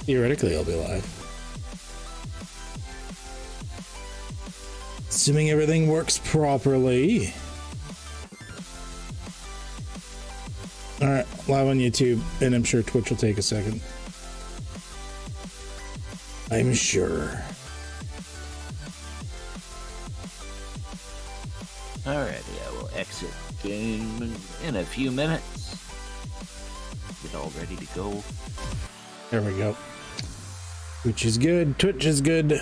Theoretically, I'll be live. Assuming everything works properly. Alright, live on YouTube, and I'm sure Twitch will take a second. I'm sure. Alrighty, I will exit game in a few minutes. Get all ready to go. There we go. Twitch is good. Twitch is good.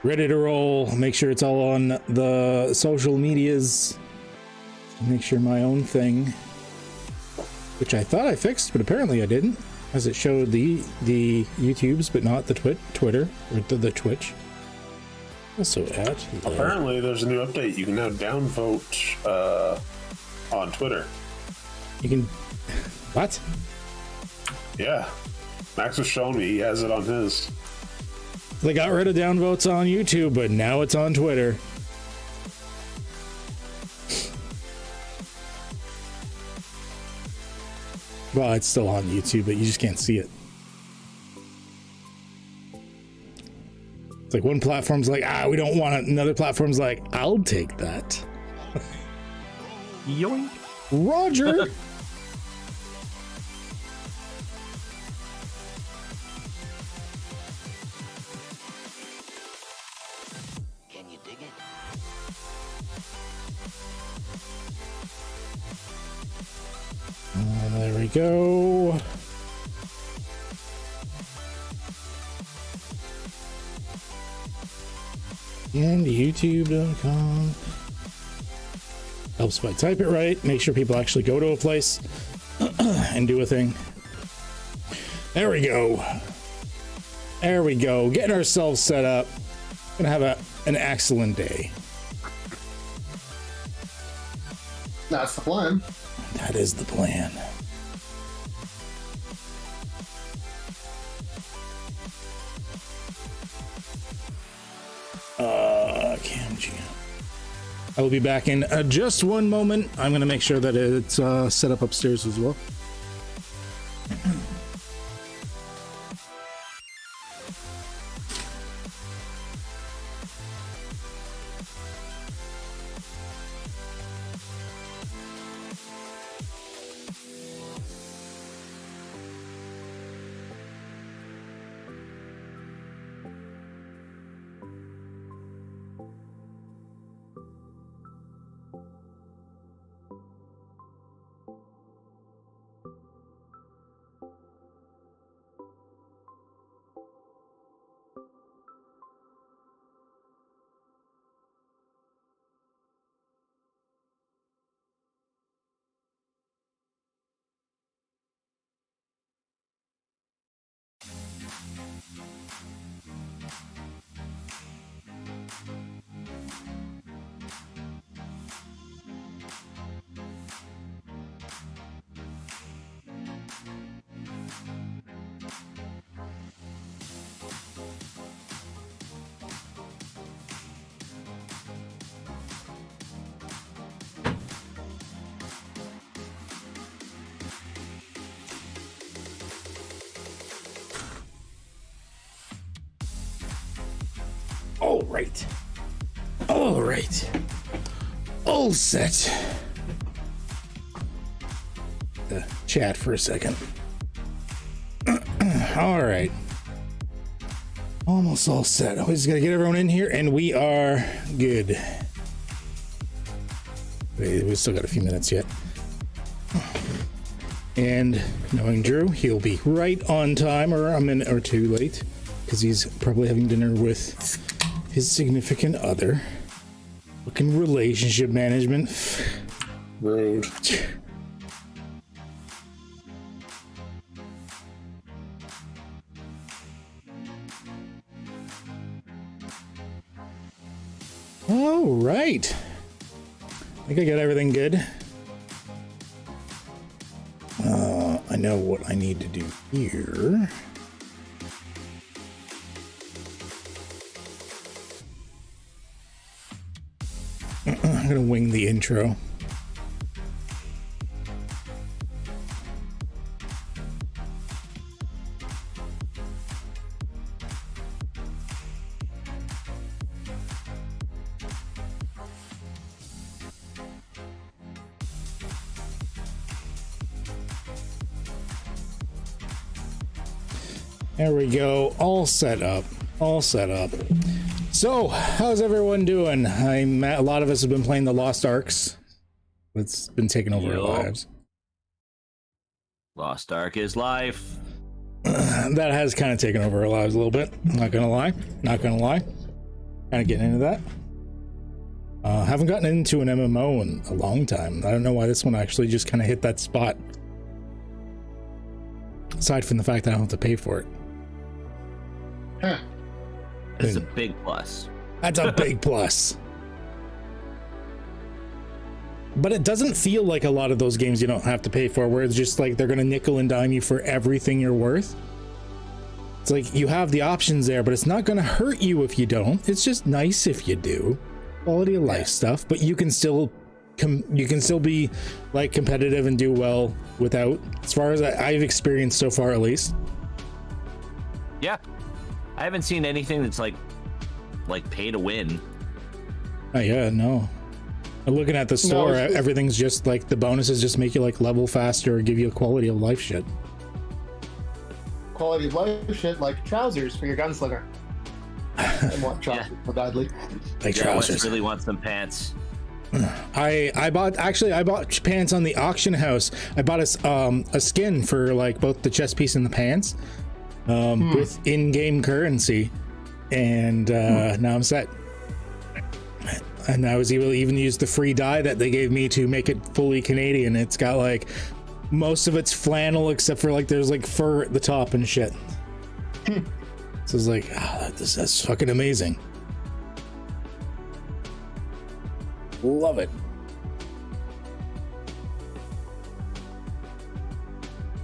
Ready to roll. Make sure it's all on the social medias. Make sure my own thing, which I thought I fixed, but apparently I didn't, as it showed the YouTubes, but not the Twitter or the Twitch. Also at apparently there's a new update. You can now downvote on Twitter. You can what? Yeah, Max was showing me he has it on his. They got rid of downvotes on YouTube, but now it's on Twitter. Well, it's still on YouTube, but you just can't see it. It's like one platform's like, we don't want it. Another platform's like, I'll take that. Yoink. Roger. Can you dig it? There we go. And youtube.com. Helps if I type it right. Make sure people actually go to a place and do a thing. There we go. There we go. Getting ourselves set up. Gonna have an excellent day. That's the plan. That is the plan. Camgeo. I will be back in just one moment. I'm going to make sure that it's set up upstairs as well. All right. All set. Chat for a second. All right. Almost all set. We just gotta get everyone in here and we are good. Wait, we still got a few minutes yet. And knowing Drew, he'll be right on time or a minute or two late because he's probably having dinner with his significant other. Fucking relationship management. Rude. All right. I think I got everything good. I know what I need to do here. I'm gonna wing the intro. There we go. All set up. All set up. So, how's everyone doing? A lot of us have been playing the Lost Arks. It's been taking over our lives. Lost Ark is life. That has kind of taken over our lives a little bit. Not gonna lie. Not gonna lie. Kind of getting into that. Haven't gotten into an MMO in a long time. I don't know why this one actually just kind of hit that spot. Aside from the fact that I don't have to pay for it. Huh. It's a big plus. That's a big plus. But it doesn't feel like a lot of those games you don't have to pay for, where it's just like they're gonna nickel and dime you for everything you're worth. It's like you have the options there, but it's not gonna hurt you if you don't. It's just nice if you do. Quality of life stuff, but you can still be like competitive and do well without, as far as I've experienced so far at least. Yeah. I haven't seen anything that's like pay to win. Oh yeah, no. Looking at the store, everything's just like the bonuses just make you like level faster or give you a quality of life shit. Quality of life shit like trousers for your gunslinger. I want trousers badly. Like trousers. I really want some pants. I bought pants on the auction house. I bought a skin for like both the chest piece and the pants with in-game currency, and now I'm set. And I was able to even use the free dye that they gave me to make it fully Canadian. It's got like most of it's flannel except for like there's like fur at the top and shit. So it's like, that's fucking amazing. Love it.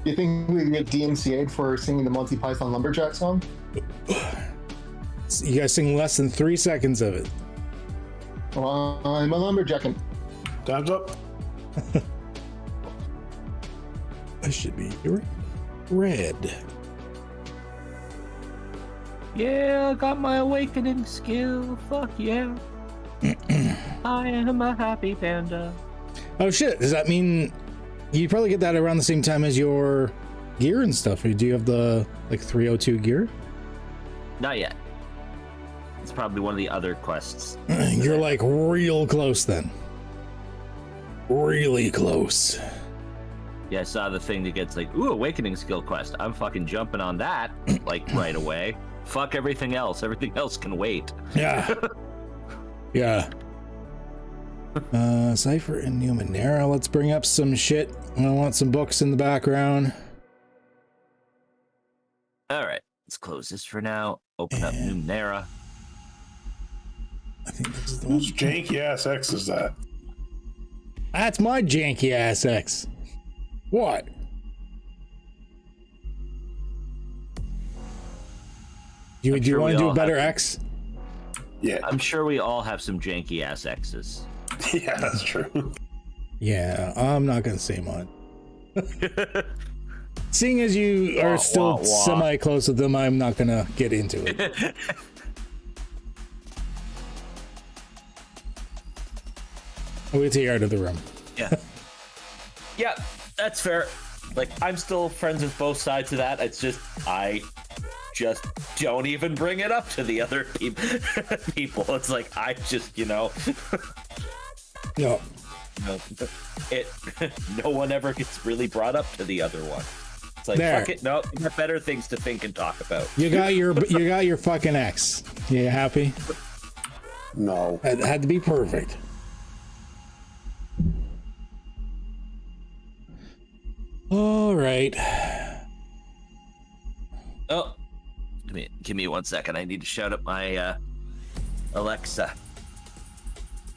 You think we can get DMCA'd for singing the Monty Python Lumberjack song? You guys sing less than 3 seconds of it. Well, I'm a lumberjackin'. Time's up. I should be red. Yeah, I got my awakening skill. Fuck yeah. I am a happy panda. Oh shit, does that mean you probably get that around the same time as your gear and stuff? Or do you have the like 302 gear? Not yet. It's probably one of the other quests. You're like real close then. Really close. Yeah, I saw the thing that gets like, ooh, awakening skill quest. I'm fucking jumping on that like right away. Fuck everything else. Everything else can wait. Yeah. Yeah. Cypher and Numenera. Let's bring up some shit. I want some books in the background. All right, let's close this for now. Open up Numenera. I think this is the one. Whose janky ass X is that? That's my janky ass X. What? Do you want to do a better X? Yeah. I'm sure we all have some janky ass X's. Yeah, that's true. Yeah, I'm not gonna say mine. Seeing as you are still semi close with them, I'm not gonna get into it. I'll wait till you're out of the room. Yeah. Yeah, that's fair. Like, I'm still friends with both sides of that. It's just, I just don't even bring it up to the other people. It's like, I just, No. No one ever gets really brought up to the other one. It's like, there. Fuck it, no, you got better things to think and talk about. You got your fucking X. You happy? No. It had to be perfect. All right. Oh, give me 1 second. I need to shout up my Alexa.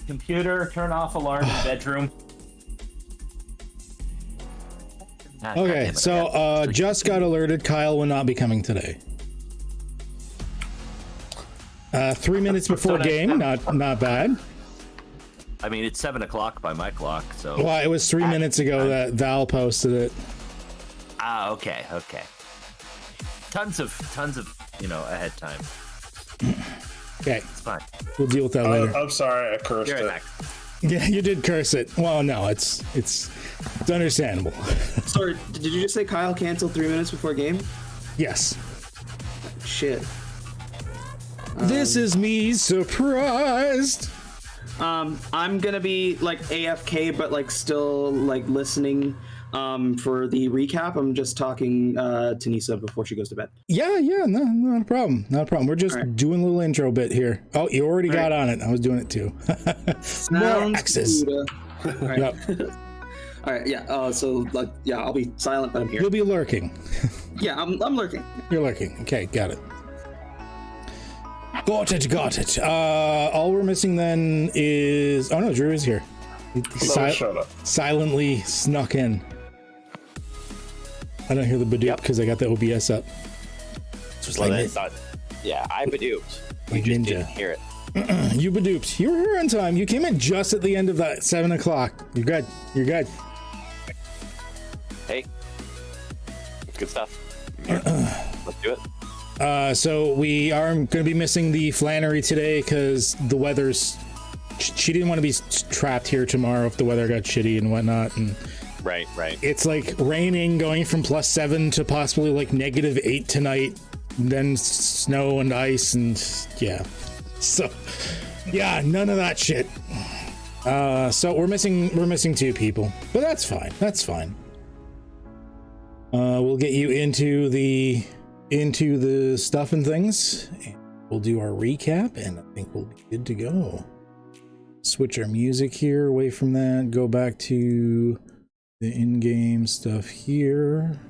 Computer, turn off alarm in bedroom. Okay, so just got alerted Kyle will not be coming today. 3 minutes before game, not bad. I mean, it's 7 o'clock by my clock, so. Well, it was 3 minutes ago that Val posted it. Ah, okay. Tons of, ahead time. Okay. It's fine. We'll deal with that later. I'm sorry, I cursed You're it. back. Yeah, you did curse it. Well, no, it's understandable. Sorry, did you just say Kyle canceled 3 minutes before game? Yes. shit. This is me surprised. I'm gonna be like AFK, but like still like listening for the recap. I'm just talking to Nisa before she goes to bed. Yeah, no, not a problem. Not a problem. We're just doing a little intro bit here. Oh, you already got on it. I was doing it too. More X's. All right. Yep. All right. Yeah. So like, yeah, I'll be silent, but I'm here. You'll be lurking. Yeah, I'm lurking. You're lurking. Okay, got it. Got it. All we're missing then is... Oh no, Drew is here. He Shut up. silently snuck in. I don't hear the Badoop because I got the OBS up. Just Well, like that's not, yeah, I Badooped. You Like just ninja. didn't hear it. You Badooped. You were here on time. You came in just at the end of that 7 o'clock. You're good. You're good. Hey, it's good stuff. Let's do it. So we are going to be missing the Flannery today because the weather's... She didn't want to be trapped here tomorrow if the weather got shitty and whatnot. And Right. it's like raining, going from +7 to possibly like -8 tonight, then snow and ice and yeah. So yeah, none of that shit. So we're missing 2 people, but that's fine. That's fine. We'll get you into the stuff and things. And we'll do our recap, and I think we'll be good to go. Switch our music here away from that. Go back to the in-game stuff here.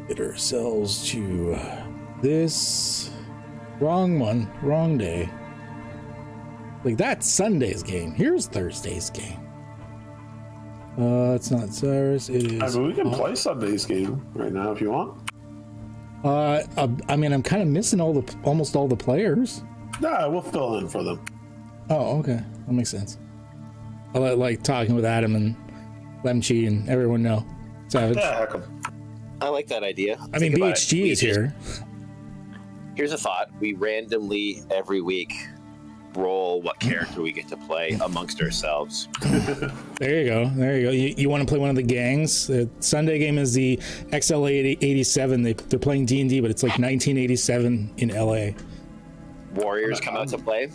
Get ourselves to this. Wrong one. Wrong day. Like, that's Sunday's game. Here's Thursday's game. It's not Cyrus. It is. I mean, we can play Sunday's game right now if you want. I mean, I'm kind of missing almost all the players. Nah, we'll fill in for them. Oh, okay. That makes sense. I like talking with Adam and Lemchi and everyone know. Savage. Yeah, heck 'em. I like that idea. I mean, Think about BHG it. is here. Here's a thought. We randomly, every week, roll what character we get to play amongst ourselves. There you go. You want to play one of the gangs? The Sunday game is the XLA 87. They're playing D&D, but it's like 1987 in LA. Warriors come out to play.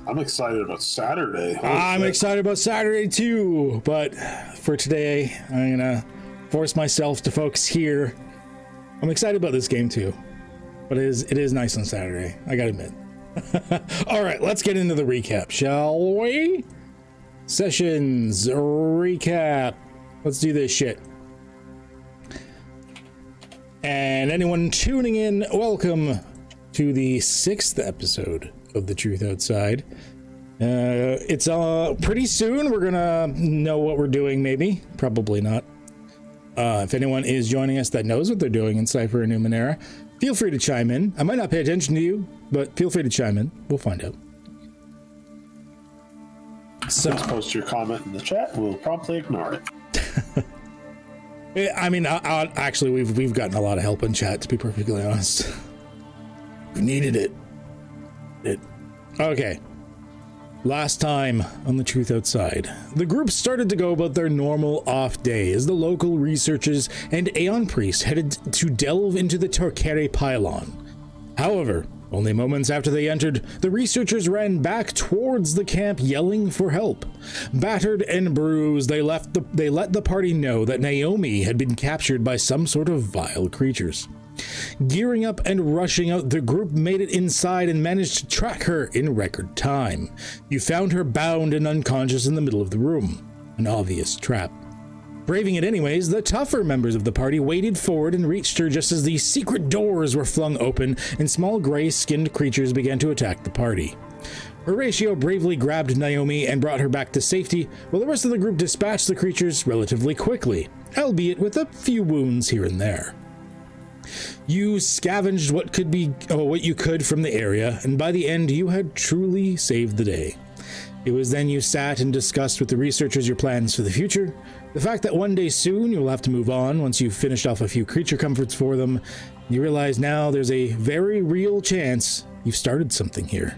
I'm excited about Saturday. Holy I'm shit. excited about Saturday too, but for today, I'm gonna force myself to focus here. I'm excited about this game too, but it is nice on Saturday, I gotta admit. All right, let's get into the recap, shall we? Sessions recap. Let's do this shit. And anyone tuning in, welcome to the 6th episode of The Truth Outside. It's pretty soon we're gonna know what we're doing, maybe. Probably not. If anyone is joining us that knows what they're doing in Cypher and Numenera, feel free to chime in. I might not pay attention to you, but feel free to chime in. We'll find out. So, Just post your comment in the chat. We'll promptly ignore it. I mean, actually, we've gotten a lot of help in chat, to be perfectly honest. We needed it. Okay. Last time on The Truth Outside, the group started to go about their normal off day as the local researchers and Aeon Priest headed to delve into the Torquere pylon. However, only moments after they entered, the researchers ran back towards the camp yelling for help. Battered and bruised, they let the party know that Naomi had been captured by some sort of vile creatures. Gearing up and rushing out, the group made it inside and managed to track her in record time. You found her bound and unconscious in the middle of the room. An obvious trap. Braving it anyways, the tougher members of the party waded forward and reached her just as the secret doors were flung open and small gray-skinned creatures began to attack the party. Horatio bravely grabbed Naomi and brought her back to safety, while the rest of the group dispatched the creatures relatively quickly, albeit with a few wounds here and there. You scavenged what you could from the area, and by the end you had truly saved the day. It was then you sat and discussed with the researchers your plans for the future, the fact that one day soon you will have to move on once you've finished off a few creature comforts for them. You realize now there's a very real chance you've started something here.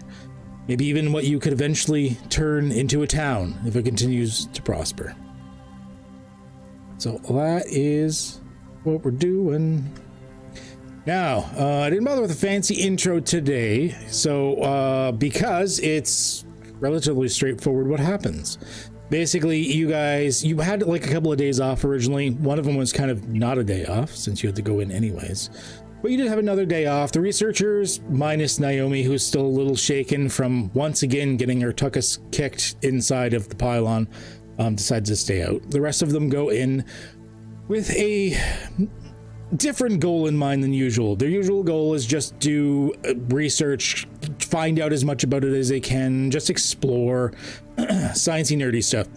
Maybe even what you could eventually turn into a town if it continues to prosper. So that is what we're doing. Now, I didn't bother with a fancy intro today, so because it's relatively straightforward what happens. Basically, you had like a couple of days off originally. One of them was kind of not a day off since you had to go in anyways. But you did have another day off. The researchers, minus Naomi, who's still a little shaken from once again getting her tuchus kicked inside of the pylon, decides to stay out. The rest of them go in with a different goal in mind than usual. Their usual goal is just do research, find out as much about it as they can, just explore sciencey nerdy stuff.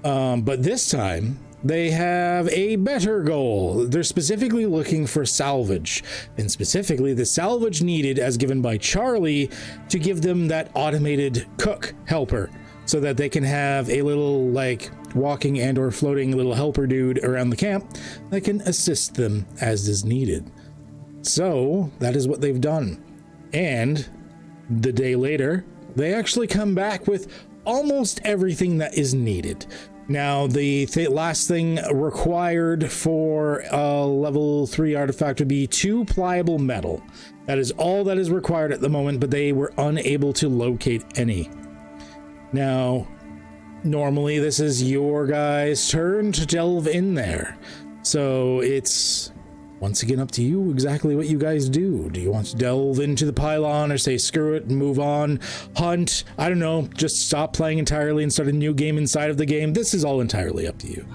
But this time they have a better goal. They're specifically looking for salvage, and specifically the salvage needed as given by Charlie to give them that automated cook helper so that they can have a little like walking and or floating little helper dude around the camp that can assist them as is needed. So that is what they've done. And the day later, they actually come back with almost everything that is needed. Now, the last thing required for a level 3 artifact would be 2 pliable metal. That is all that is required at the moment, but they were unable to locate any. Now, normally this is your guys' turn to delve in there. So it's once again up to you exactly what you guys do. Do you want to delve into the pylon or say screw it and move on, hunt, I don't know, just stop playing entirely and start a new game inside of the game? This is all entirely up to you.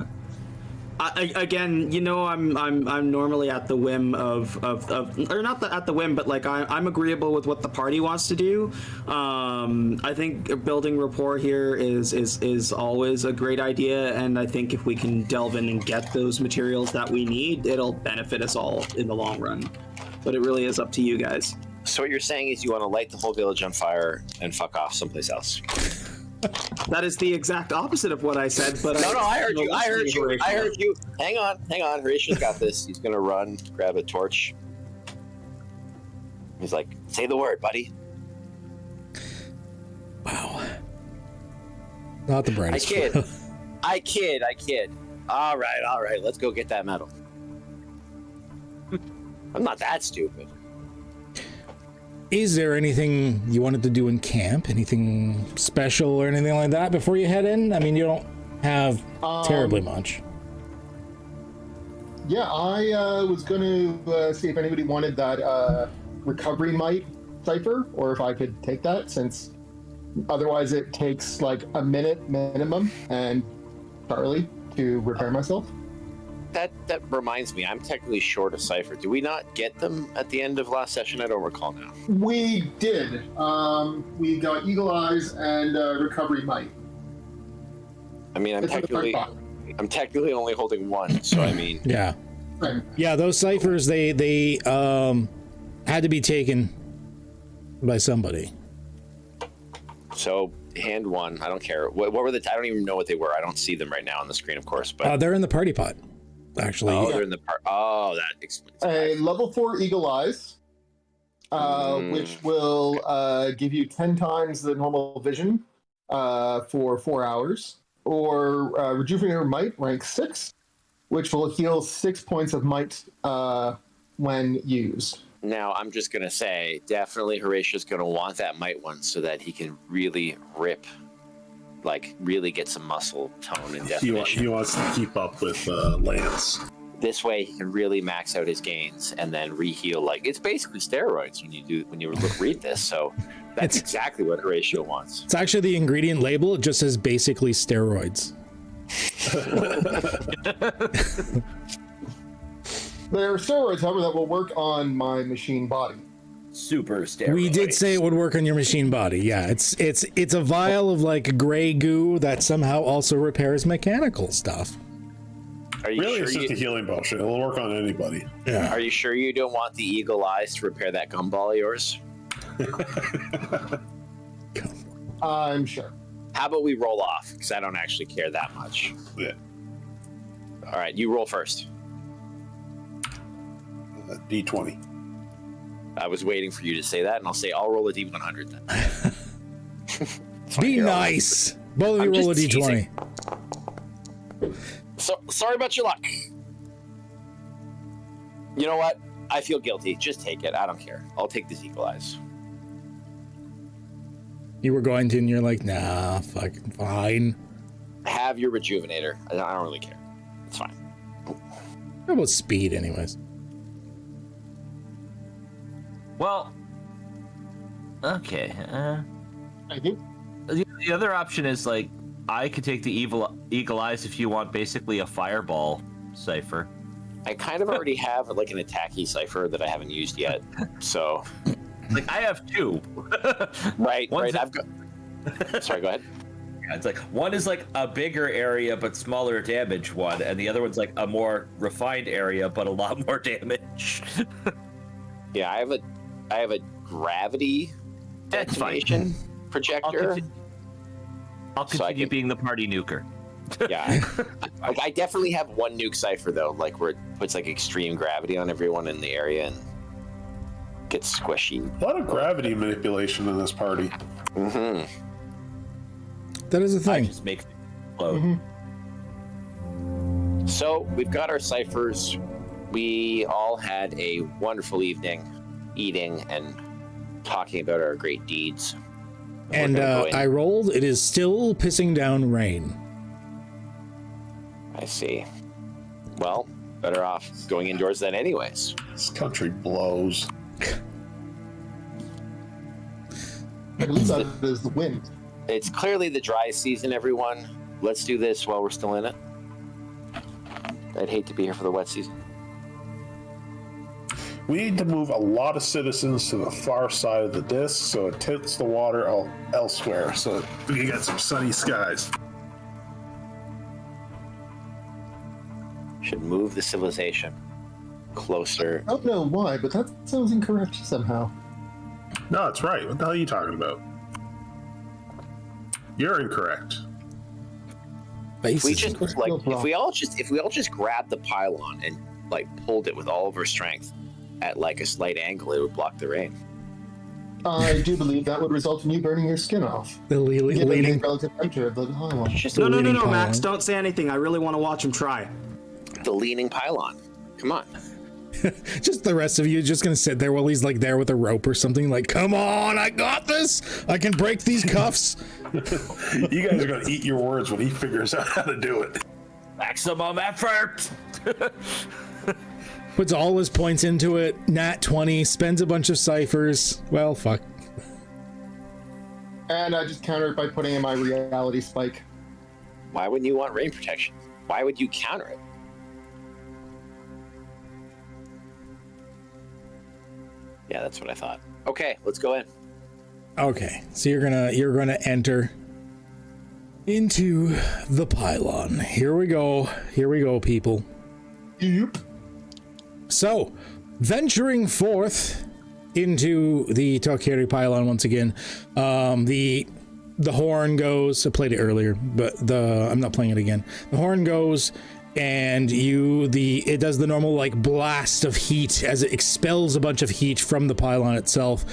Again, I'm normally at the whim of or not at the whim, but like I'm agreeable with what the party wants to do. I think building rapport here is always a great idea, and I think if we can delve in and get those materials that we need, it'll benefit us all in the long run. But it really is up to you guys. So what you're saying is you want to light the whole village on fire and fuck off someplace else. That is the exact opposite of what I said, but No, I heard you. I heard you. Hang on. Horatio's got this. He's gonna run, grab a torch. He's like, say the word, buddy. Wow. Not the brightest. I kid. All right. Let's go get that metal. I'm not that stupid. Is there anything you wanted to do in camp? Anything special or anything like that before you head in? I mean, you don't have terribly much. Yeah, I was going to see if anybody wanted that recovery might cipher, or if I could take that, since otherwise it takes like a minute minimum and Charlie to repair myself. That reminds me, I'm technically short of cipher. Do we not get them at the end of last session? I don't recall now. We did. We got Eagle Eyes and Recovery Might. I mean, I'm technically only holding one, so I mean. Yeah. Right. Yeah, those ciphers, they had to be taken by somebody. So hand one. I don't care. What were the? I don't even know what they were. I don't see them right now on the screen, of course. But they're in the party pot. Actually, they're in the part. Oh, that explains. A level 4 Eagle Eyes, which will give you 10 times the normal vision for 4 hours, or Rejuvenator Might, rank 6, which will heal 6 points of might when used. Now, I'm just gonna say, definitely Horatio's gonna want that might one so that he can really rip. Like, really get some muscle tone and definition. He wants to keep up with Lance. This way, he can really max out his gains and then reheal. Like, it's basically steroids when you read this. So that's exactly what Horatio wants. It's actually the ingredient label. It just says basically steroids. There are steroids, however, that will work on my machine body. Super steroids. We did say it would work on your machine body. Yeah, it's a vial of like gray goo that somehow also repairs mechanical stuff. Are you Really, sure it's just a healing potion. It'll work on anybody. Yeah. Are you sure you don't want the eagle eyes to repair that gumball of yours? I'm sure. How about we roll off? Because I don't actually care that much. Yeah. All right, you roll first. D20. I was waiting for you to say that, and I'll say I'll roll a D100 then. Be nice. Both of you roll a D20. So sorry about your luck. You know what? I feel guilty. Just take it. I don't care. I'll take this Eagle Eyes. You were going to, and you're like, nah, fucking fine. Have your Rejuvenator. I don't really care. It's fine. How about speed, anyways? Well, okay. I think. The other option is like I could take the Eagle Eyes if you want, basically a Fireball cipher. I kind of already have like an attacky cipher that I haven't used yet. So, like I have two. right. One's I've got. Sorry, go ahead. Yeah, it's like one is like a bigger area but smaller damage one, and the other one's like a more refined area but a lot more damage. Yeah, I have a gravity That's fine. detonation projector. I'll continue being the party nuker. Yeah, like I definitely have one nuke cipher though, like where it puts like extreme gravity on everyone in the area and gets squishy. A lot of gravity manipulation in this party. Mm-hmm. That is a I thing. just make things explode. Mm-hmm. So we've got our ciphers. We all had a wonderful evening, eating and talking about our great deeds. And We're gonna go in. I rolled. It is still pissing down rain. I see. Well, better off going indoors then, anyways. This country blows. At least that is the wind. It's clearly the dry season, everyone. Let's do this while we're still in it. I'd hate to be here for the wet season. We need to move a lot of citizens to the far side of the disk so it tilts the water elsewhere so we can get some sunny skies. Should move the civilization closer. I don't know why, but that sounds incorrect somehow. No, it's right. What the hell are you talking about? You're incorrect. If we Bases. just like if we all just grabbed the pylon and like pulled it with all of our strength at like a slight angle, it would block the rain. I do believe that would result in you burning your skin off. The Given the leaning. relative temperature of the pylon. Just No, leaning Max, pylon. don't say anything. I really want to watch him try. the leaning pylon. Come on. Just the rest of you just gonna sit there while he's like there with a rope or something. Like, come on, I got this. I can break these cuffs. You guys are going to eat your words when he figures out how to do it. Maximum effort. Puts all his points into it. Nat 20. Spends a bunch of ciphers. Well, fuck. And I just counter it by putting in my reality spike. Why wouldn't you want rain protection? Why would you counter it? Yeah, that's what I thought. Okay, let's go in. Okay, so you're gonna enter into the pylon. Here we go, people. Yep. So, venturing forth into the Tokiri pylon once again, the horn goes. I played it earlier, but I'm not playing it again. The horn goes, and it does the normal like blast of heat as it expels a bunch of heat from the pylon itself,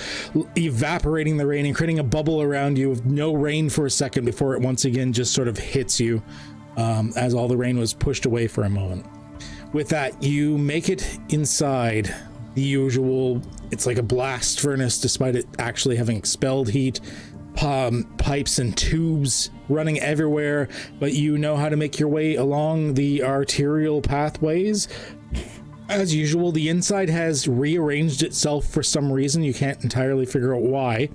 evaporating the rain and creating a bubble around you with no rain for a second before it once again just sort of hits you, as all the rain was pushed away for a moment. With that, you make it inside the usual. It's like a blast furnace, despite it actually having expelled heat. Pipes and tubes running everywhere, but you know how to make your way along the arterial pathways. As usual, the inside has rearranged itself for some reason. You can't entirely figure out why,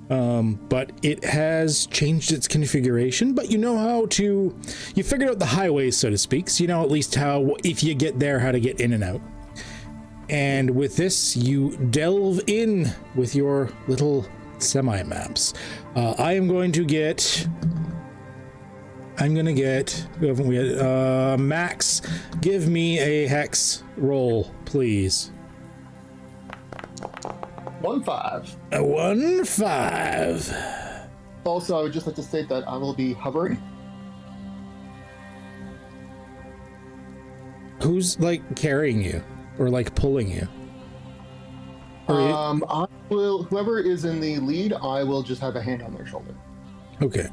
but it has changed its configuration. But you know you figured out the highways, so to speak, so you know at least how, if you get there, how to get in and out. And with this, you delve in with your little semi-maps. I am going to get. I'm gonna get. Who haven't we had? Max, give me a hex roll, please. 1-5. A 1-5. Also, I would just like to state that I will be hovering. Who's like carrying you or like pulling you? I will. Whoever is in the lead, I will just have a hand on their shoulder. Okay.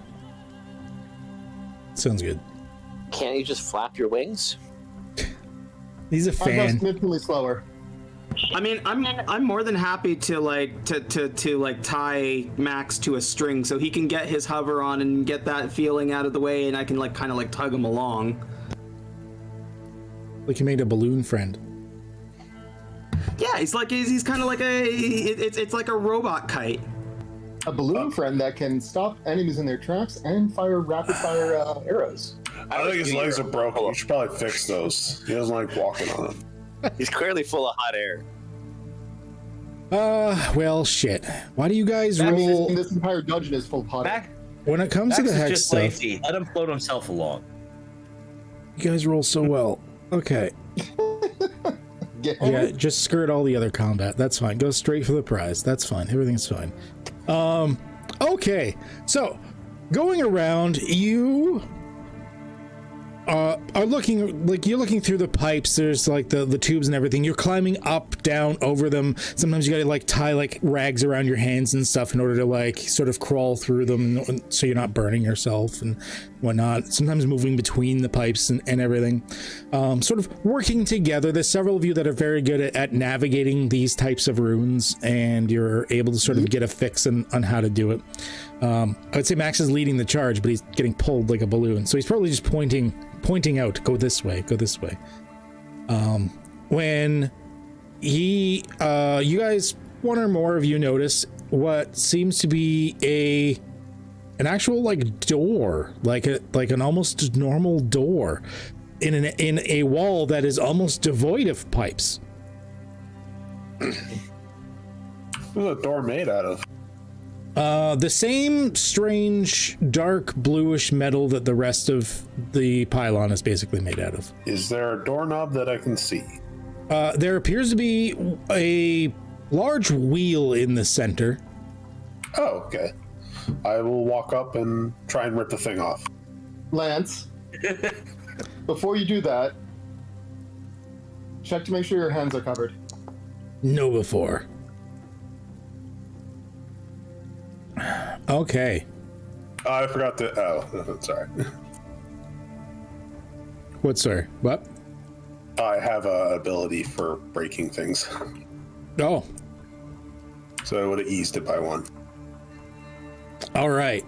Sounds good. Can't you just flap your wings? He's a I'm fan. significantly slower. I mean, I'm more than happy to like to tie Max to a string so he can get his hover on and get that feeling out of the way, and I can like kind of like tug him along. Like you made a balloon friend. Yeah, he's kind of like it's like a robot kite. A balloon friend that can stop enemies in their tracks and fire rapid fire arrows. I think his legs are broken. You should probably fix those. He doesn't like walking on them. He's clearly full of hot air. Well, shit. Why do you guys I mean, roll... this entire dungeon is full of hot air. Max, When it comes Max to the is hex just stuff, lazy. Let him float himself along. you guys roll so well. Okay. Yeah, just skirt all the other combat. That's fine. Go straight for the prize. That's fine. Everything's fine. Okay. So, going around, you are looking, like, you're looking through the pipes. There's like the tubes and everything. You're climbing up, down, over them. Sometimes you gotta like tie like rags around your hands and stuff in order to like sort of crawl through them so you're not burning yourself and whatnot. Sometimes moving between the pipes and everything. Sort of working together. There's several of you that are very good at navigating these types of runes, and you're able to sort of get a fix on how to do it. I would say Max is leading the charge, but he's getting pulled like a balloon. So he's probably just pointing out, go this way, go this way. When you guys, one or more of you notice what seems to be an actual like door, like an almost normal door in a wall that is almost devoid of pipes. What's a door made out of? The same strange dark bluish metal that the rest of the pylon is basically made out of. Is there a doorknob that I can see? There appears to be a large wheel in the center. Oh, okay. I will walk up and try and rip the thing off. Lance, before you do that, check to make sure your hands are covered. No before. Okay. I forgot to. Oh, sorry. What, sir? What? I have a ability for breaking things, Oh, so I would have eased it by one. all right.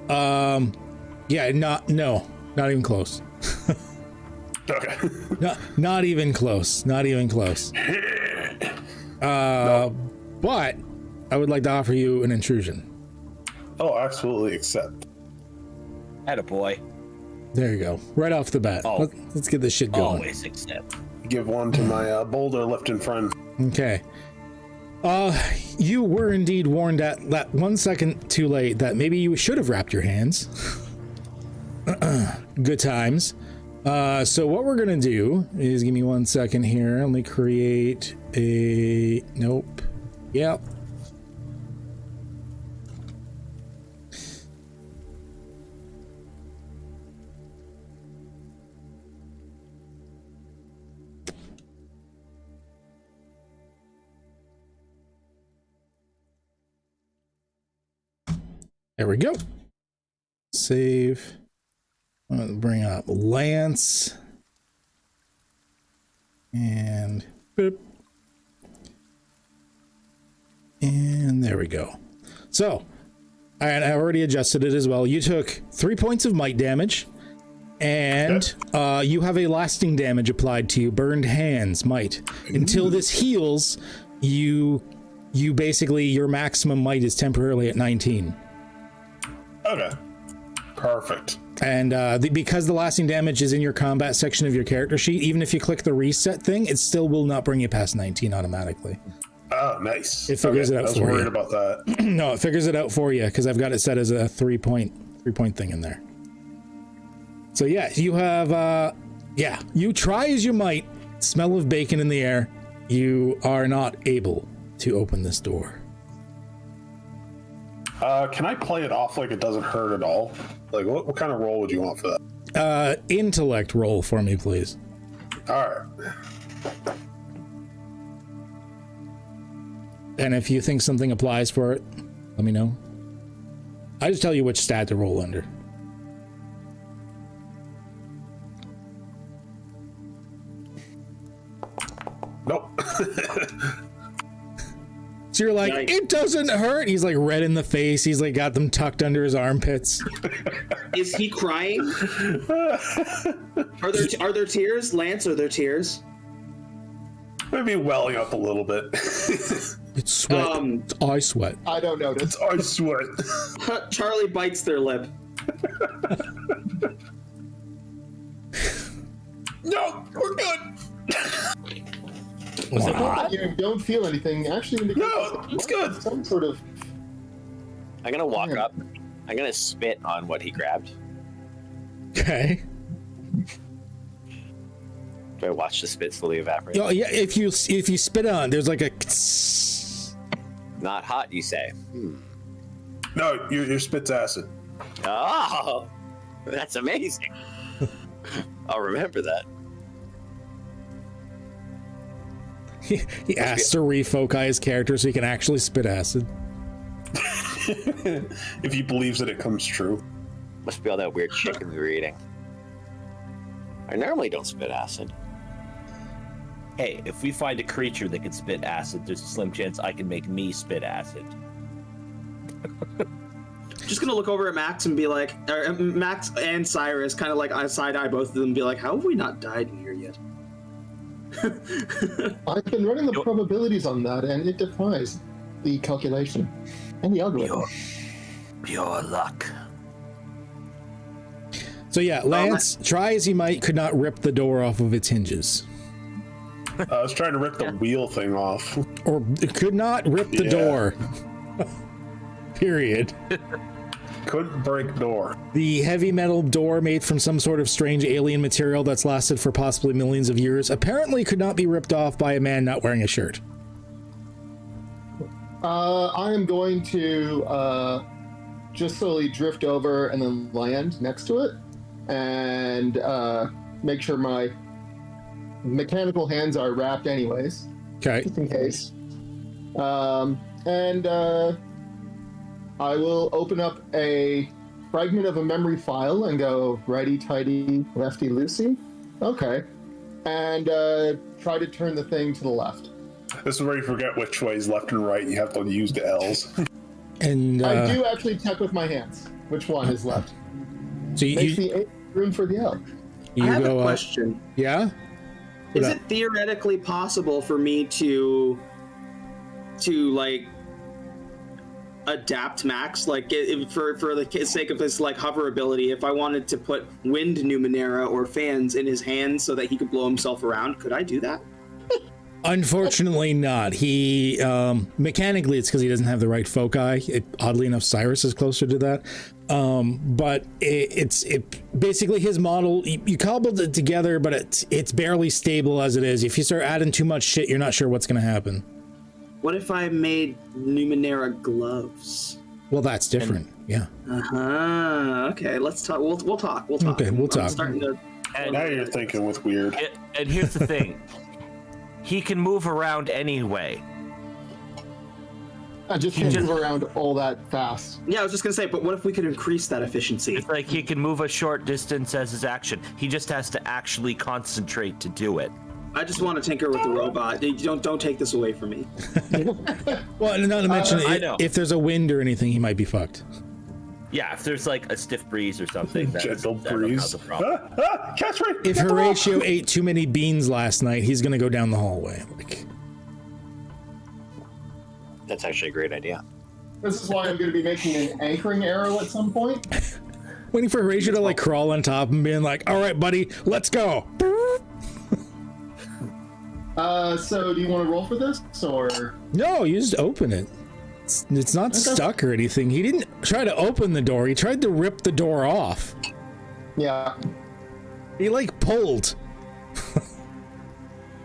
Yeah, not even close. Okay. Not even close. Not even close. No. But I would like to offer you an intrusion. Oh, absolutely accept. Attaboy. There you go. Right off the bat. Oh. Let's get this shit going. Always accept. Give one to my boulder lifting friend. Okay. You were indeed warned at that 1 second too late that maybe you should have wrapped your hands. Good times. So what we're gonna do is, give me 1 second here. Let me create a, nope. Yep. There we go. Save. I'm gonna bring up Lance. And boop. And there we go. So, and I already adjusted it as well. You took 3 points of might damage, and you have a lasting damage applied to you. Burned hands, might. Until this heals, you basically, your maximum might is temporarily at 19. Okay. Perfect. And because the lasting damage is in your combat section of your character sheet, even if you click the reset thing, it still will not bring you past 19 automatically. Oh, nice. It figures it out for you. I was worried about that. No, it figures it out for you because I've got it set as a 3 point thing in there. So yeah, you have you try as you might, smell of bacon in the air. You are not able to open this door. Can I play it off like it doesn't hurt at all? Like, what kind of roll would you want for that? Intellect roll for me, please. All right. And if you think something applies for it, let me know. I just tell you which stat to roll under. Nope. So you're like, Nice. it doesn't hurt. He's like red in the face. He's like got them tucked under his armpits. Is he crying? Are there tears, Lance? Are there tears? Maybe welling up a little bit. It's sweat. It's eye sweat. I don't notice. I sweat. Charlie bites their lip. No, we're good. You don't feel anything. Actually, No, it's good. Some sort of. I'm gonna walk up. I'm gonna spit on what he grabbed. Okay. Do I watch the spit slowly evaporate? Oh yeah, if you spit on, there's like a. Not hot, you say? No, your spit's acid. Oh, that's amazing. I'll remember that. He asked to refoci his character so he can actually spit acid. If he believes that it comes true. Must be all that weird chicken we were eating. I normally don't spit acid. Hey, if we find a creature that can spit acid, there's a slim chance I can make me spit acid. Just gonna look over at Max and be like, or Max and Cyrus, kind of like I side eye both of them, and be like, how have we not died in here yet? I've been running the probabilities on that, and it defies the calculation and the algorithm. Pure luck. So yeah, Lance, try as he might, could not rip the door off of its hinges. I was trying to rip the wheel thing off. Or could not rip the door. Period. Couldn't break door. The heavy metal door made from some sort of strange alien material that's lasted for possibly millions of years apparently could not be ripped off by a man not wearing a shirt. I am going to just slowly drift over and then land next to it and make sure my mechanical hands are wrapped anyways, Okay. just in case. And I will open up a fragment of a memory file and go righty-tighty, lefty-loosey. Okay. And try to turn the thing to the left. This is where you forget which way is left and right. You have to use the L's. And I do actually check with my hands which one is left. so Makes you me room for the L. you I have go a question. yeah? Is What it theoretically possible for me to like adapt Max, like for the sake of his like hover ability? If I wanted to put wind Numenera or fans in his hands so that he could blow himself around, could I do that? Unfortunately not. He mechanically it's because he doesn't have the right foci. Oddly enough, Cyrus is closer to that. But it's basically his model. You cobbled it together, but it's barely stable as it is. If you start adding too much shit, you're not sure what's going to happen. What if I made Numenera gloves? Well, that's different. Yeah. Okay, let's talk. We'll talk. Okay, we'll talk. I'm starting to. And, Now you're thinking with weird. and here's the thing. He can move around anyway. I just can't move around all that fast. Yeah, I was just gonna say, but what if we could increase that efficiency? It's like he can move a short distance as his action. He just has to actually concentrate to do it. I just want to tinker with the robot. Don't take this away from me. Well, not to mention I know. if there's a wind or anything, he might be fucked. Yeah, if there's like a stiff breeze or something, Gentle that'll breeze. cause a problem. Catch me! If Horatio ate too many beans last night, he's gonna go down the hallway. Like, That's actually a great idea. This is why I'm going to be making an anchoring arrow at some point. waiting for Horatio to like crawl on top and being like, "All right, buddy, let's go." So do you want to roll for this, or? No, you just open it. It's not stuck or anything. He didn't try to open the door. He tried to rip the door off. Yeah. He like pulled.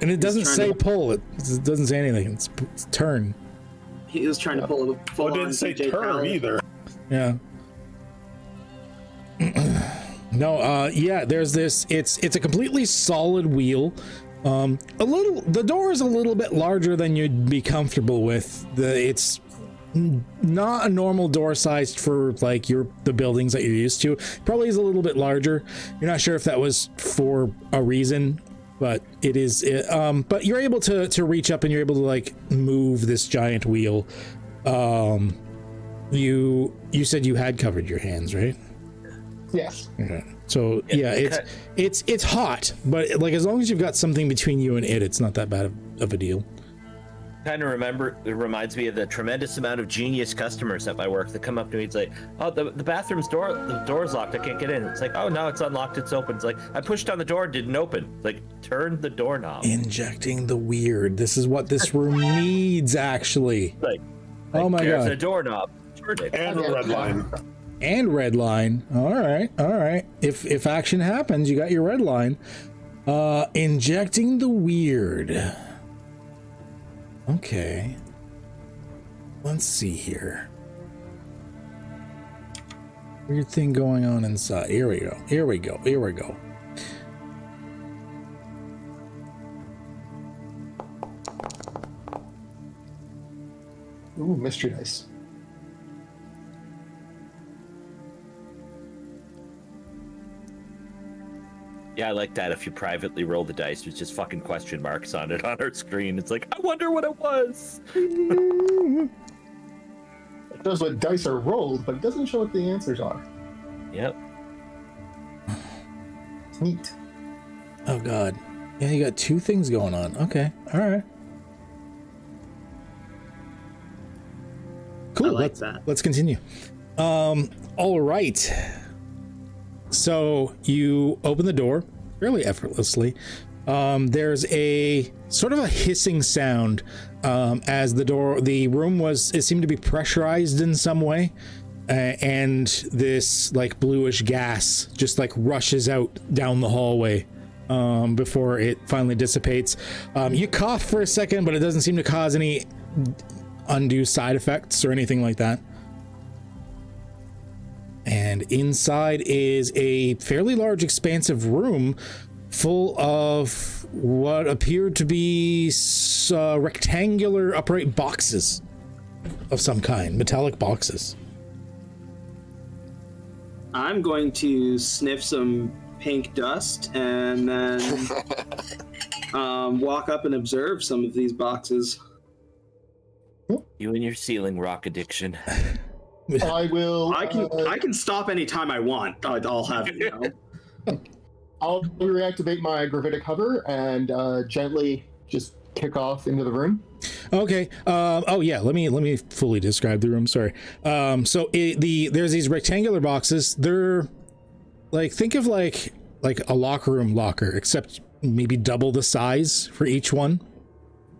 And it doesn't say pull. It doesn't say anything. It's turn. He was trying to pull a full Well, it didn't say DJ turn Khaled. either. Yeah. No, yeah, there's this. It's a completely solid wheel. The door is a little bit larger than you'd be comfortable with. It's not a normal door sized for like the buildings that you're used to. Probably is a little bit larger. You're not sure if that was for a reason. but it is. But you're able to reach up and you're able to like move this giant wheel. You said you had covered your hands, right? Yes. Okay. So yeah, it's hot, but like as long as you've got something between you and it's not that bad of a deal. Kind of it reminds me of the tremendous amount of genius customers at my work that come up to me. It's like, oh, the bathroom's the door's locked. I can't get in. It's like, oh no, it's unlocked. It's open. It's like, I pushed on the door, it didn't open. It's like, turn the doorknob. Injecting the weird. This is what this room needs, actually. Oh my god. There's a doorknob. Turn it. And a red line. And red line. All right. If action happens, you got your red line. Injecting the weird. Okay. Let's see here. Weird thing going on inside. Here we go. Ooh, mystery dice. Yeah, I like that. If you privately roll the dice, there's just fucking question marks on it on our screen. It's like, I wonder what it was. It shows what dice are rolled, but it doesn't show what the answers are. Yep. It's neat. Oh god. Yeah, you got two things going on. Okay. All right. Cool. I like that. Let's continue. All right. So you open the door fairly effortlessly. There's a sort of a hissing sound as the room seemed to be pressurized in some way, and this like bluish gas just like rushes out down the hallway before it finally dissipates. You cough for a second, but it doesn't seem to cause any undue side effects or anything like that. And inside is a fairly large, expansive room full of what appeared to be rectangular upright boxes of some kind, metallic boxes. I'm going to sniff some pink dust and then walk up and observe some of these boxes. You and your ceiling rock addiction. I will. I can stop anytime I want. I'll have you know. I'll reactivate my gravitic hover and gently just kick off into the room. Okay. Oh yeah. Let me fully describe the room. Sorry. So there's these rectangular boxes. They're like, think of like a locker room locker, except maybe double the size for each one.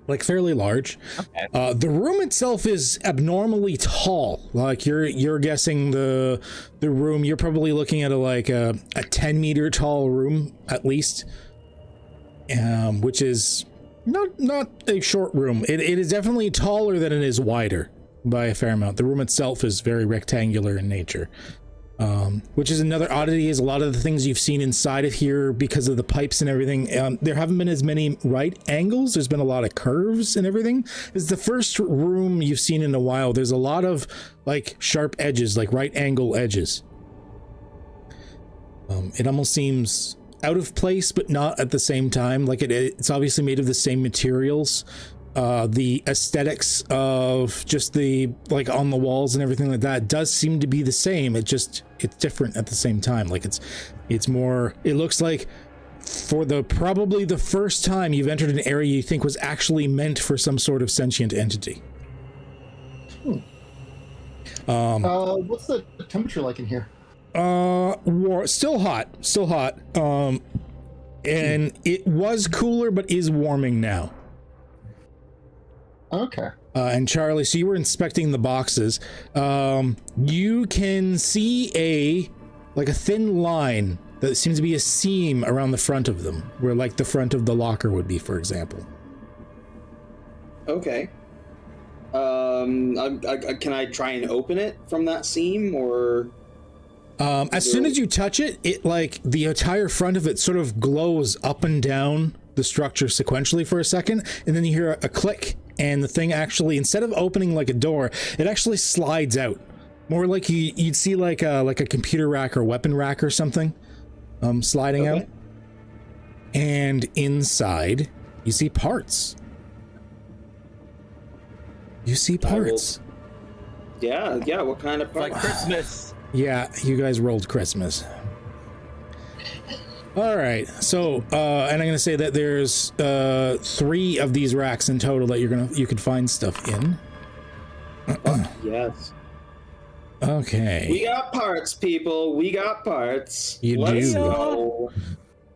Like fairly large. Okay. The room itself is abnormally tall. Like you're guessing the room, you're probably looking at a 10 meter tall room at least, which is not a short room. It is definitely taller than it is wider by a fair amount. The room itself is very rectangular in nature. Which is another oddity, is a lot of the things you've seen inside of here, because of the pipes and everything, there haven't been as many right angles. There's been a lot of curves and everything. It's the first room you've seen in a while. There's a lot of like sharp edges, like right angle edges. It almost seems out of place, but not at the same time. Like it's obviously made of the same materials. The aesthetics of just the like on the walls and everything like that does seem to be the same. It's different at the same time. Like it's more, it looks like for probably the first time you've entered an area you think was actually meant for some sort of sentient entity. What's the temperature like in here? Still hot. And it was cooler, but is warming now. Okay. And Charlie, so you were inspecting the boxes. You can see a thin line that seems to be a seam around the front of them, where like the front of the locker would be, for example. Okay. Can I try and open it from that seam, or? As soon as you touch it, it like the entire front of it sort of glows up and down the structure sequentially for a second, and then you hear a click. And the thing actually, instead of opening like a door, it actually slides out. More like you'd see like a computer rack or weapon rack or something sliding out. And inside, you see parts. You see parts. Yeah, what kind of Like parts? Christmas. Yeah, you guys rolled Christmas. All right, so and I'm gonna say that there's 3 of these racks in total that you could find stuff in. Yes. Okay. We got parts, people. We got parts. You Let's do. go.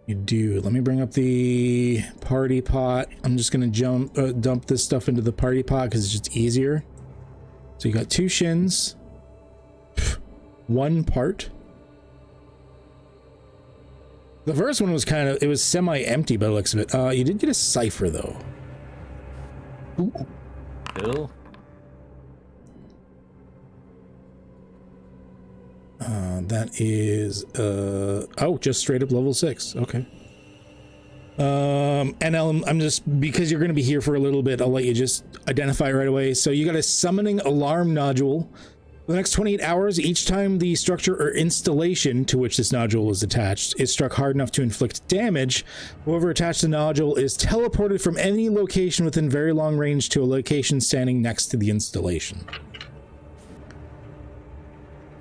You do. Let me bring up the party pot. I'm just gonna dump this stuff into the party pot because it's just easier. So you got 2 shins, 1 part. The first one was it was semi-empty by the looks of it. You did get a cipher though. Bill. That is just straight up level 6. Okay. And I'm just, because you're going to be here for a little bit, I'll let you just identify right away. So you got a summoning alarm nodule. For the next 28 hours, each time the structure or installation to which this nodule is attached is struck hard enough to inflict damage, whoever attached the nodule is teleported from any location within very long range to a location standing next to the installation.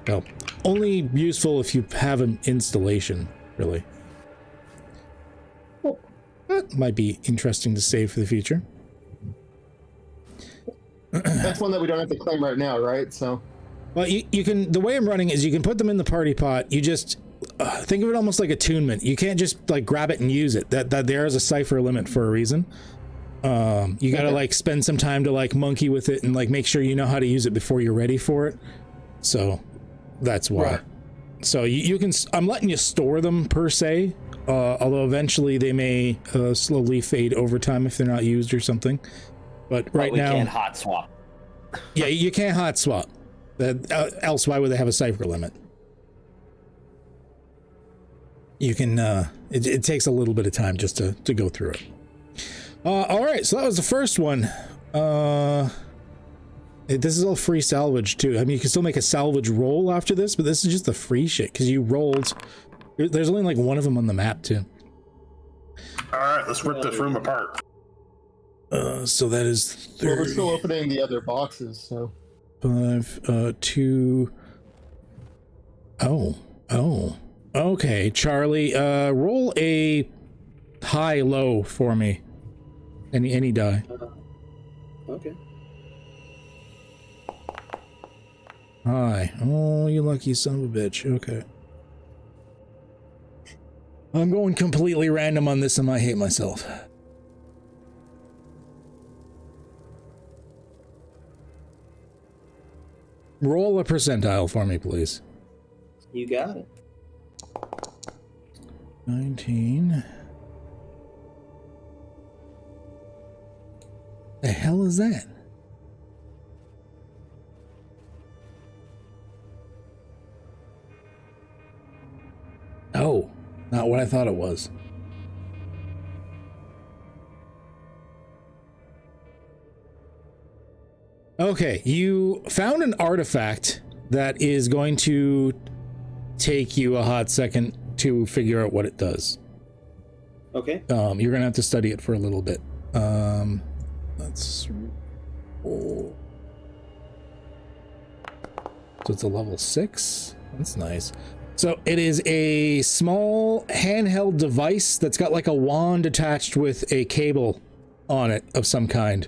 So, only useful if you have an installation, really. That might be interesting to save for the future. That's one that we don't have to claim right now, right? So, well, you can. The way I'm running is you can put them in the party pot. You just think of it almost like attunement. You can't just like grab it and use it. That there is a cipher limit for a reason. You gotta like spend some time to like monkey with it and like make sure you know how to use it before you're ready for it. So that's why. Right. So you can. I'm letting you store them per se. Although eventually they may slowly fade over time if they're not used or something. But right now, we can't hot swap. Yeah, you can't hot swap. Else, why would they have a cipher limit? You can. It takes a little bit of time just to go through it. All right, so that was the first one. This is all free salvage too. I mean, you can still make a salvage roll after this, but this is just the free shit because you rolled. There's only like 1 of them on the map too. All right, let's rip this room apart. So that is 30. Well, we're still opening the other boxes, so 5, 2. Oh. Okay, Charlie. Roll a high-low for me. Any die. Okay. Hi. Oh, you lucky son of a bitch. Okay. I'm going completely random on this and I hate myself. Roll a percentile for me, please. You got it. 19. The hell is that? Oh, not what I thought it was. Okay, you found an artifact that is going to take you a hot second to figure out what it does. Okay. You're gonna have to study it for a little bit. Let's roll. So it's a level 6. That's nice. So it is a small handheld device that's got like a wand attached with a cable on it of some kind.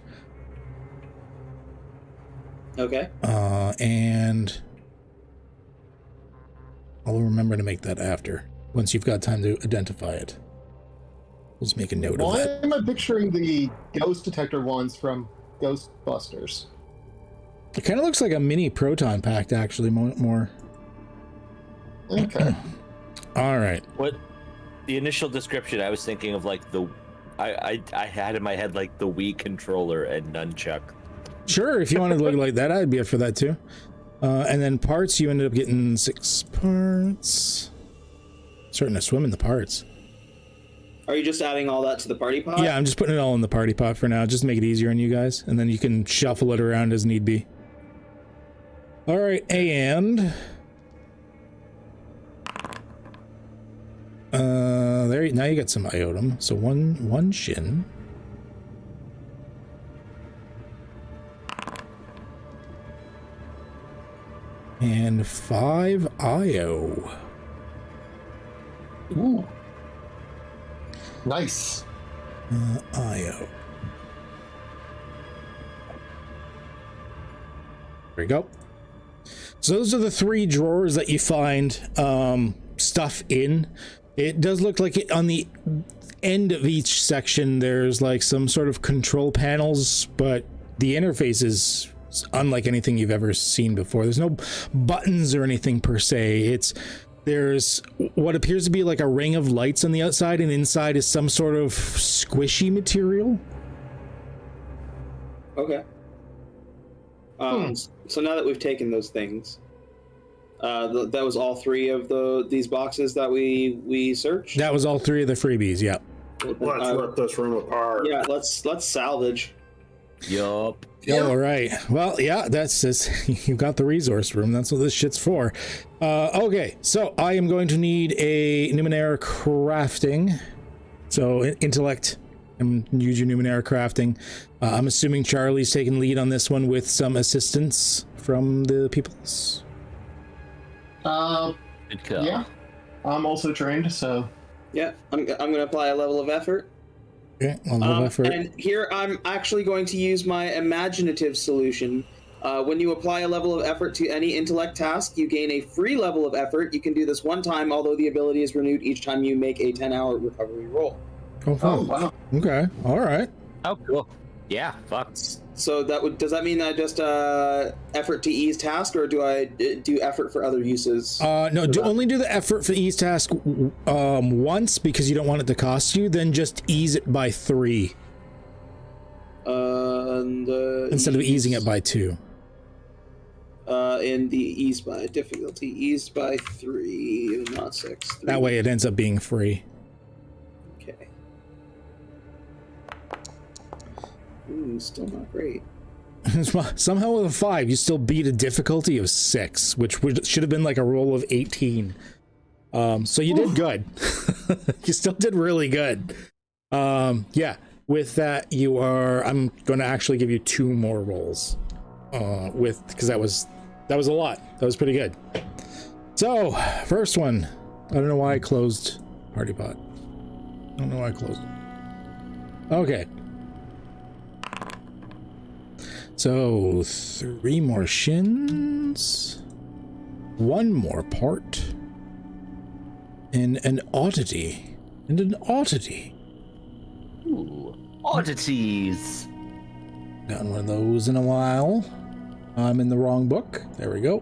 Okay. And I'll remember to make that after, once you've got time to identify it. Let's make a note of why that. am I picturing the ghost detector wands from Ghostbusters? It kind of looks like a mini proton pack, actually, more. Okay. All right. What the initial description? I was thinking of like I had in my head like the Wii controller and nunchuck. Sure, if you wanted to look like that, I'd be up for that too. And then parts, you ended up getting 6 parts. Starting to swim in the parts. Are you just adding all that to the party pot? Yeah, I'm just putting it all in the party pot for now, just to make it easier on you guys, and then you can shuffle it around as need be. All right, and There, now you got some iotum. So one shin. And 5 io. Ooh. Nice. Io. There you go. So those are the 3 drawers that you find stuff in. It does look like on the end of each section there's like some sort of control panels, but the interface is unlike anything you've ever seen before. There's no buttons or anything per se. There's what appears to be like a ring of lights on the outside, and inside is some sort of squishy material. Okay. So now that we've taken those things, that was all 3 of these boxes that we searched. That was all 3 of the freebies. Yeah. Let's rip this room apart. Yeah. Let's salvage. Yup. All right. Well, yeah, that's you got the resource room. That's what this shit's for. Okay, so I am going to need a Numenera crafting. So intellect, and use your Numenera crafting. I'm assuming Charlie's taking lead on this one with some assistance from the peoples. Good call. Yeah. I'm also trained, so. Yeah. I'm gonna apply a level of effort. Okay, a level of effort. And here I'm actually going to use my imaginative solution. When you apply a level of effort to any intellect task, you gain a free level of effort. You can do this one time, although the ability is renewed each time you make a 10-hour recovery roll. Oh, Oh, wow. okay. All right. Oh, cool. Yeah, fuck. So does that mean that I just effort to ease task, or do I do effort for other uses? No, only do the effort for the ease task once, because you don't want it to cost you. Then just ease it by 3 instead of easing it by 2. In the ease by difficulty, eased by 3, not 6. 3. That way it ends up being free. Okay. Ooh, still not great. Somehow with a 5, you still beat a difficulty of 6, which should have been like a roll of 18. So you did good. You still did really good. Yeah. With that, I'm going to actually give you 2 more rolls. Because that was a lot. That was pretty good. So first one. I don't know why I closed Party Pot. I don't know why I closed it. Okay. So 3 more shins, 1 more part, and an oddity, Ooh, oddities. Done one of those in a while. I'm in the wrong book. There we go.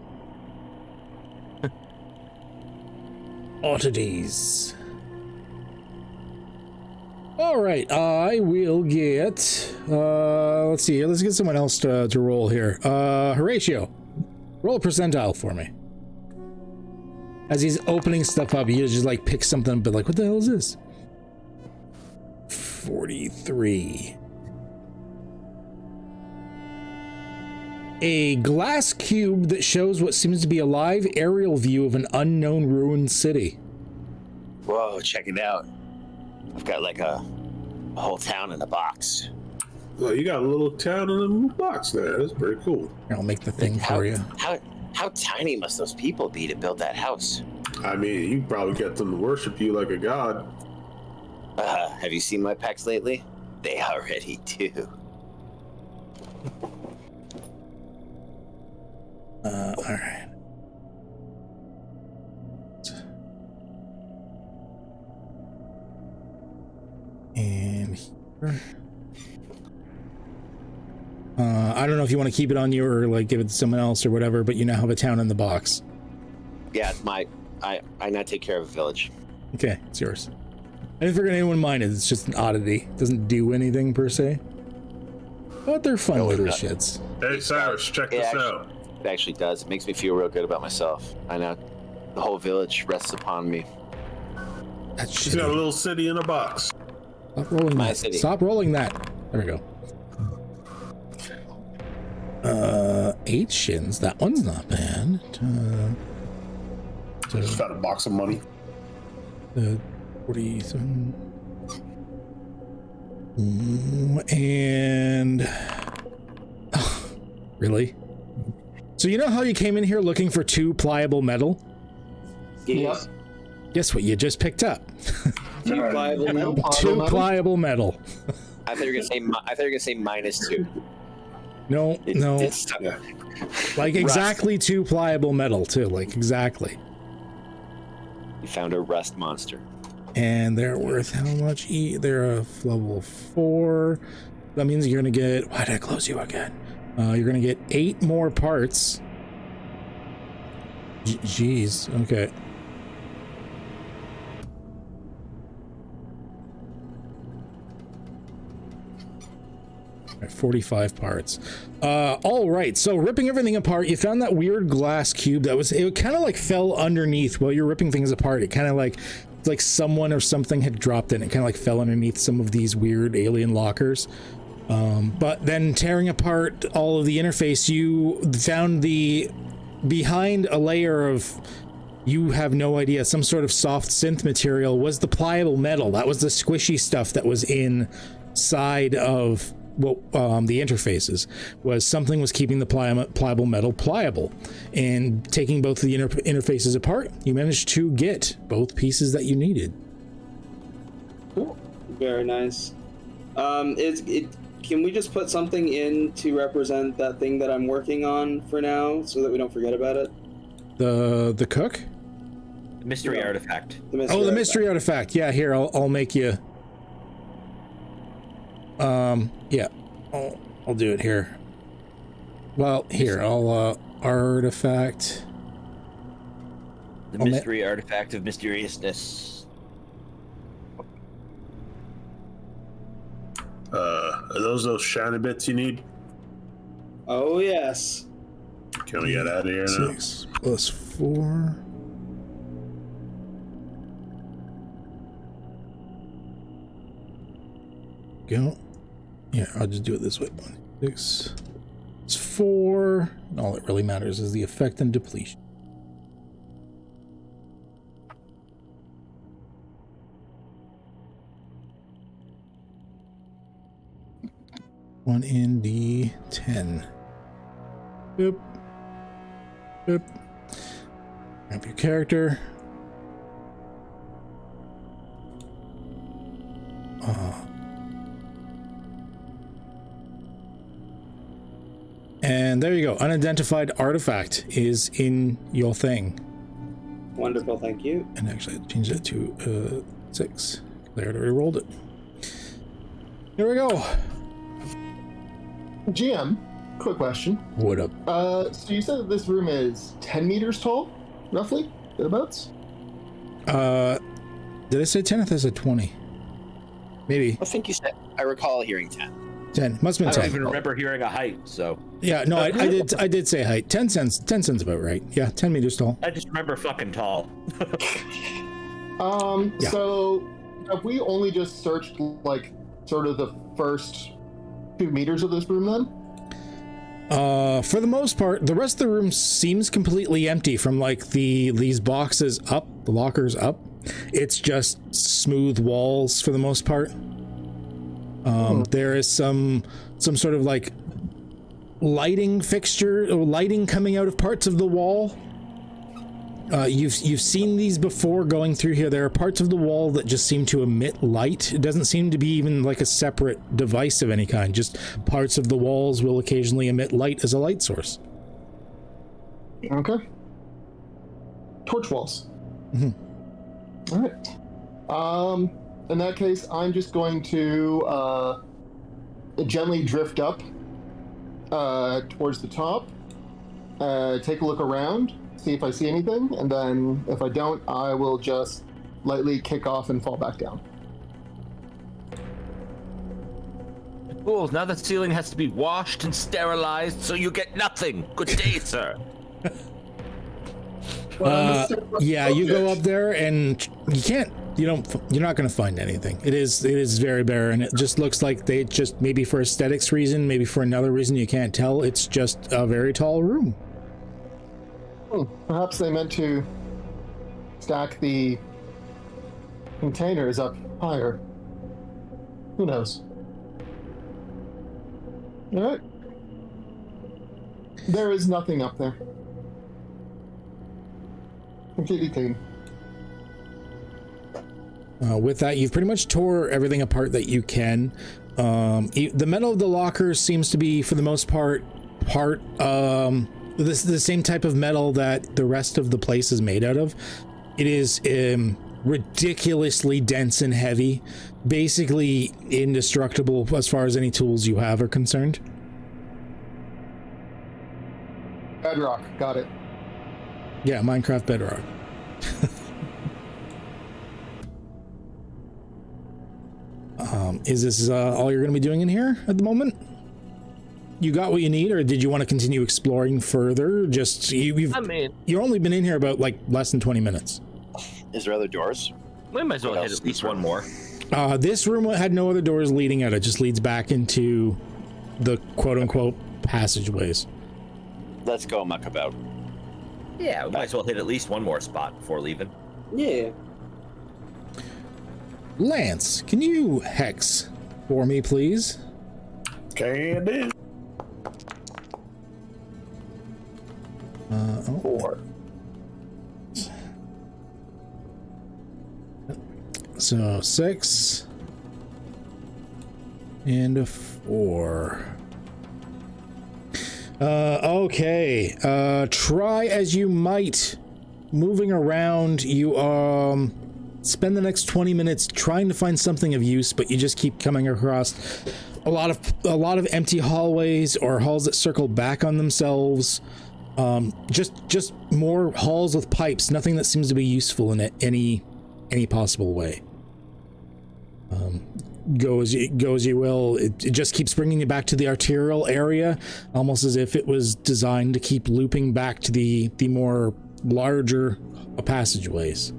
Oddities. All right, I will get, let's see, let's get someone else to roll here. Horatio, roll a percentile for me. As he's opening stuff up, he just like picks something up, but like, what the hell is this? 43. A glass cube that shows what seems to be a live aerial view of an unknown ruined city. Whoa, check it out. I've got like a whole town in a box. Well, you got a little town in a box there. That's pretty cool. I'll make the thing for you. How tiny must those people be to build that house? I mean, you probably get them to worship you like a god. Have you seen my pecs lately? They already do. All right. And here. I don't know if you want to keep it on you or like give it to someone else or whatever, but you now have a town in the box. Yeah, it's I now take care of a village. Okay, it's yours. I didn't figure anyone minded. It's just an oddity. It doesn't do anything per se. But they're fun little shits. Hey, Cyrus, check this out. It actually does. It makes me feel real good about myself. I know the whole village rests upon me. That's She's got a little city in a box. Stop rolling My that. city. Stop rolling that. There we go. 8 shins. That one's not bad. Just got a box of money. 47. And really? So you know how you came in here looking for 2 pliable metal? Yes. Guess what you just picked up? 2 pliable metal. 2 pliable metal. I thought you were gonna say -2. No, no. It's Like exactly 2 pliable metal too, like exactly. You found a rust monster. And they're worth how much? They're a level 4. That means you're gonna get, why did I close you again? You're gonna get 8 more parts. Jeez, okay. Right, 45 parts. All right, so ripping everything apart, you found that weird glass cube that was, it kind of like fell underneath while you're ripping things apart. It kind of like someone or something had dropped it. It kind of like fell underneath some of these weird alien lockers. But then tearing apart all of the interface, you found behind a layer of, you have no idea, some sort of soft synth material was the pliable metal. That was the squishy stuff that was inside of the interfaces. Was something was keeping the pliable metal pliable, and taking both of the interfaces apart, you managed to get both pieces that you needed. Cool. Very nice. Can we just put something in to represent that thing that I'm working on for now, so that we don't forget about it? The cook? The mystery artifact. The mystery artifact. Yeah, here, I'll make you. Yeah, I'll do it here. Well, here, I'll, artifact. The mystery artifact of mysteriousness. Are those shiny bits you need? Oh, yes. Can we get out of here now? 6 plus 4. Go. Yeah, I'll just do it this way. 6. It's 4. All that really matters is the effect and depletion. One in D10. Boop. Boop. Up your character. And there you go. Unidentified artifact is in your thing. Wonderful, thank you. And actually, I changed it to 6. I had already rolled it. Here we go. GM, quick question. What up? So you said that this room is 10 meters tall, roughly, thereabouts? Did I say 10? I thought I said 20. Maybe. I think you said. I recall hearing 10. 10. Must have I been 10. don't even remember hearing a height, so. Yeah, no, I did say height. 10 cents about right. Yeah, 10 meters tall. I just remember fucking tall. Yeah. So have we only just searched like sort of the first 2 meters of this room then? For the most part, the rest of the room seems completely empty from like these boxes up, the lockers up. It's just smooth walls for the most part. There is some sort of like lighting fixture or lighting coming out of parts of the wall. You've seen these before going through here. There are parts of the wall that just seem to emit light. It doesn't seem to be even like a separate device of any kind. Just parts of the walls will occasionally emit light as a light source. Okay. Torch walls. Mm-hmm. All right. In that case, I'm just going to gently drift up towards the top, take a look around, see if I see anything, and then if I don't, I will just lightly kick off and fall back down. Cool, now the ceiling has to be washed and sterilized, so you get nothing. Good day, sir. Yeah, you go up there and you're not going to find anything. It is very barren. It just looks like they just, maybe for aesthetics reason, maybe for another reason you can't tell, it's just a very tall room. Perhaps they meant to stack the container is up higher. Who knows? All right. There is nothing up there. Completely clean. With that, you've pretty much tore everything apart that you can. The metal of the lockers seems to be, for the most part, this is the same type of metal that the rest of the place is made out of. It is ridiculously dense and heavy, basically indestructible as far as any tools you have are concerned. Bedrock, got it. Yeah, Minecraft Bedrock. Is this all you're going to be doing in here at the moment? You got what you need, or did you want to continue exploring further? Just you've only been in here about like less than 20 minutes. Is there other doors? We might as well hit at least one more. This room had no other doors leading out. It just leads back into the quote-unquote passageways. Let's go muck about. Yeah, we might as well hit at least one more spot before leaving. Yeah. Lance, can you hex for me, please? Can do. 4. So 6 and a 4. Okay. Try as you might, moving around, you spend the next 20 minutes trying to find something of use, but you just keep coming across a lot of empty hallways or halls that circle back on themselves. Just more halls with pipes, nothing that seems to be useful in any possible way. Go as you will, it just keeps bringing you back to the arterial area, almost as if it was designed to keep looping back to the more larger passageways.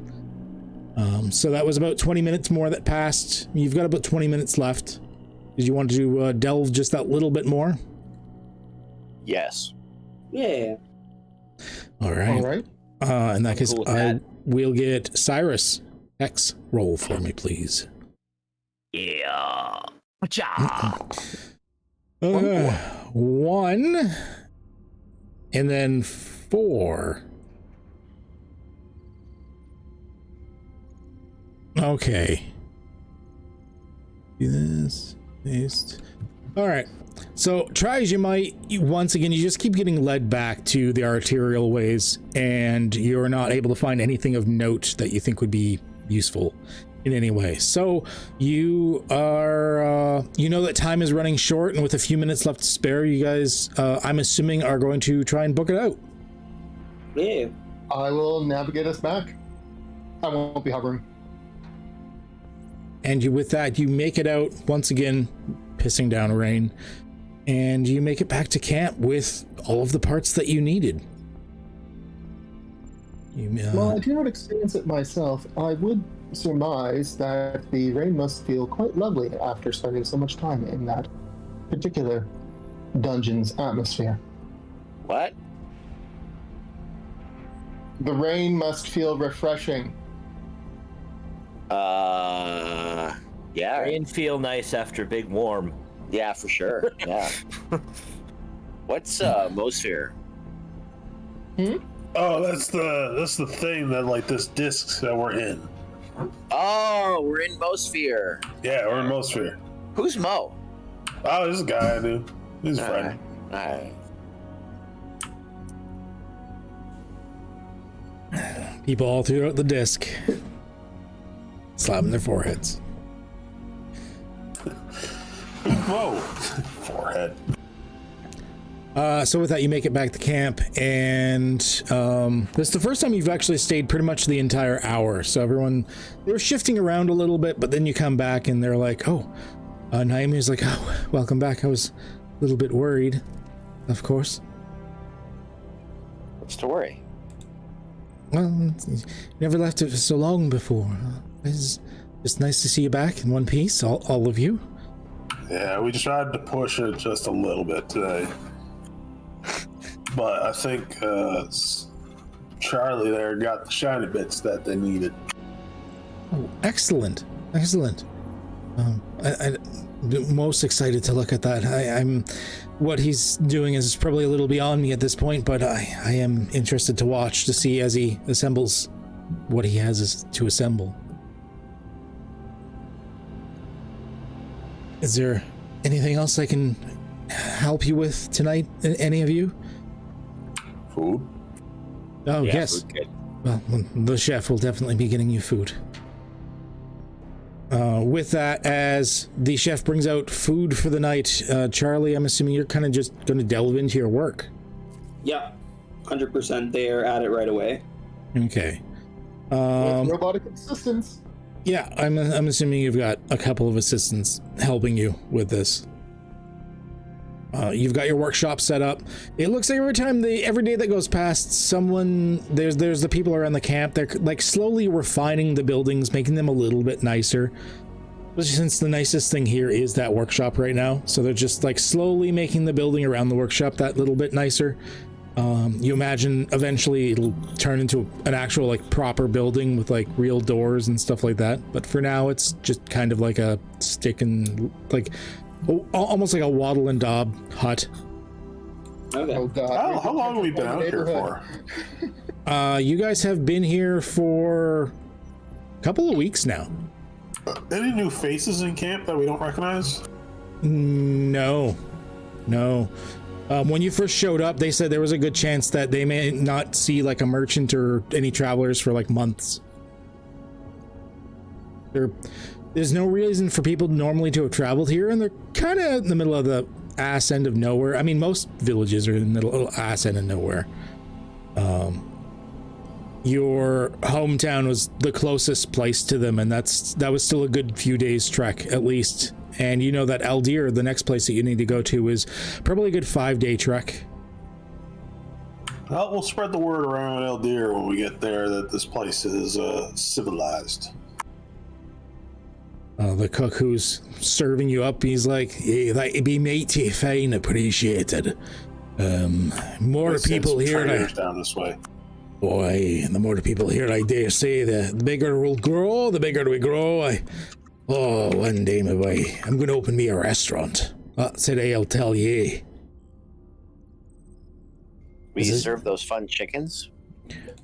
So that was about 20 minutes more that passed. You've got about 20 minutes left. Did you want to delve just that little bit more? Yes. Yeah. All right. In that case, I will get Cyrus. X, roll for me, please. Yeah. 1 and then 4. Okay. Do this. Paste. All right. So try as you might, once again, you just keep getting led back to the arterial ways, and you're not able to find anything of note that you think would be useful in any way. So you are, you know that time is running short, and with a few minutes left to spare, you guys, I'm assuming, are going to try and book it out. Yeah. I will navigate us back. I won't be hovering. And with that, you make it out, once again, pissing down rain, and you make it back to camp with all of the parts that you needed. Well, I do not experience it myself. I would surmise that the rain must feel quite lovely after spending so much time in that particular dungeon's atmosphere. What? The rain must feel refreshing. Yeah. Rain feel nice after big warm. Yeah, for sure. Yeah. What's Mosphere? Oh, that's the thing that like this disc that we're in. Oh, we're in Mosphere. Yeah, we're in Mosphere. Who's Mo? Oh, this is a guy I knew. He's a All friend. right. People all throughout the disc slapping their foreheads. Whoa. Forehead. So with that, you make it back to camp, and this is the first time you've actually stayed pretty much the entire hour. So everyone, they were shifting around a little bit, but then you come back and they're like, oh, Naomi's like, oh, welcome back. I was a little bit worried, of course. What's to worry? Well, never left it for so long before. It's just nice to see you back in one piece, all of you. Yeah, we tried to push it just a little bit today. But I think Charlie there got the shiny bits that they needed. Oh, excellent. I'm most excited to look at that. I'm what he's doing is probably a little beyond me at this point, but I am interested to watch to see as he assembles what he has to assemble. Is there anything else I can help you with tonight? Any of you? Food? Oh, Yeah, yes. food, good. Well, the chef will definitely be getting you food. With that, as the chef brings out food for the night, Charlie, I'm assuming you're kind of just going to delve into your work. Yeah, 100%. They're at it right away. Okay. With robotic assistants. Yeah, I'm assuming you've got a couple of assistants helping you with this. You've got your workshop set up. It looks like every day that goes past, there's the people around the camp. They're like slowly refining the buildings, making them a little bit nicer. Especially since the nicest thing here is that workshop right now. So they're just like slowly making the building around the workshop that little bit nicer. You imagine eventually it'll turn into an actual like proper building with like real doors and stuff like that. But for now, it's just kind of like a stick and like almost like a wattle and daub hut. Okay. Oh god. How long have we been out here for? You guys have been here for a couple of weeks now. Any new faces in camp that we don't recognize? No. When you first showed up, they said there was a good chance that they may not see like a merchant or any travelers for like months. There's no reason for people normally to have traveled here, and they're kind of in the middle of the ass end of nowhere. I mean, most villages are in the middle ass end of nowhere. Your hometown was the closest place to them, and that was still a good few days trek at least. And you know that El Dire, the next place that you need to go to, is probably a good 5-day trek. Well, we'll spread the word around El Dire when we get there that this place is civilized. The cook who's serving you up, he's like, "Yeah, that'd be mighty fine, appreciated. More people here." Down this way. Boy, the more people here, I dare say, the bigger we'll grow. The bigger we grow. One day, my boy, I'm going to open me a restaurant. That's it, I'll tell ye. Will you serve those fun chickens?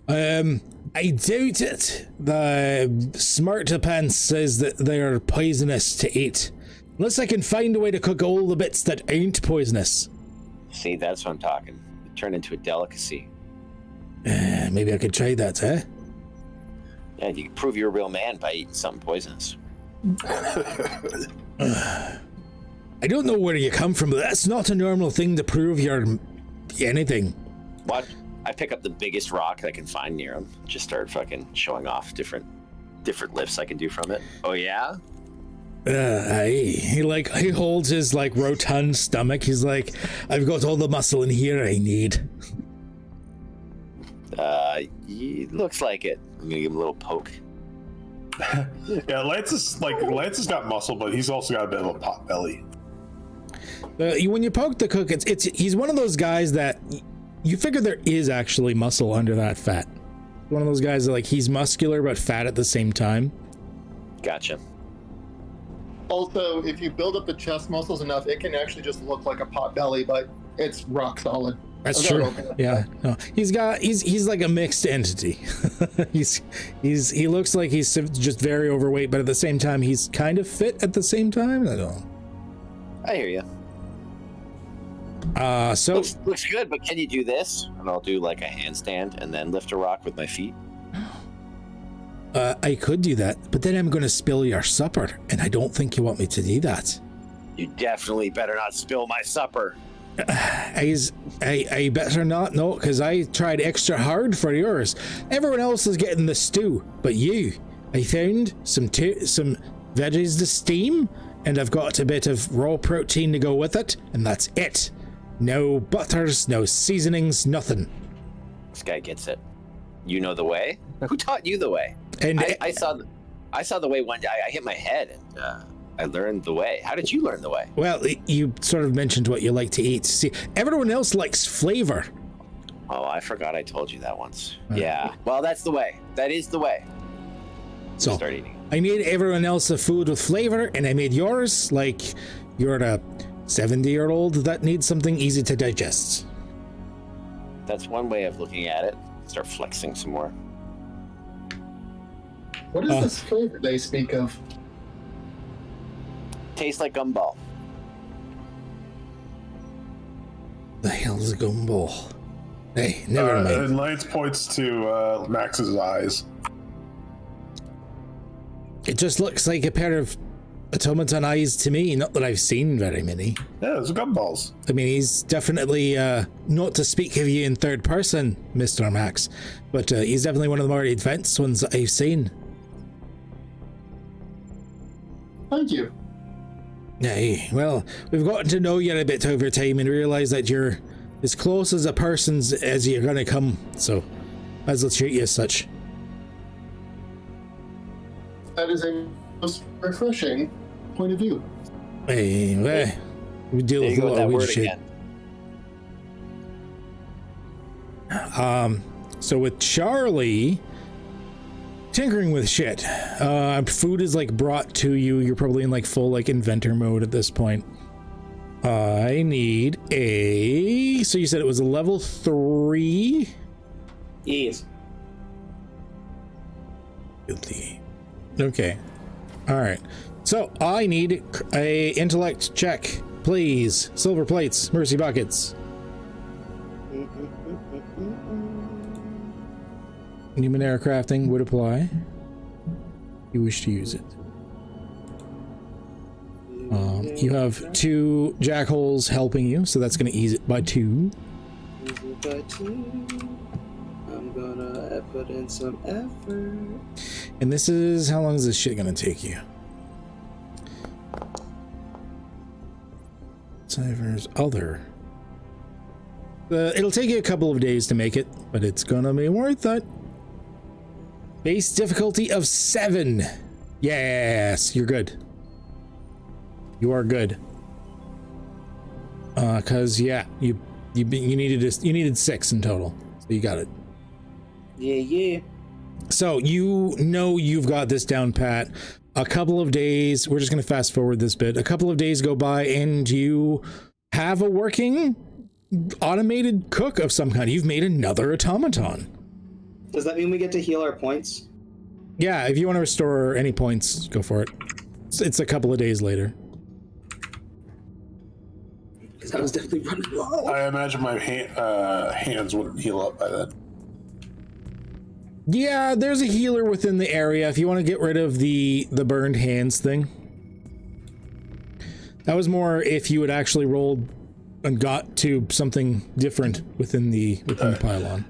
I doubt it. The Smartapants says that they are poisonous to eat. Unless I can find a way to cook all the bits that ain't poisonous. See, that's what I'm talking. It turned into a delicacy. Maybe I could try that, eh? Yeah, you can prove you're a real man by eating something poisonous. I don't know where you come from, but that's not a normal thing to prove you're anything. What? I pick up the biggest rock I can find near him. Just start fucking showing off different lifts I can do from it. Oh yeah? He holds his like rotund stomach. He's like, I've got all the muscle in here I need. Looks like it. I'm gonna give him a little poke. Yeah, Lance has got muscle, but he's also got a bit of a pot belly. When you poke the cook, he's one of those guys that you figure there is actually muscle under that fat. One of those guys that like he's muscular but fat at the same time. Gotcha. Also, if you build up the chest muscles enough, it can actually just look like a pot belly, but it's rock solid. That's true. Yeah. No. He's like a mixed entity. he looks like he's just very overweight, but at the same time he's kind of fit at the same time. I don't know. I hear you. So looks good, but can you do this? And I'll do like a handstand and then lift a rock with my feet. I could do that, but then I'm going to spill your supper, and I don't think you want me to do that. You definitely better not spill my supper. I better not, no, because I tried extra hard for yours. Everyone else is getting the stew, but you. I found some veggies to steam, and I've got a bit of raw protein to go with it, and that's it. No butters, no seasonings, nothing. This guy gets it. You know the way? Who taught you the way? And I saw the way one day. I hit my head and I learned the way. How did you learn the way? Well, you sort of mentioned what you like to eat. See, everyone else likes flavor. Oh, I forgot I told you that once. Yeah. Well, that's the way. That is the way. So start eating. I made everyone else a food with flavor, and I made yours like you're a 70-year-old that needs something easy to digest. That's one way of looking at it. Start flexing some more. What is this flavor they speak of? Tastes like gumball. The hell's a gumball? Hey, never mind. And Lance points to Max's eyes. It just looks like a pair of automaton eyes to me, not that I've seen very many. Yeah, those are gumballs. I mean, he's definitely, not to speak of you in third person, Mr. Max, but he's definitely one of the more advanced ones that I've seen. Thank you. Hey, well, we've gotten to know you a bit over time and realize that you're as close as a person's as you're gonna come, so might as well treat you as such. That is a most refreshing point of view. Hey, well, we deal There with you a go with lot that of weird word shit. again. So with Charlie, tinkering with shit. Food is like brought to you. You're probably in like full like inventor mode at this point. I need a. So you said it was a level 3. Yes. Guilty. Okay. All right. So I need a intellect check, please. Silver plates, mercy buckets. Numenera crafting would apply. You wish to use it. You have 2 jackholes helping you, so that's going to ease it by 2. I'm gonna put in some effort. And this is, how long is this shit going to take you? Cypher's other. It'll take you a couple of days to make it, but it's gonna be worth it. Base difficulty of 7. Yes, you're good. You are good. Cause yeah, you needed 6 in total, so you got it. Yeah. So you know you've got this down pat. A couple of days, we're just gonna fast forward this bit. A couple of days go by and you have a working automated cook of some kind. You've made another automaton. Does that mean we get to heal our points? Yeah, if you want to restore any points, go for it. It's a couple of days later. Because I was definitely running low. I imagine my hands wouldn't heal up by then. Yeah, there's a healer within the area if you want to get rid of the burned hands thing. That was more if you had actually rolled and got to something different within the pylon.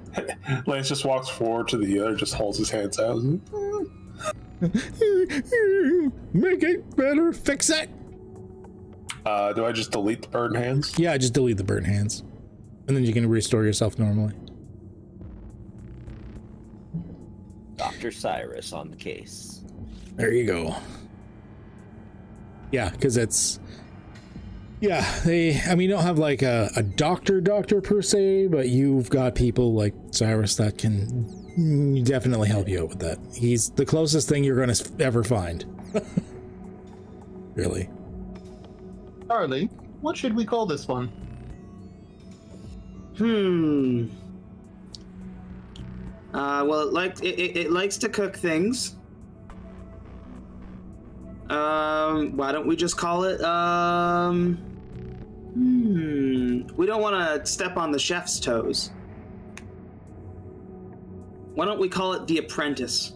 Lance just walks forward to the healer, just holds his hands out. Make it better, fix it. Do I just delete the burned hands? Yeah, just delete the burnt hands. And then you can restore yourself normally. Dr. Cyrus on the case. There you go. Yeah, because it's... Yeah, you don't have like a doctor per se, but you've got people like Cyrus that can definitely help you out with that. He's the closest thing you're going to ever find. Really. Charlie, what should we call this one? Well, it likes to cook things. Why don't we just call it, we don't want to step on the chef's toes. Why don't we call it The Apprentice?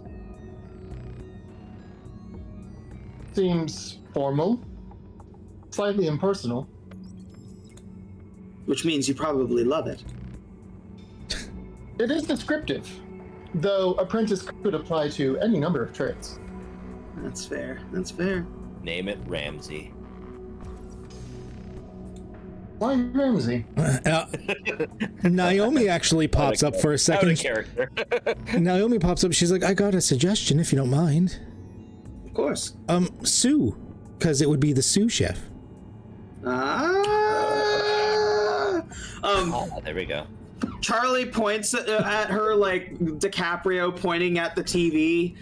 Seems formal, slightly impersonal. Which means you probably love it. It is descriptive, though apprentice could apply to any number of trades. That's fair. Name it Ramsey. Why Ramsey? Naomi actually pops up for a second. Out of character. Naomi pops up. She's like, I got a suggestion if you don't mind. Of course. Sue, because it would be the sous chef. Oh, there we go. Charlie points at her like DiCaprio pointing at the TV.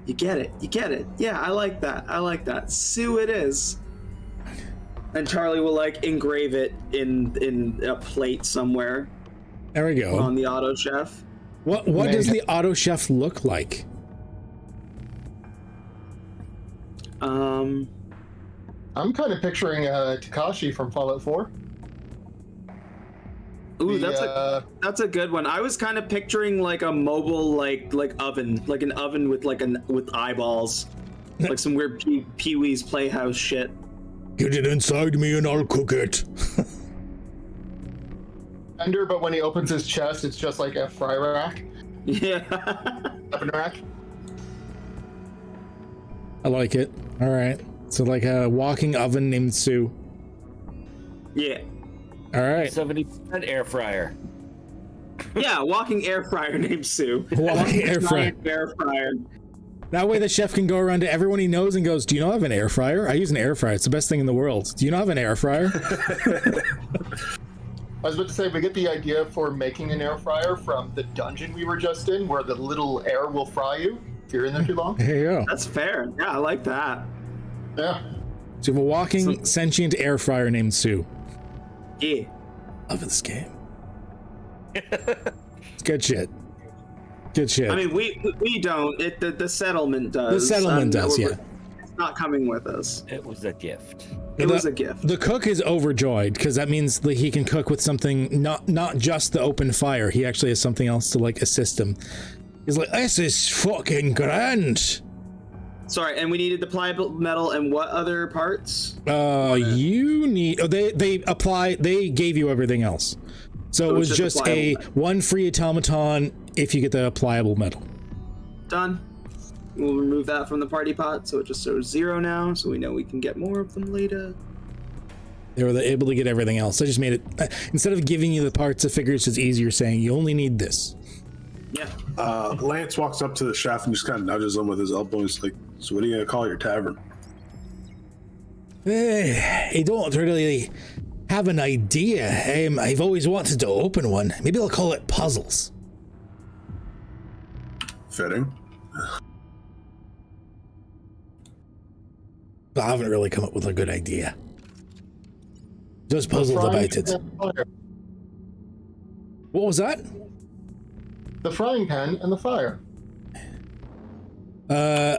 You get it. Yeah, I like that. Sue it is. And Charlie will like engrave it in a plate somewhere. There we go. On the auto chef. What does the auto chef look like? I'm kind of picturing Takashi from Fallout 4. Ooh, that's a good one. I was kind of picturing like a mobile like oven, like an oven with with eyeballs, like some weird Pee-wee's Playhouse shit. Get it inside me and I'll cook it. Ender, but when he opens his chest, it's just like a fry rack. Yeah. Oven rack. I like it. All right. So like a walking oven named Sue. Yeah. All right. 70% air fryer. Yeah, walking air fryer named Sue. Walking air fryer. Air fryer. That way the chef can go around to everyone he knows and goes, do you know I have an air fryer? I use an air fryer. It's the best thing in the world. Do you know I have an air fryer? I was about to say, we get the idea for making an air fryer from the dungeon we were just in, where the little air will fry you if you're in there too long. There you go. That's fair. Yeah, I like that. Yeah. So you have a walking sentient air fryer named Sue. Yeah. Love this game. It's good shit. Good shit. I mean, we don't. The settlement does. The settlement does, yeah. It's not coming with us. It was a gift. It was a gift. The cook is overjoyed because that means that he can cook with something not just the open fire. He actually has something else to like assist him. He's like, this is fucking grand. Sorry, and we needed the pliable metal and what other parts? You need. Oh, they gave you everything else. So it was just a one free automaton if you get the pliable metal. Done. We'll remove that from the party pot, so it just shows 0 now, so we know we can get more of them later. They were able to get everything else. I just made it, instead of giving you the parts, I figure it's just easier saying you only need this. Yeah. Lance walks up to the chef and just kind of nudges him with his elbow. He's like, so what are you going to call your tavern? I don't really have an idea. I've always wanted to open one. Maybe I'll call it Puzzles. Fitting. I haven't really come up with a good idea. Just puzzled about it. What was that? The frying pan and the fire. And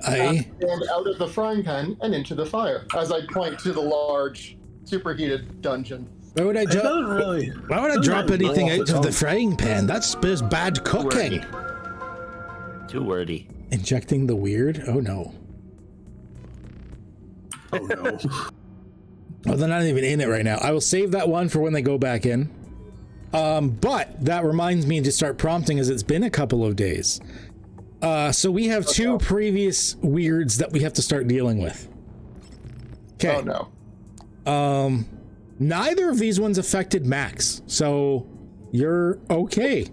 out of the frying pan and into the fire, as I point to the large, superheated dungeon. Why would I drop anything out of the frying pan? That's just bad cooking. Too wordy. Injecting the weird? Oh no. Oh no. Well, they're not even in it right now. I will save that one for when they go back in. But that reminds me to start prompting as it's been a couple of days. So we have two previous weirds that we have to start dealing with. Okay. Oh no. Neither of these ones affected Max, so you're okay.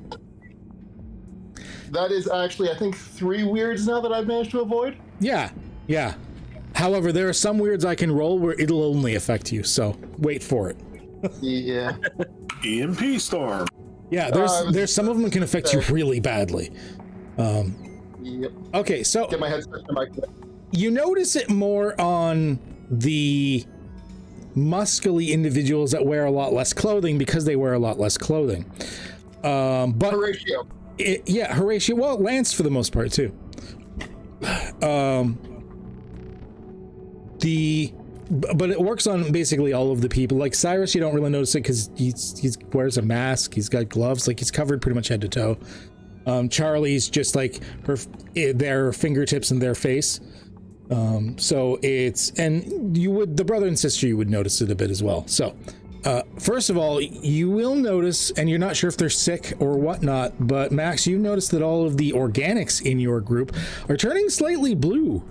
That is actually, I think, 3 weirds now that I've managed to avoid. Yeah. However, there are some weirds I can roll where it'll only affect you, so wait for it. Yeah. Emp Storm. Yeah, there's some of them can affect you really badly. Yep. Okay, so Get my headset to my. you notice it more on the muscly individuals that wear a lot less clothing because they wear a lot less clothing. But Horatio. Horatio. Well, Lance for the most part too. But it works on basically all of the people. Like Cyrus, you don't really notice it because he wears a mask. He's got gloves. Like he's covered pretty much head to toe. Charlie's just like their fingertips and their face. So it's, and the brother and sister, you would notice it a bit as well. So first of all, you will notice, and you're not sure if they're sick or whatnot, but Max, you notice that all of the organics in your group are turning slightly blue.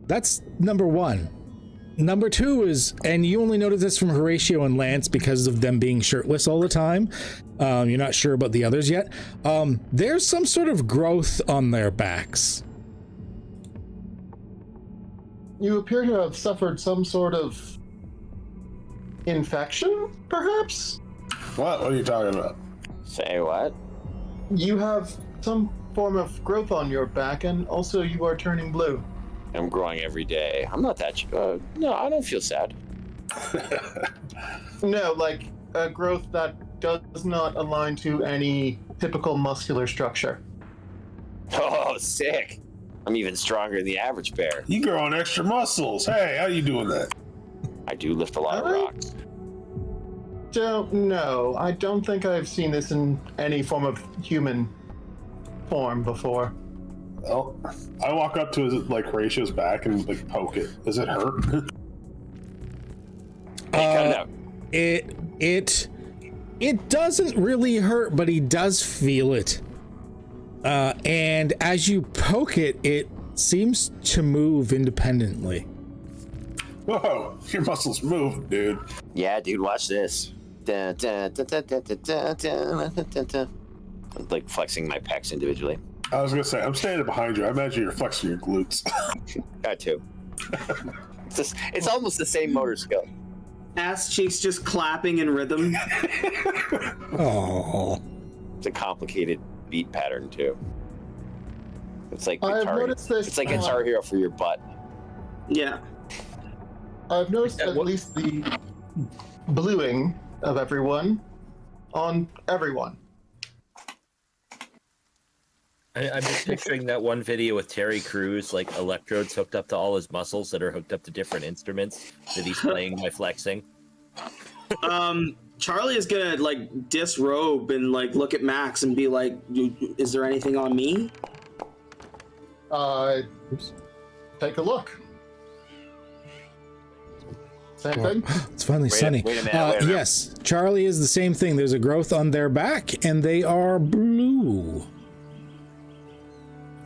That's number one. Number two is, and you only notice this from Horatio and Lance because of them being shirtless all the time. You're not sure about the others yet. There's some sort of growth on their backs. You appear to have suffered some sort of infection, perhaps? What are you talking about? Say what? You have some form of growth on your back, and also you are turning blue. I'm growing every day. I'm not that. No, I don't feel sad. No, like a growth that does not align to any typical muscular structure. Oh, sick! I'm even stronger than the average bear. You growing extra muscles. Hey, how you doing that? I do lift a lot of rocks. Don't know. I don't think I've seen this in any form of human form before. Well, I walk up to his, like, Horatio's back and like poke it. Does it hurt? It doesn't really hurt, but he does feel it. And as you poke it, it seems to move independently. Whoa, your muscles move, dude. Yeah, dude, watch this. Dun, dun, dun, dun, dun, dun, dun, dun, dun, dun. I'm like flexing my pecs individually. I was gonna say, I'm standing behind you. I imagine you're flexing your glutes. That too. It's almost the same motor skill. Ass cheeks just clapping in rhythm. Oh, It's a complicated beat pattern too. It's like I've Guitar. noticed this. It's like Guitar Hero for your butt. Yeah. I've noticed at least the bluing of everyone on everyone. I'm just picturing that one video with Terry Crews, like electrodes hooked up to all his muscles that are hooked up to different instruments that he's playing by flexing. Charlie is gonna like disrobe and like look at Max and be like, "Is there anything on me?" Take a look. Same thing. it's finally sunny. Wait a minute. Yes, Charlie is the same thing. There's a growth on their back, and they are blue.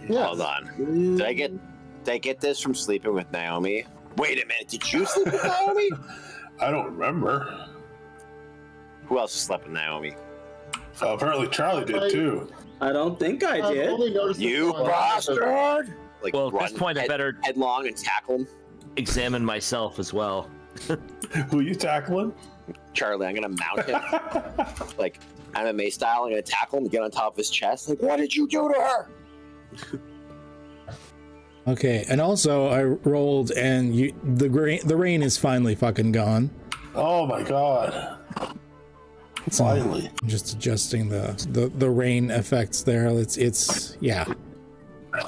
Yeah. Hold on. Did I get this from sleeping with Naomi? Wait a minute. Did you sleep with Naomi? I don't remember. Who else slept with Naomi? Apparently Charlie did too. I don't think I I've did. only noticed You this one. bastard! Like, Well, at this run point, I better headlong and tackle him. examine myself as well. Who you tackling? Charlie, I'm gonna mount him. Like MMA style. I'm gonna tackle him and get on top of his chest. Like, what did you do to her? Okay, and also I rolled, and the rain is finally fucking gone. Oh my god. Finally. I'm just adjusting the rain effects there. It's yeah.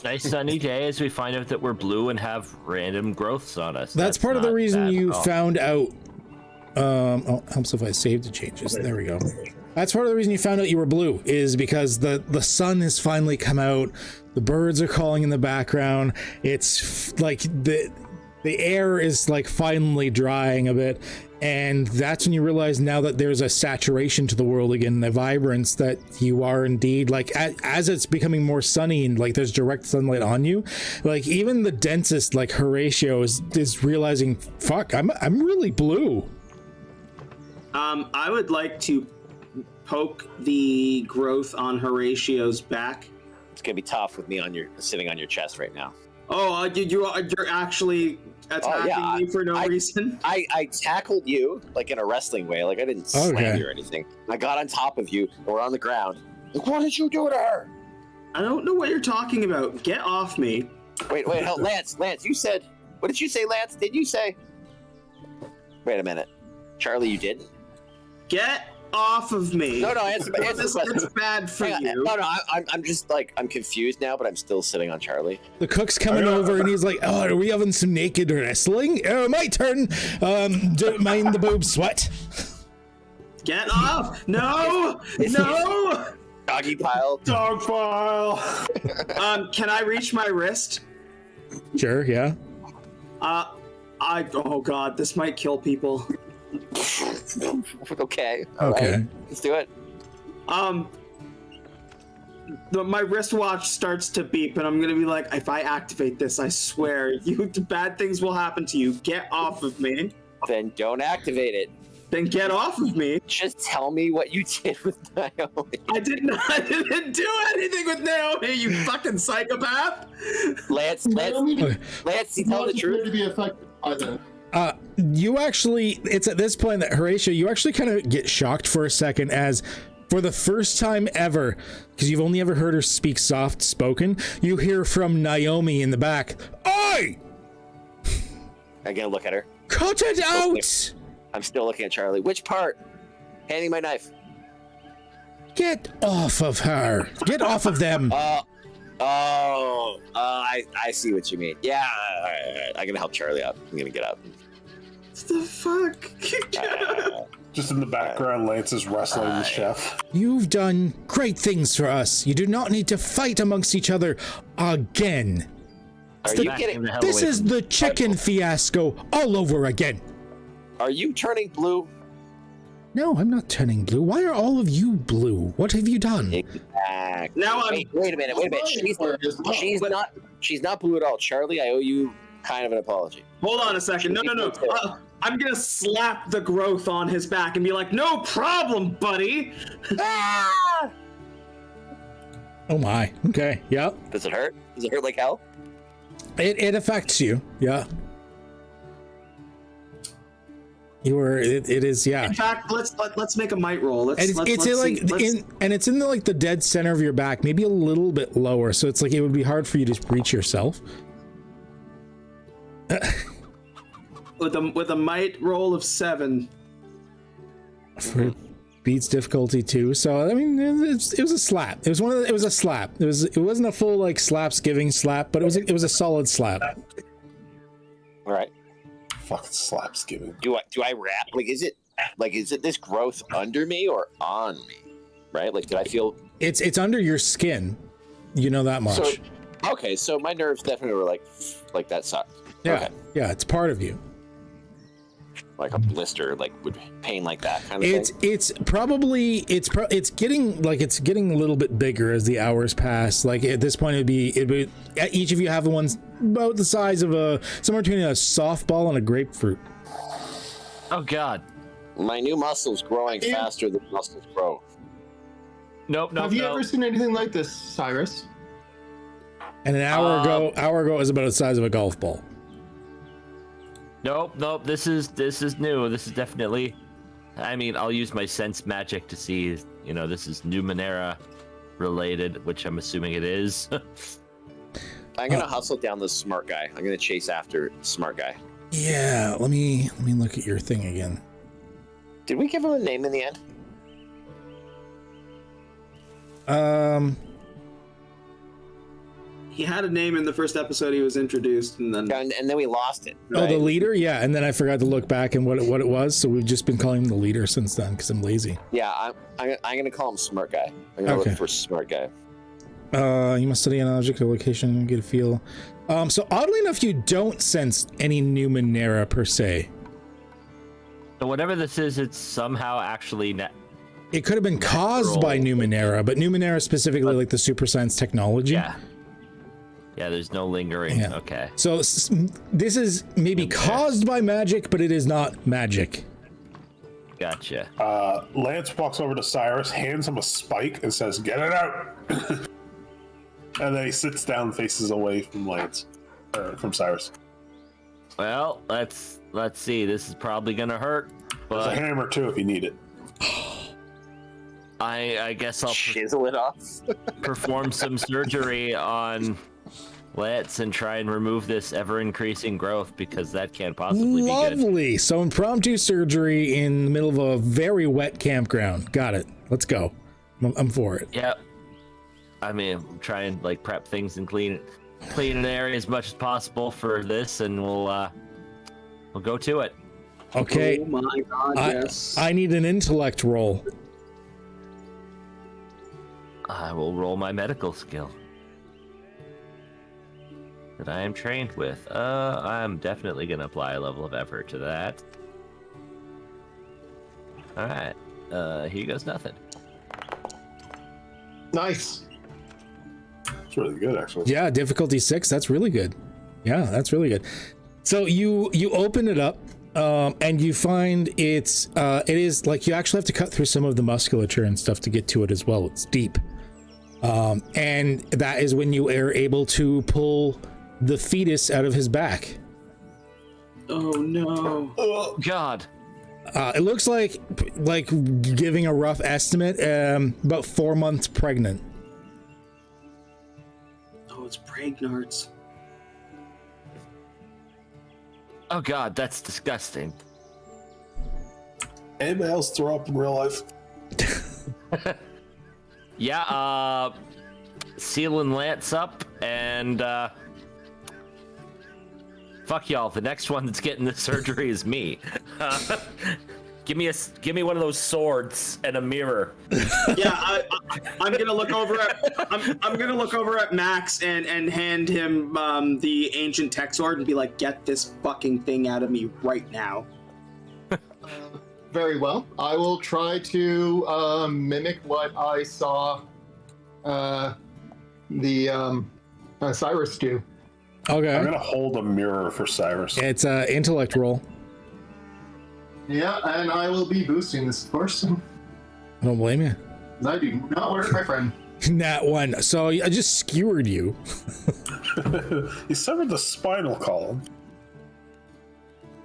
Nice sunny day as we find out that we're blue and have random growths on us. That's part of the not reason bad you at all. found out. Helps if I save the changes. There we go. That's part of the reason you found out you were blue, is because the sun has finally come out. The birds are calling in the background. It's like the air is like finally drying a bit, and that's when you realize now that there's a saturation to the world again, a vibrance, that you are indeed like as it's becoming more sunny and like there's direct sunlight on you. Like even the densest like Horatio is realizing, fuck, I'm really blue. I would like to poke the growth on Horatio's back. It's gonna be tough with me sitting on your chest right now. Oh, you're actually attacking me for no reason? I tackled you like in a wrestling way. Like I didn't slam you or anything. I got on top of you. We're on the ground. Like, what did you do to her? I don't know what you're talking about. Get off me. Wait, hold, Lance, you said, what did you say, Lance? Did you say? Wait a minute. Charlie, you did? Get off of me. No, answer the question. It's bad for you. No, I'm just like, I'm confused now, but I'm still sitting on Charlie. The cook's coming over and he's like, "Oh, are we having some naked wrestling? Oh, my turn. Don't mind the boob sweat." Get off! No! No! Doggy pile. Dog pile. Can I reach my wrist? Sure, yeah. Oh god, this might kill people. Okay. All Okay. right, let's do it. My wristwatch starts to beep, and I'm gonna be like, if I activate this, I swear, bad things will happen to you. Get off of me. Then don't activate it. Then get off of me. Just tell me what you did with Naomi. I didn't do anything with Naomi, you fucking psychopath. Lance, you tell the truth. To be affected by that. You actually, it's at this point that Horatio, you actually kind of get shocked for a second as for the first time ever, because you've only ever heard her speak soft spoken, you hear from Naomi in the back, "Oi! I gotta look at her. Cut it out! I'm still looking at Charlie. Which part? Handing my knife. Get off of her! Get off of them!" I see what you mean. Yeah, all right. I'm gonna help Charlie out. I'm gonna get up. What the fuck? Just in the background, Lance is wrestling the chef. You've done great things for us. You do not need to fight amongst each other again. Are you kidding? This is the chicken fiasco all over again. Are you turning blue? No, I'm not turning blue. Why are all of you blue? What have you done? Exactly. Now Wait a minute. She's not blue at all. Charlie, I owe you kind of an apology. Hold on a second. No. I'm gonna slap the growth on his back and be like, "No problem, buddy." Ah! Oh my. Okay. Yep. Does it hurt? Does it hurt like hell? It affects you. Yeah. You were. It is. Yeah. In fact, let's make a might roll. It's in the dead center of your back, maybe a little bit lower. So it's like it would be hard for you to reach yourself. With a might roll of 7. For beats difficulty 2. So I mean, it was a slap. It was a slap. It wasn't a full like slaps giving slap, but it was a solid slap. All right. Fucking slaps giving. Do I wrap? Is it this growth under me or on me? Right? Like, did I feel? It's under your skin. You know that much. So my nerves definitely were like that sucked. Yeah. Okay. Yeah. It's part of you. Like a blister, like would pain like that kind of thing. It's getting a little bit bigger as the hours pass. Like at this point, it'd be each of you have the ones about the size of somewhere between a softball and a grapefruit. Oh God. My new muscles growing faster than muscles grow. Nope. Have you ever seen anything like this, Cyrus? And an hour ago, it was about the size of a golf ball. Nope. This is new. This is definitely. I mean, I'll use my sense magic to see. You know, this is Numenera related, which I'm assuming it is. I'm gonna hustle down this smart guy. I'm gonna chase after smart guy. Yeah. Let me look at your thing again. Did we give him a name in the end? He had a name in the first episode he was introduced, and then we lost it. Right? Oh, the leader? Yeah, and then I forgot to look back and what it was, so we've just been calling him the leader since then because I'm lazy. Yeah, I'm gonna call him smart guy. I'm gonna look for smart guy. You must study an object or location and get a feel. So oddly enough, you don't sense any Numenera per se. So whatever this is, it's somehow actually it could have been caused by Numenera, but Numenera specifically like the super science technology. Yeah, there's no lingering. Yeah. Okay. So this is maybe caused by magic, but it is not magic. Gotcha. Lance walks over to Cyrus, hands him a spike, and says, "Get it out." And then he sits down, faces away from from Cyrus. Well, let's see. This is probably gonna hurt. But there's a hammer too if you need it. I guess I'll chisel it off. Perform some surgery on Let's and try and remove this ever-increasing growth because that can't possibly be good. Lovely. So impromptu surgery in the middle of a very wet campground. Got it. Let's go. I'm for it. Yep. I mean, try and like prep things and clean an area as much as possible for this, and we'll go to it. Okay. Oh my God! Yes. I need an intellect roll. I will roll my medical skill that I am trained with. I'm definitely going to apply a level of effort to that. All right. Here goes nothing. Nice. It's really good, actually. Yeah, difficulty 6. That's really good. Yeah, that's really good. So you open it up, And you find it is like you actually have to cut through some of the musculature and stuff to get to it as well. It's deep. And that is when you are able to pull the fetus out of his back. Oh no. Oh, God. It looks like giving a rough estimate, about 4 months pregnant. Oh, it's Pragnards. Oh, God, that's disgusting. Anybody else throw up in real life? Yeah, Seal and Lance up, and fuck y'all. The next one that's getting the surgery is me. Give me one of those swords and a mirror. Yeah, I'm gonna look over at I'm gonna look over at Max and hand him the ancient tech sword and be like, get this fucking thing out of me right now. Very well. I will try to mimic what I saw the Cyrus do. Okay. I'm gonna hold a mirror for Cyrus. It's an intellect roll. Yeah, and I will be boosting this, of course. I don't blame you. I do not work, my friend. Nat 1. So I just skewered you. He severed the spinal column.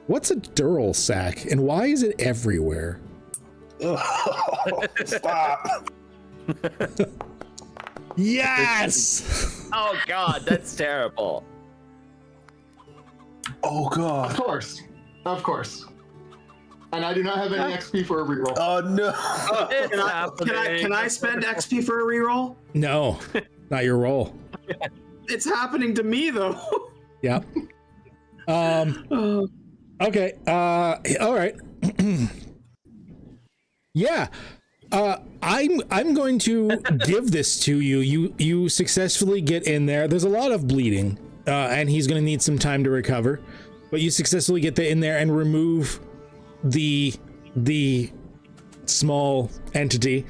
What's a dural sac, and why is it everywhere? Oh, stop. Yes! Oh, God, that's terrible. Oh, God. Of course. And I do not have any XP for a reroll. Oh, no. Can I spend XP for a reroll? No, not your roll. It's happening to me though. Yep. Okay. All right. Yeah. I'm going to give this to you. You successfully get in there. There's a lot of bleeding, and he's going to need some time to recover. But you successfully get in there and remove the small entity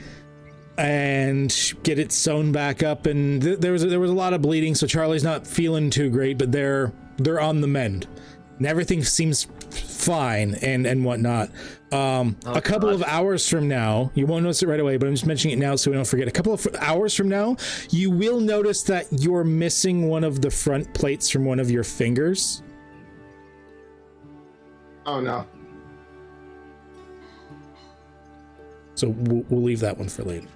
and get it sewn back up. And there was a lot of bleeding, so Charlie's not feeling too great, but they're on the mend. And everything seems fine and whatnot. A couple of hours from now, you won't notice it right away, but I'm just mentioning it now so we don't forget. A couple of hours from now, you will notice that you're missing one of the front plates from one of your fingers. Oh no. So we'll leave that one for later.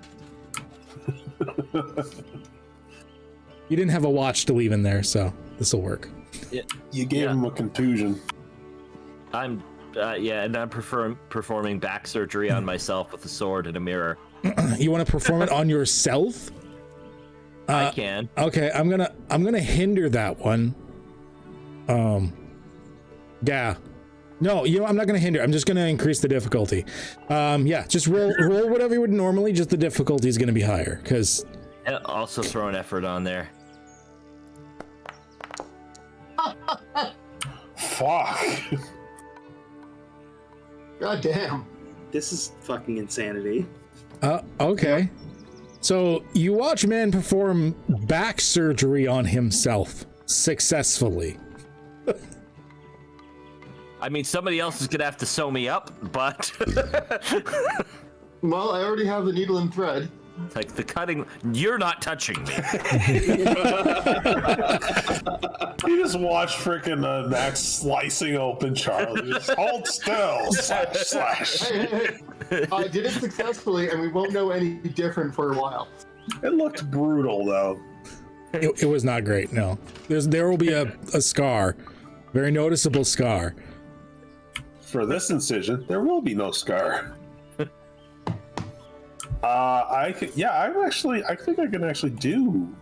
You didn't have a watch to leave in there, so this will work. You gave him a contusion. And I'm performing back surgery on myself with a sword and a mirror. You want to perform it on yourself? I can. Okay, I'm gonna hinder that one. Yeah. No, I'm not gonna hinder. I'm just gonna increase the difficulty. Yeah, just roll whatever you would normally. Just the difficulty is gonna be higher because. Also throw an effort on there. Fuck. God damn. This is fucking insanity. Okay. So you watch a man perform back surgery on himself successfully. I mean, somebody else is gonna have to sew me up, but Well, I already have the needle and thread. like the cutting, you're not touching me. You just watch freaking Max slicing open Charlie. Just hold still. Slash. Hey. I did it successfully, and we won't know any different for a while. It looked brutal, though. It was not great. No, there will be a scar, very noticeable scar. For this incision, there will be no scar. I think I can actually do.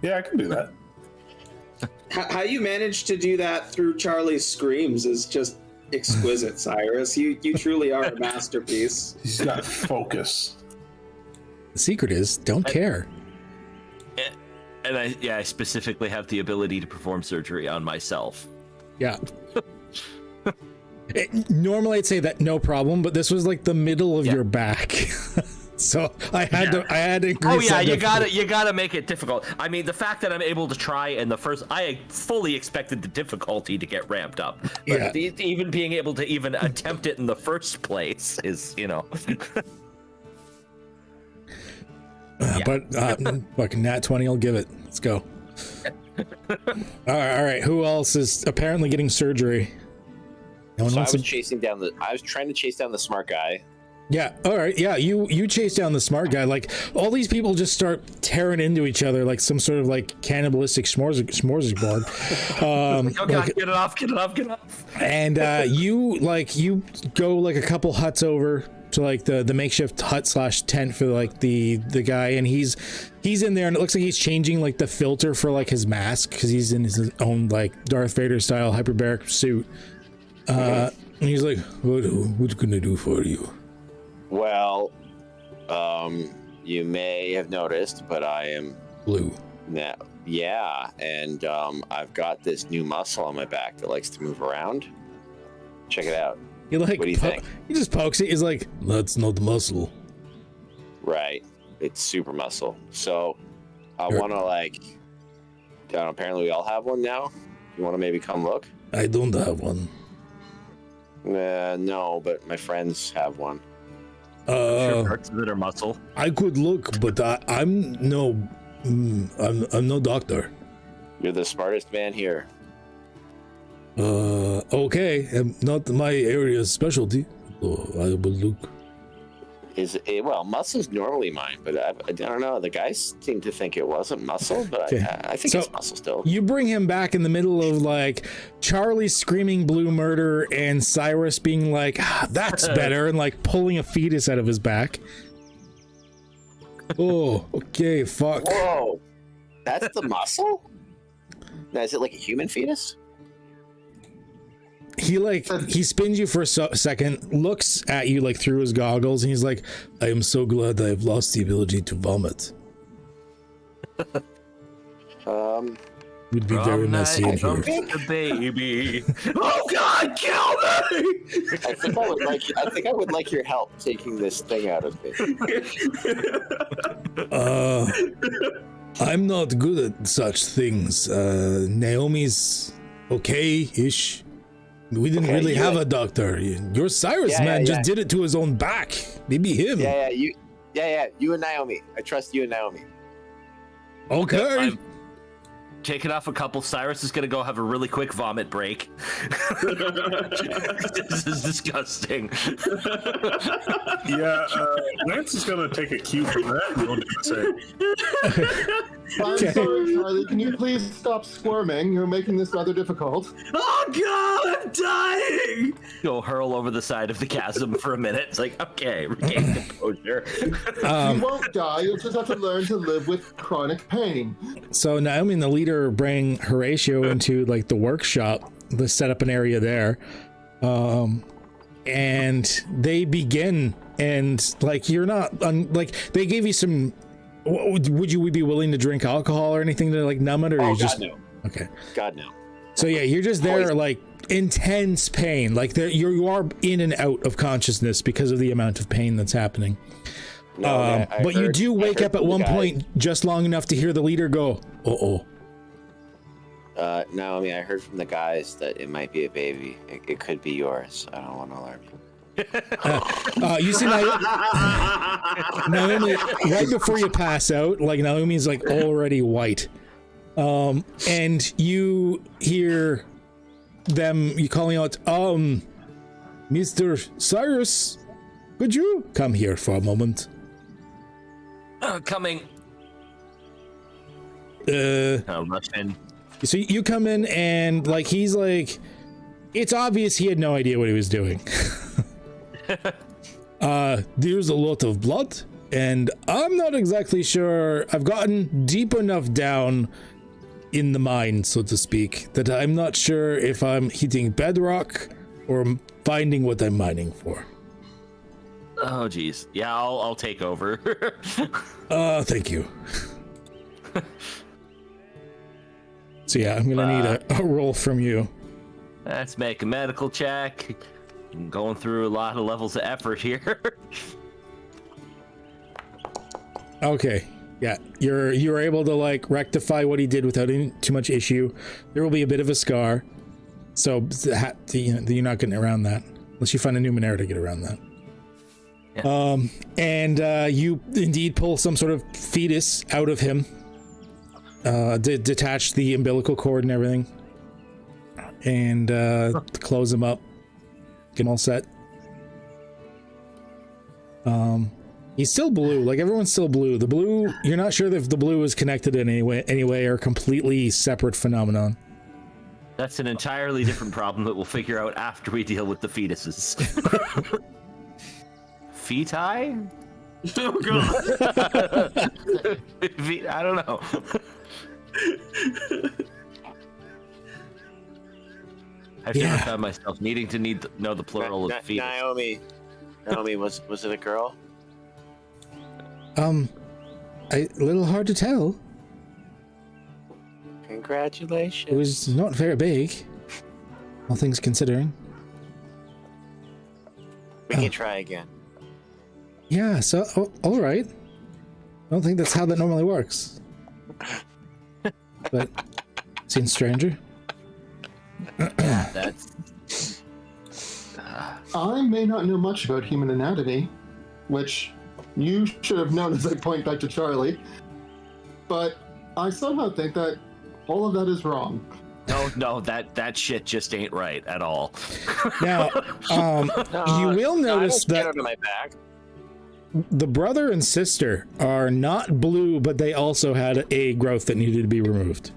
Yeah, I can do that. How you managed to do that through Charlie's screams is just exquisite, Cyrus. You truly are a masterpiece. He's got focus. The secret is don't care. And I specifically have the ability to perform surgery on myself. Yeah. Normally I'd say that no problem, but this was like the middle of your back. So I had to Oh increase. yeah, that you gotta make it difficult. I mean, the fact that I'm able to try in the first, I fully expected the difficulty to get ramped up. But Yeah. even being able to even attempt it in the first place is, you know. But fucking nat 20 will give it. Let's go. All right. Who else is apparently getting surgery? No one So I wants was to- chasing down I was trying to chase down the smart guy. Yeah. All right. Yeah. You chase down the smart guy. Like all these people just start tearing into each other like some sort of like cannibalistic smorgasbord. Oh god, like- get it off, get it off, get it off. And you go like a couple huts over to like the makeshift hut / tent for like the guy, and he's in there, and it looks like he's changing like the filter for like his mask because he's in his own like Darth Vader style hyperbaric suit. And he's like, what can I do for you? Well, you may have noticed, but I am Blue. now. Yeah, and I've got this new muscle on my back that likes to move around. Check it out. He like What do you think? He just pokes it. He's like, that's not muscle. Right. It's super muscle. So I Sure. want to like. Apparently, we all have one now. You want to maybe come look? I don't have one. No, but my friends have one. Sure, parts of it are muscle. I could look, but I'm no doctor. You're the smartest man here. Okay, not my area of specialty. So I will look. Well, muscle's normally mine, but I don't know. The guys seem to think it wasn't muscle, but Okay. I think So, it's muscle still. You bring him back in the middle of like Charlie screaming blue murder and Cyrus being like, that's better, and like pulling a fetus out of his back. Oh, okay, fuck. Whoa, that's the muscle? Now, is it like a human fetus? He spins you for a second, looks at you like through his goggles, and he's like, I am so glad I have lost the ability to vomit. Would be very messy in here. The baby. Oh god, kill me! I think I would like your help taking this thing out of me. I'm not good at such things. Naomi's okay-ish. We didn't Okay, really you- have a doctor. Your Cyrus Yeah, man yeah, just yeah. did it to his own back. Maybe him. Yeah, you and Naomi. I trust you and Naomi. Okay. I'm taking off a couple. Cyrus is gonna go have a really quick vomit break. This is disgusting. Yeah, Lance is going to take a cue from that and go to say, I'm sorry, Charlie. Can you please stop squirming? You're making this rather difficult. Oh god, I'm dying! Go hurl over the side of the chasm for a minute. It's like, okay, regain composure. You won't die. You'll just have to learn to live with chronic pain. So Naomi and the leader bring Horatio into like the workshop. They set up an area there. And they begin, and like you're not like they gave you some. Would you be willing to drink alcohol or anything to like numb it, or Oh, you God, just no. okay? God, no. So yeah, you're just there Poison. like intense pain, like you are in and out of consciousness because of the amount of pain that's happening. No, I But you heard- do I wake heard up at from the one guys. point just long enough to hear the leader go, "Uh-oh." No, I mean, I heard from the guys that it might be a baby. It could be yours. I don't want to alarm you. You see Naomi right before you pass out, like Naomi's like already white. And you hear them calling out, Mr. Cyrus, could you come here for a moment? Coming. Rush in. So you come in and like he's like, it's obvious he had no idea what he was doing. There's a lot of blood, and I'm not exactly sure. I've gotten deep enough down in the mine, so to speak, that I'm not sure if I'm hitting bedrock or finding what I'm mining for. Oh geez. Yeah, I'll take over. Thank you. So yeah, I'm gonna need a roll from you. Let's make a medical check. I'm going through a lot of levels of effort here. Okay. Yeah, you're able to like rectify what he did without any too much issue. There will be a bit of a scar, so you're not getting around that unless you find a Numenera to get around that. Yeah. And you indeed pull some sort of fetus out of him, detach the umbilical cord and everything, and close him up, get him all set. He's still blue, like everyone's still blue. The blue, you're not sure if the blue is connected in any way or completely separate phenomenon. That's an entirely different problem that we'll figure out after we deal with the fetuses. Feti? Oh god. I don't know. I've never found myself needing to know the plural of fetus. Naomi, was it a girl? A little hard to tell. Congratulations. It was not very big, all things considering. We can try again. Yeah, so, all right. I don't think that's how that normally works. But, seems stranger. That's... I may not know much about human anatomy, which you should have known as I point back to Charlie, but I somehow think that all of that is wrong. No, that shit just ain't right at all. Now, you will notice that under my back. the brother and sister are not blue, but they also had a growth that needed to be removed.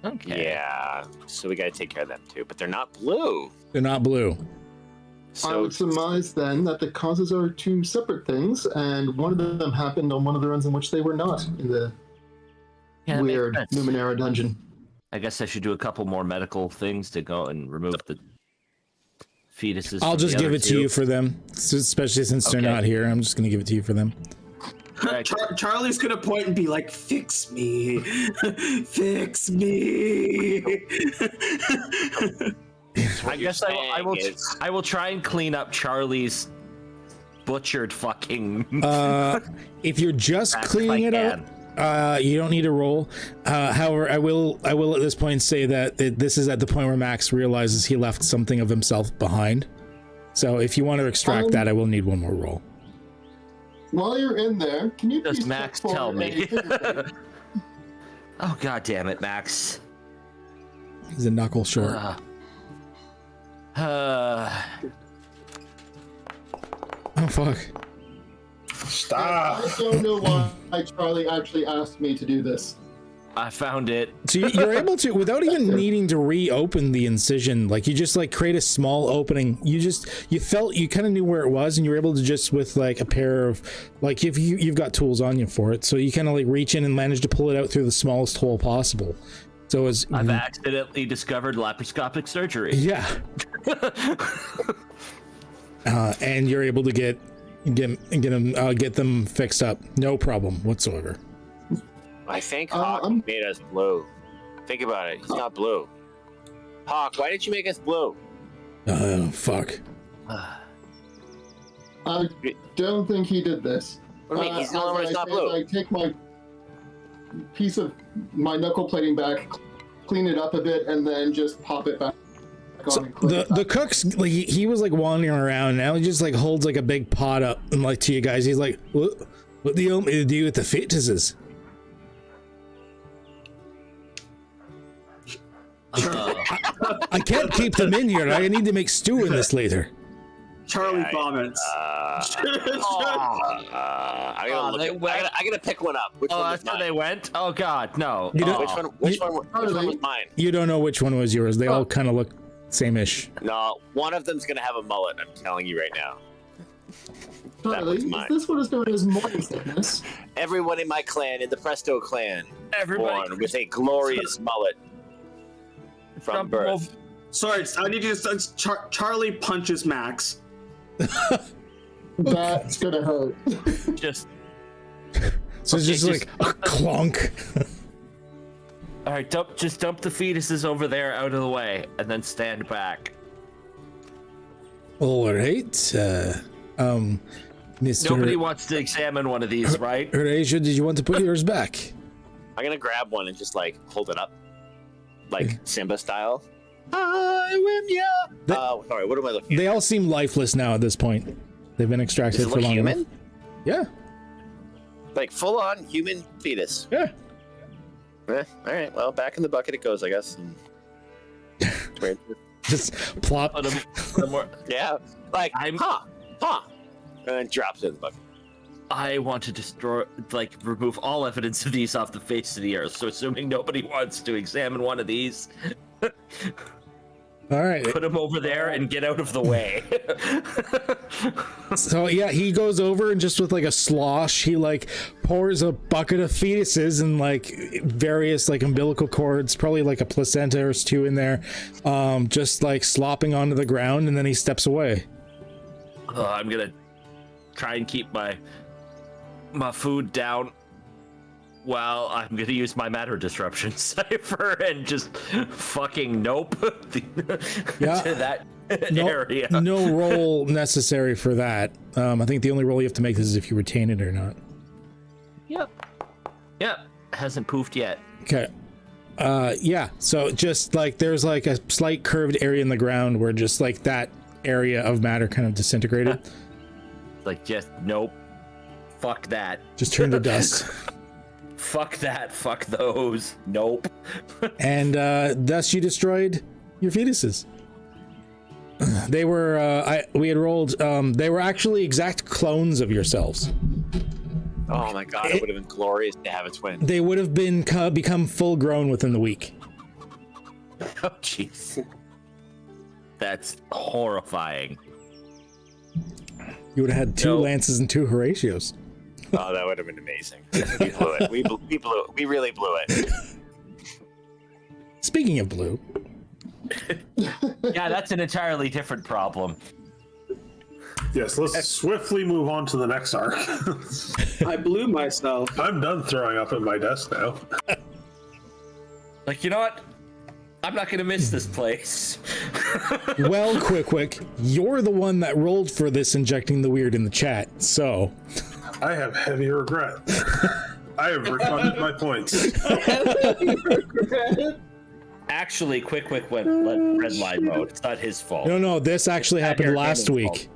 Okay. Yeah, so we gotta take care of them too, but they're not blue. They're not blue. I So would surmise then that the causes are two separate things, and one of them happened on one of the runs in which they were not in the that weird makes sense. Numenera dungeon. I guess I should do a couple more medical things to go and remove the fetuses. I'll from just the give other it to two. you for them, especially since they're Okay. not here. I'm just going to give it to you for them. Right. Charlie's gonna point and be like, "Fix me, fix me." I guess I will try and clean up Charlie's butchered fucking. If you're just Back cleaning if it I out, you don't need a roll. However, I will at this point say that this is at the point where Max realizes he left something of himself behind. So if you want to extract that, I will need one more roll. While you're in there, can you Does please Max check for tell a me? fingerprint? Oh god damn it, Max. He's a knuckle short. Uh, Oh fuck. Stop. I don't know why Charlie actually asked me to do this. I found it. So you're able to, without even needing to reopen the incision, like you just like create a small opening. You kind of knew where it was, and you were able to just with like a pair of, like if you've got tools on you for it, so you kind of like reach in and manage to pull it out through the smallest hole possible. So as I've accidentally discovered laparoscopic surgery. yeah, and you're able to get them fixed up, no problem whatsoever. I think Hawk made us blue. Think about it. He's not blue. Hawk, why did you make us blue? Oh fuck. I don't think he did this. What do you mean? He's the only one that's not blue. I take my piece of my knuckle plating back, clean it up a bit, and then just pop it back on. And clean it The up. cook's like he was like wandering around. Now he just like holds like a big pot up and like to you guys. He's like, what do you want me to do with the fetuses? I can't keep them in here. I need to make stew in this later. Charlie vomits. I gotta pick one up. Which one was That's where mine? they went? Oh god, no. You don't- Which one was mine? You don't know which one was yours. They all kind of look same-ish. No, one of them's gonna have a mullet. I'm telling you right now. Charlie, was is mine. this what is known as morning sickness? Everyone in my clan, in the Presto clan, Everybody born with a glorious mullet from birth. Sorry, I need you to. Charlie punches Max. That's gonna hurt. just So it's just like a clunk. all right. Dump the fetuses over there out of the way, and then stand back. All right. Mr. Nobody wants to examine one of these, right? Horatio, did you want to put yours back? I'm gonna grab one and just like hold it up, like Simba style. I win, yeah. Sorry, what am I looking at? They all seem lifeless now at this point. They've been extracted Does it for look long human? enough. Yeah. Like full on human fetus. Yeah. All right, well, back in the bucket it goes, I guess. Weird. Just plop. Yeah, like I'm- and then drops it in the bucket. I want to destroy, like, remove all evidence of these off the face of the earth. So, assuming nobody wants to examine one of these, All right. put them over there and get out of the way. So yeah, he goes over and just with like a slosh, he like pours a bucket of fetuses and like various like umbilical cords, probably like a placenta or two in there, just like slopping onto the ground, and then he steps away. I'm gonna try and keep my food down while I'm gonna use my matter disruption cipher and just fucking nope Yeah. to that No, area. no roll necessary for that. I think the only roll you have to make is if you retain it or not. Yep. Hasn't poofed yet. Okay. Yeah. So just like there's like a slight curved area in the ground where just like that area of matter kind of disintegrated. Like, just nope. Fuck that. Just turned to dust. Fuck that. Fuck those. Nope. And thus you destroyed your fetuses. They were we had rolled they were actually exact clones of yourselves. Oh my god, it would have been glorious to have a twin. They would have been become full grown within the week. Oh, jeez. That's horrifying. You would have had two No. Lances and two Horatios. Oh, that would have been amazing. We blew it. We really blew it. Speaking of blue, Yeah, that's an entirely different problem. Yes, let's swiftly move on to the next arc. I blew myself. I'm done throwing up at my desk now. Like, you know what? I'm not gonna miss this place. well, quick, you're the one that rolled for this injecting the weird in the chat, so I have heavy regret. I have refunded my points. Actually, quick went red line mode. It's not his fault. no, this actually happened Eric last Hannon's week.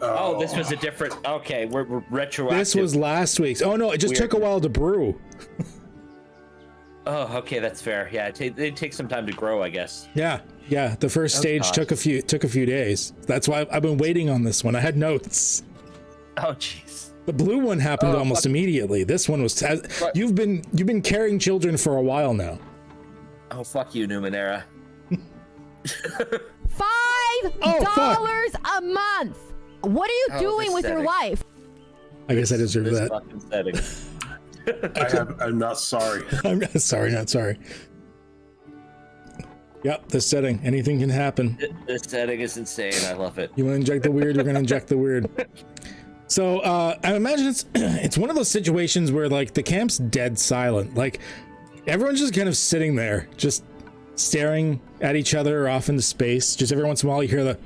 Oh, this was a different. Okay, we're retroactive. This was last week's. Oh no, it just took a while to brew. Oh, okay, that's fair. Yeah, it takes some time to grow, I guess. Yeah. The first stage took a few days. That's why I've been waiting on this one. I had notes. Oh, jeez. The blue one happened almost immediately. This one was. You've been carrying children for a while now. Oh, fuck you, Numenera. $5 a month. What are you doing with your life? I guess I deserve This that. fucking setting. I'm not sorry. I'm sorry, not sorry. Yep, this setting. Anything can happen. This setting is insane. I love it. You want to inject the weird, you're going to inject the weird. So I imagine it's one of those situations where like the camp's dead silent. Like everyone's just kind of sitting there, just staring at each other off into space. Just every once in a while you hear the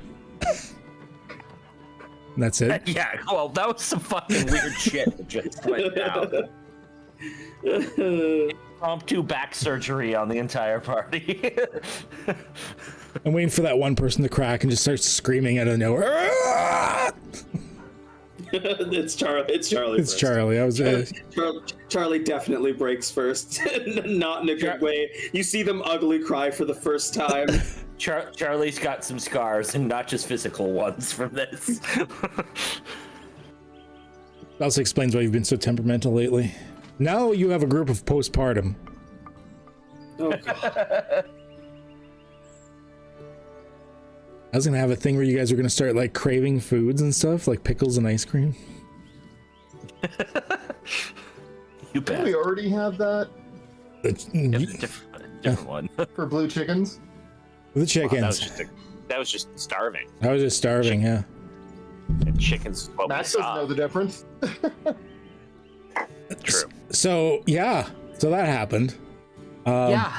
and that's it. Yeah, well, that was some fucking weird shit that just went down. Impromptu back surgery on the entire party. I'm waiting for that one person to crack and just start screaming out of nowhere. It's Charlie. It's Charlie. It's first. Charlie. I was Charlie definitely breaks first, not in a good way. You see them ugly cry for the first time. Charlie's got some scars, and not just physical ones from this. also explains why you've been so temperamental lately. Now you have a group of postpartum. Oh, God. I was gonna have a thing where you guys are gonna start like craving foods and stuff, like pickles and ice cream. You Didn't bet. we already have that Different one. for blue chickens? The Wow, chickens. that was just starving. I was just starving, yeah. And chickens. What Max we doesn't saw. know the difference. True. So yeah, so that happened. Yeah,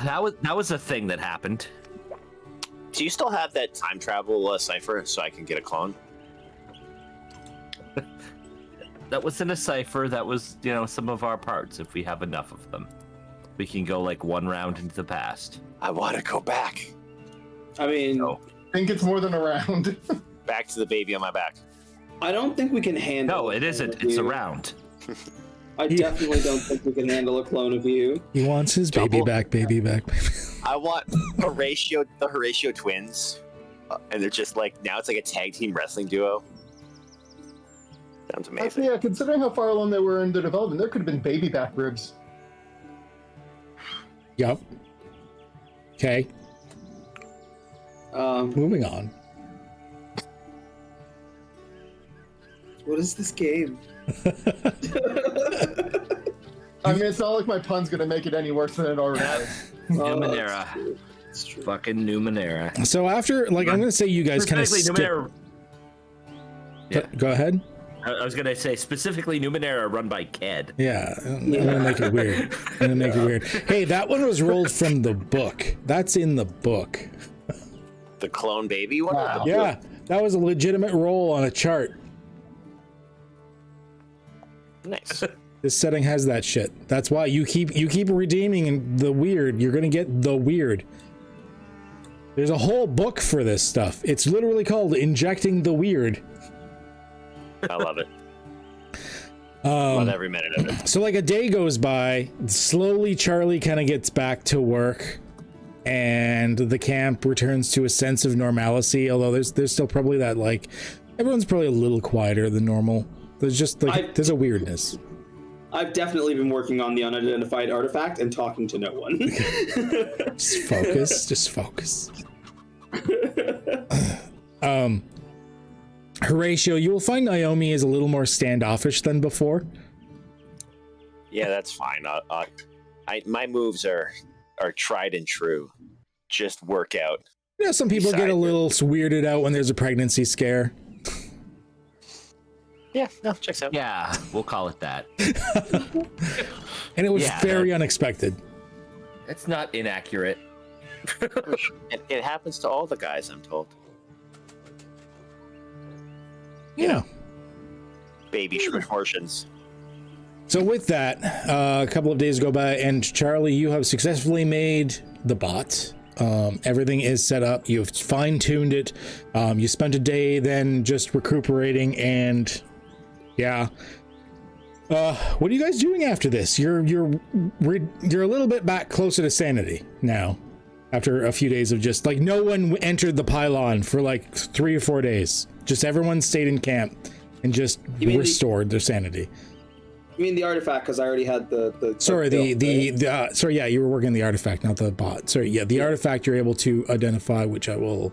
that was a thing that happened. Do you still have that time travel cipher so I can get a clone? That wasn't a cipher. That was, some of our parts. If we have enough of them, we can go like one round into the past. I want to go back. I mean, I think it's more than a round. Back to the baby on my back. I don't think we can handle. No, it isn't. It's a round. I definitely don't think we can handle a clone of you. He wants his baby back, baby back. I want the Horatio twins, and they're just like now it's like a tag team wrestling duo. Sounds amazing. Actually, yeah, considering how far along they were in their development, there could have been baby back ribs. Yep. Okay. Moving on. What is this game? I mean, it's not like my pun's gonna make it any worse than it already is. Numenera. It's true. Fucking Numenera. So after, I'm going to say you guys kind of Numenera. Yeah. Go ahead. I was gonna say specifically Numenera, run by Ked. Yeah, I'm gonna make it weird. Hey, that one was rolled from the book. That's in the book. The clone baby one? Wow. Yeah, that was a legitimate roll on a chart. Nice. This setting has that shit. That's why you keep redeeming the weird. You're gonna get the weird. There's a whole book for this stuff. It's literally called Injecting the Weird. I love it. Love every minute of it. So like a day goes by, slowly Charlie kind of gets back to work, and the camp returns to a sense of normalcy. Although there's still probably that like everyone's probably a little quieter than normal. There's just like there's a weirdness. I've definitely been working on the unidentified artifact and talking to no one. Just focus. Horatio, you will find Naomi is a little more standoffish than before. Yeah, that's fine. My moves are tried and true. Just work out. Yeah, some people get a little weirded out when there's a pregnancy scare. Yeah, no, checks out. Yeah, we'll call it that. And it was very unexpected. It's not inaccurate. It happens to all the guys, I'm told. Yeah. Baby proportions. So with that, a couple of days go by, and Charlie, you have successfully made the bot. Everything is set up. You've fine-tuned it. You spent a day then just recuperating, and yeah. What are you guys doing after this? You're a little bit back closer to sanity now. After a few days of just like no one entered the pylon for like 3 or 4 days. Just everyone stayed in camp and just restored their sanity. You mean the artifact? Because I already had the sorry, sorry, yeah, you were working on the artifact, not the bot. Sorry, yeah, the artifact you're able to identify, which I will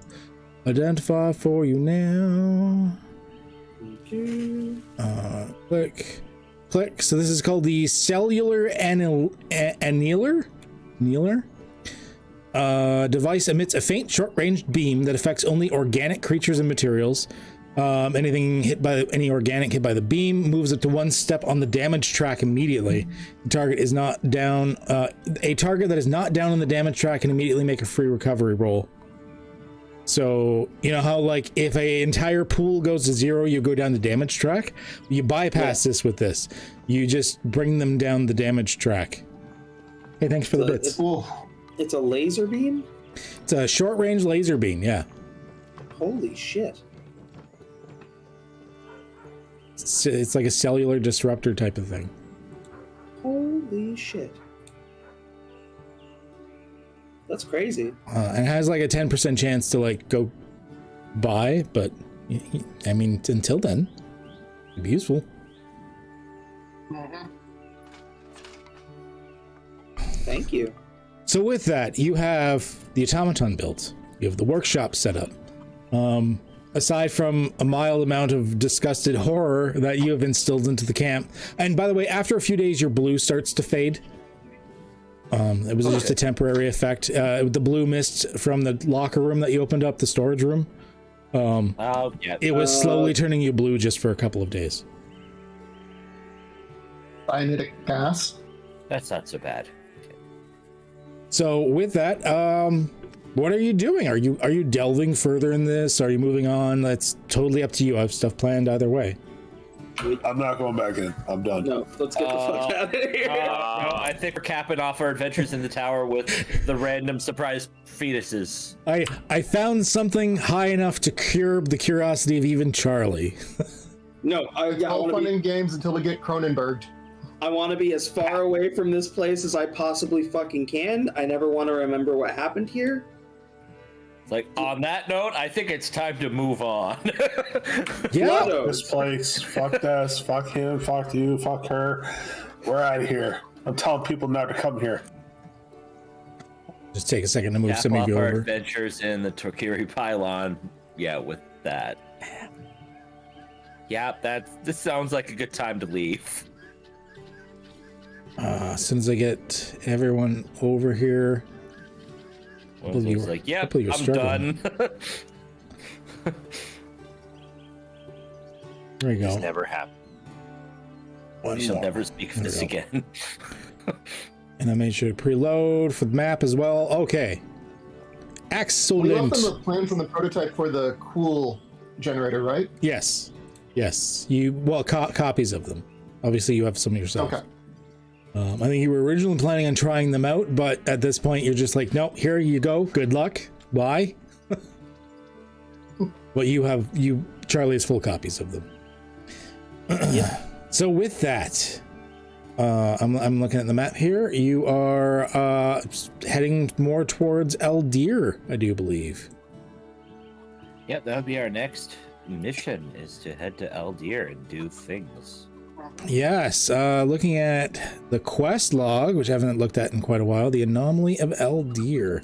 identify for you now. Click. So this is called the cellular annealer. Device emits a faint short-range beam that affects only organic creatures and materials. Any organic hit by the beam moves up to 1 step on the damage track immediately. The target is not down. A target that is not down on the damage track can immediately make a free recovery roll. So you know how like if an entire pool goes to 0, you go down the damage track. You bypass this with this. You just bring them down the damage track. Hey, thanks for the bits. It's a laser beam? It's a short-range laser beam, yeah. Holy shit. It's like a cellular disruptor type of thing. Holy shit. That's crazy. And it has like a 10% chance to like go by, but I mean, until then, it'd be useful. Thank you. So with that, you have the automaton built. You have the workshop set up. Aside from a mild amount of disgusted horror that you have instilled into the camp. And by the way, after a few days, your blue starts to fade. It was just a temporary effect. The blue mist from the locker room that you opened up, the storage room. It was slowly turning you blue just for a couple of days. Cyanide gas. That's not so bad. So with that, what are you doing? Are you delving further in this? Are you moving on? That's totally up to you. I have stuff planned either way. I'm not going back in. I'm done. No, let's get the fuck out of here. No, I think we're capping off our adventures in the tower with the random surprise fetuses. I found something high enough to curb the curiosity of even Charlie. No, All fun and games until we get Cronenberged. I want to be as far away from this place as I possibly fucking can. I never want to remember what happened here. Like, on that note, I think it's time to move on. Yeah. This place. Fuck this. Fuck him. Fuck you. Fuck her. We're out of here. I'm telling people not to come here. Just take a second to move Cap some of off you our over. adventures in the Tokiri pylon. Yeah, with that. Yeah, this sounds like a good time to leave. As soon as I get everyone over here. One's like, yeah, hopefully you're I'm struggling. done. There you It's go. never happened. One We shall more. never speak of this There we again. And I made sure to preload for the map as well. Okay. We left Excellent. them the plans and the prototype for the cool generator, right? Yes. Yes. Copies of them. Obviously, you have some yourself. Okay. I think you were originally planning on trying them out, but at this point, you're just like, nope, here you go. Good luck. Bye. But Charlie has full copies of them. So with that, I'm looking at the map here. You are heading more towards El Dire, I do believe. Yep, that would be our next mission, is to head to El Dire and do things. Yes, looking at the quest log, which I haven't looked at in quite a while, the Anomaly of El Dire.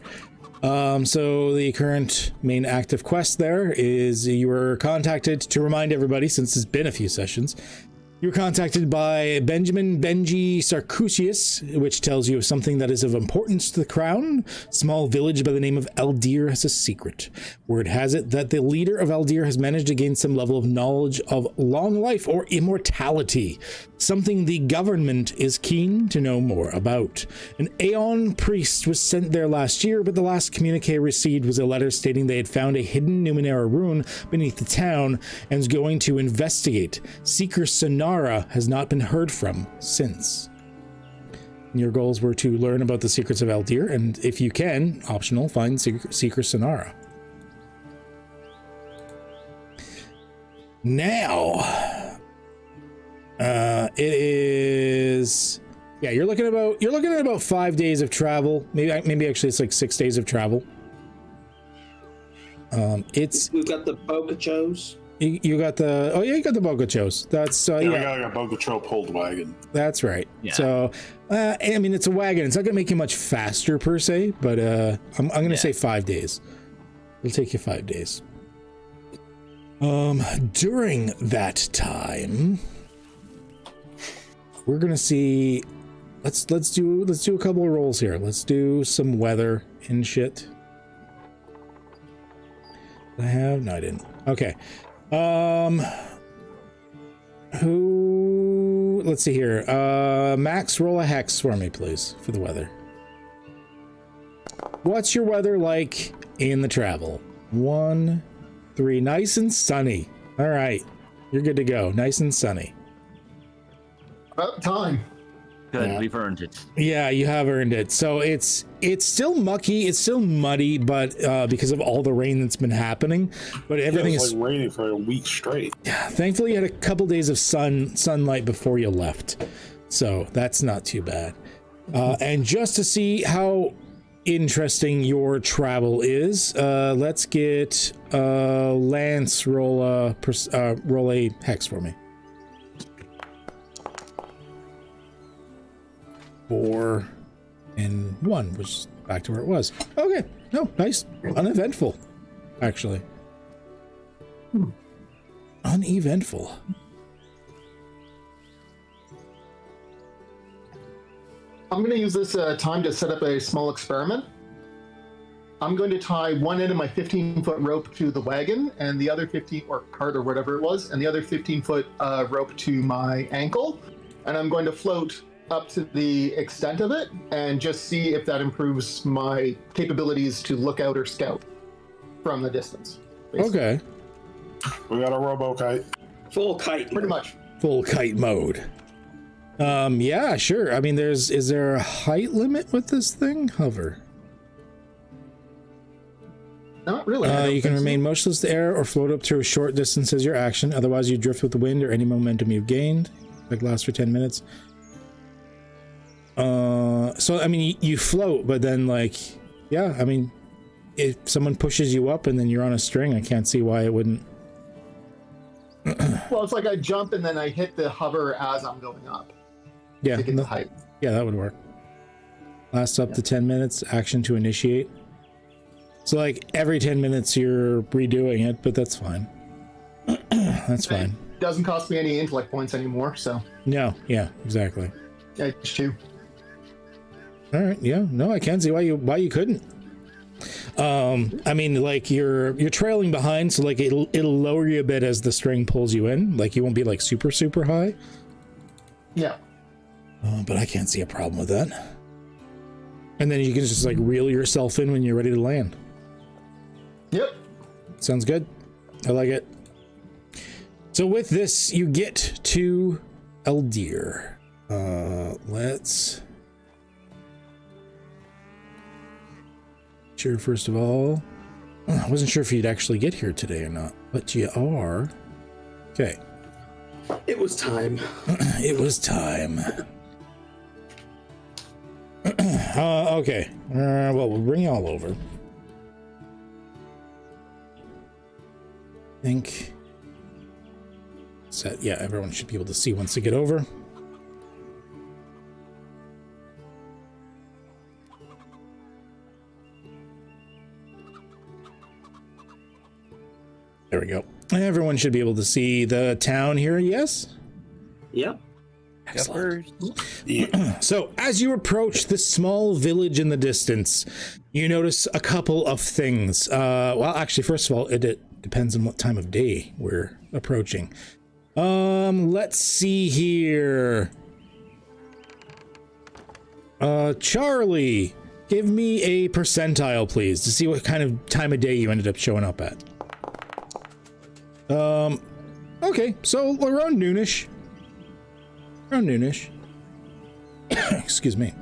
So the current main active quest there is you were contacted, to remind everybody, since it's been a few sessions, you were contacted by Benji Sarcusius, which tells you of something that is of importance to the crown. Small village by the name of El Dire has a secret. Word has it that the leader of El Dire has managed to gain some level of knowledge of long life or immortality, something the government is keen to know more about. An Aeon priest was sent there last year, but the last communique received was a letter stating they had found a hidden Numenera rune beneath the town and was going to investigate. Seeker Sonara has not been heard from since. Your goals were to learn about the secrets of El Dire, and if you can, optional, find Seeker Sonara. Now, it is, yeah, you're looking at about 5 days of travel. Maybe actually it's like 6 days of travel. We've got the Bocachos. You got the you got the Bogachos. That's We got a Bogacho pulled wagon. That's right. Yeah. So I mean, it's a wagon. It's not gonna make you much faster per se, but I'm gonna say 5 days. It'll take you 5 days. During that time, we're gonna see. Let's do a couple of rolls here. Let's do some weather and shit. Did I have? No, I didn't. Okay. Let's see here. Max, roll a hex for me, please, for the weather. What's your weather like in the travel? 1, 3, nice and sunny. All right, you're good to go. Nice and sunny. About time. Good, Yeah. we've earned it. Yeah, you have earned it. So it's still mucky, it's still muddy, but because of all the rain that's been happening, but everything It was is like raining for a week straight. thankfully you had a couple days of sunlight before you left, so that's not too bad. And just to see how interesting your travel is, let's get Lance roll a hex for me. 4 and 1, which is back to where it was. Okay, no, nice, uneventful, actually. Uneventful. I'm going to use this time to set up a small experiment. I'm going to tie one end of my 15-foot rope to the wagon and the other 15, or cart or whatever it was, and the other 15-foot rope to my ankle. And I'm going to float up to the extent of it and just see if that improves my capabilities to look out or scout from the distance. Basically. Okay. We got a robo kite. Full kite. Pretty much. full kite mode. Yeah, sure. I mean, is there a height limit with this thing? Hover. Not really. You can remain motionless in the air or float up to a short distance as your action. Otherwise, you drift with the wind or any momentum you've gained. Like lasts for 10 minutes. So I mean, you float, but then like, yeah, I mean, if someone pushes you up and then you're on a string, I can't see why it wouldn't. Well, it's like I jump and then I hit the hover as I'm going up. Yeah, To get the height. yeah, that would work. Lasts up to 10 minutes. Action to initiate. So like every 10 minutes you're redoing it, but that's fine. That's fine. It doesn't cost me any intellect points anymore, so. No, yeah, exactly. H2. All right, yeah, no, I can't see why you couldn't. I mean, like you're trailing behind, so like it'll lower you a bit as the string pulls you in. Like you won't be like super high. Yeah. But I can't see a problem with that. And then you can just like reel yourself in when you're ready to land. Yep. Sounds good. I like it. So with this, you get to El Dire. Let's... Sure, first of all, I wasn't sure if you'd actually get here today or not, but you are. Okay. It was time. It was time. Okay. Well, we'll bring you all over. I think. Yeah, everyone should be able to see once they get over. There we go. Everyone should be able to see the town here, yes? Yep. Excellent. So, as you approach this small village in the distance, you notice a couple of things. Well, actually, first of all, it depends on what time of day we're approaching. Let's see here. Charlie, give me a percentile, please, to see what kind of time of day you ended up showing up at. Okay, so around noonish. Around noonish. Excuse me.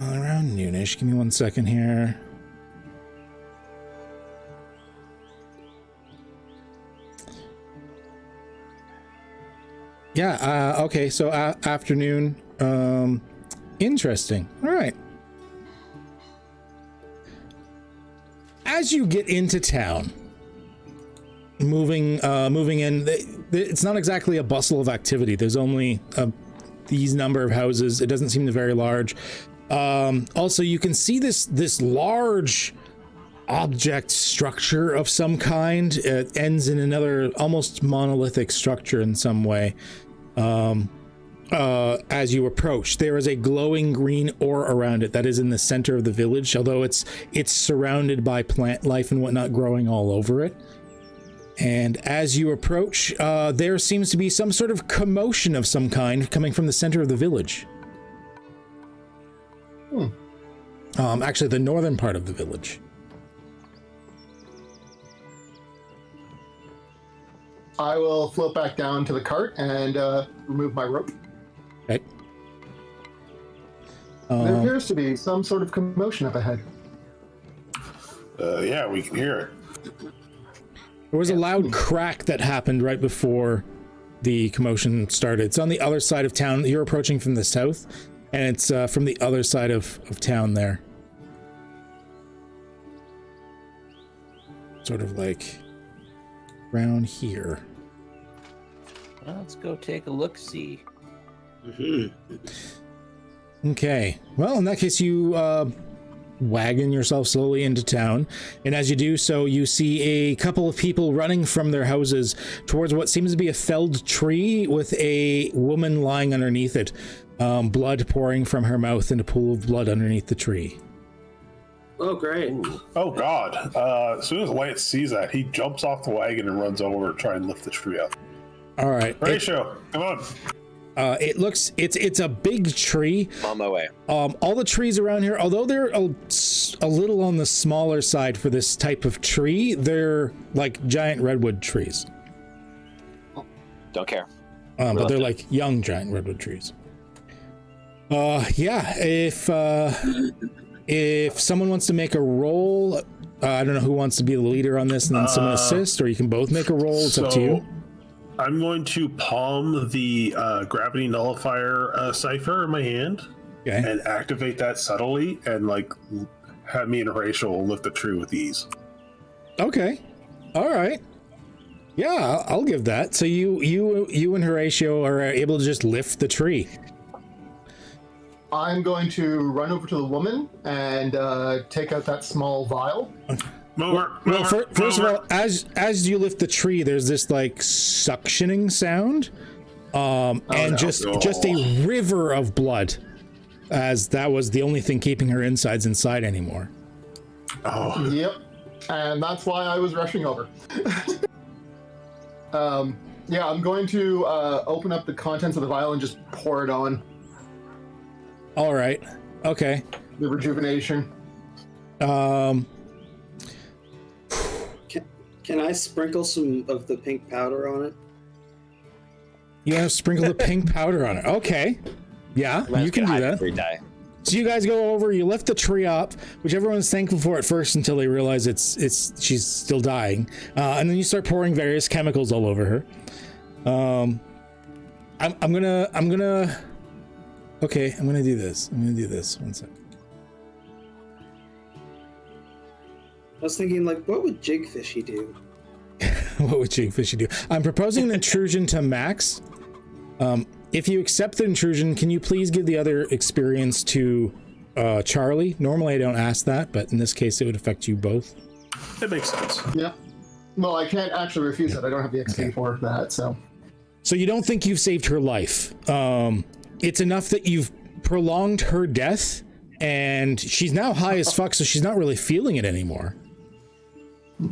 Around noonish. Give me 1 second here. Yeah, okay, so afternoon. Interesting. All right. As you get into town, moving in, it's not exactly a bustle of activity. There's only these number of houses. It doesn't seem very large. Also, you can see this large object structure of some kind. It ends in another almost monolithic structure in some way. As you approach, there is a glowing green ore around it that is in the center of the village, although it's surrounded by plant life and whatnot growing all over it. And as you approach, there seems to be some sort of commotion of some kind coming from the center of the village. Actually, the northern part of the village. I will float back down to the cart and remove my rope. Okay. There appears to be some sort of commotion up ahead. Yeah, we can hear it. There was a loud crack that happened right before the commotion started. It's on the other side of town. You're approaching from the south, and it's from the other side of town there. Sort of like around here. Well, let's go take a look-see. Okay. Well, in that case, you wagon yourself slowly into town, and as you do so, you see a couple of people running from their houses towards what seems to be a felled tree with a woman lying underneath it, blood pouring from her mouth in a pool of blood underneath the tree. Oh, great. Oh, God. As soon as White sees that, he jumps off the wagon and runs over to try and lift the tree up. All right. Horatio, come on. It looks it's a big tree. On my way. All the trees around here, although they're a little on the smaller side for this type of tree, they're like giant redwood trees. Don't care. But they're like young giant redwood trees. Yeah, if someone wants to make a roll, I don't know who wants to be the leader on this, and then someone assist, or you can both make a roll. It's up to you. I'm going to palm the gravity nullifier cipher in my hand and activate that subtly, and like have me and Horatio lift the tree with ease. Okay, all right. Yeah, I'll give that. So you and Horatio are able to just lift the tree. I'm going to run over to the woman and take out that small vial. First of all, as you lift the tree, there's this like suctioning sound, and just a river of blood, as that was the only thing keeping her insides inside anymore. Oh. Yep, and that's why I was rushing over. Yeah, I'm going to open up the contents of the vial and just pour it on. All right. Okay. The rejuvenation. Can I sprinkle some of the pink powder on it? You have to sprinkle the pink powder on it. Okay. Yeah, you can do that. So you guys go over, you lift the tree up, which everyone's thankful for at first until they realize she's still dying. And then you start pouring various chemicals all over her. I'm gonna do this. One sec. I was thinking, like, what would Jigfishy do? What would Jigfishy do? I'm proposing an intrusion to Max. If you accept the intrusion, can you please give the other experience to Charlie? Normally I don't ask that, but in this case it would affect you both. It makes sense. Yeah. Well, I can't actually refuse it. I don't have the XP for that, so. So you don't think you've saved her life. It's enough that you've prolonged her death, and she's now high as fuck, so she's not really feeling it anymore.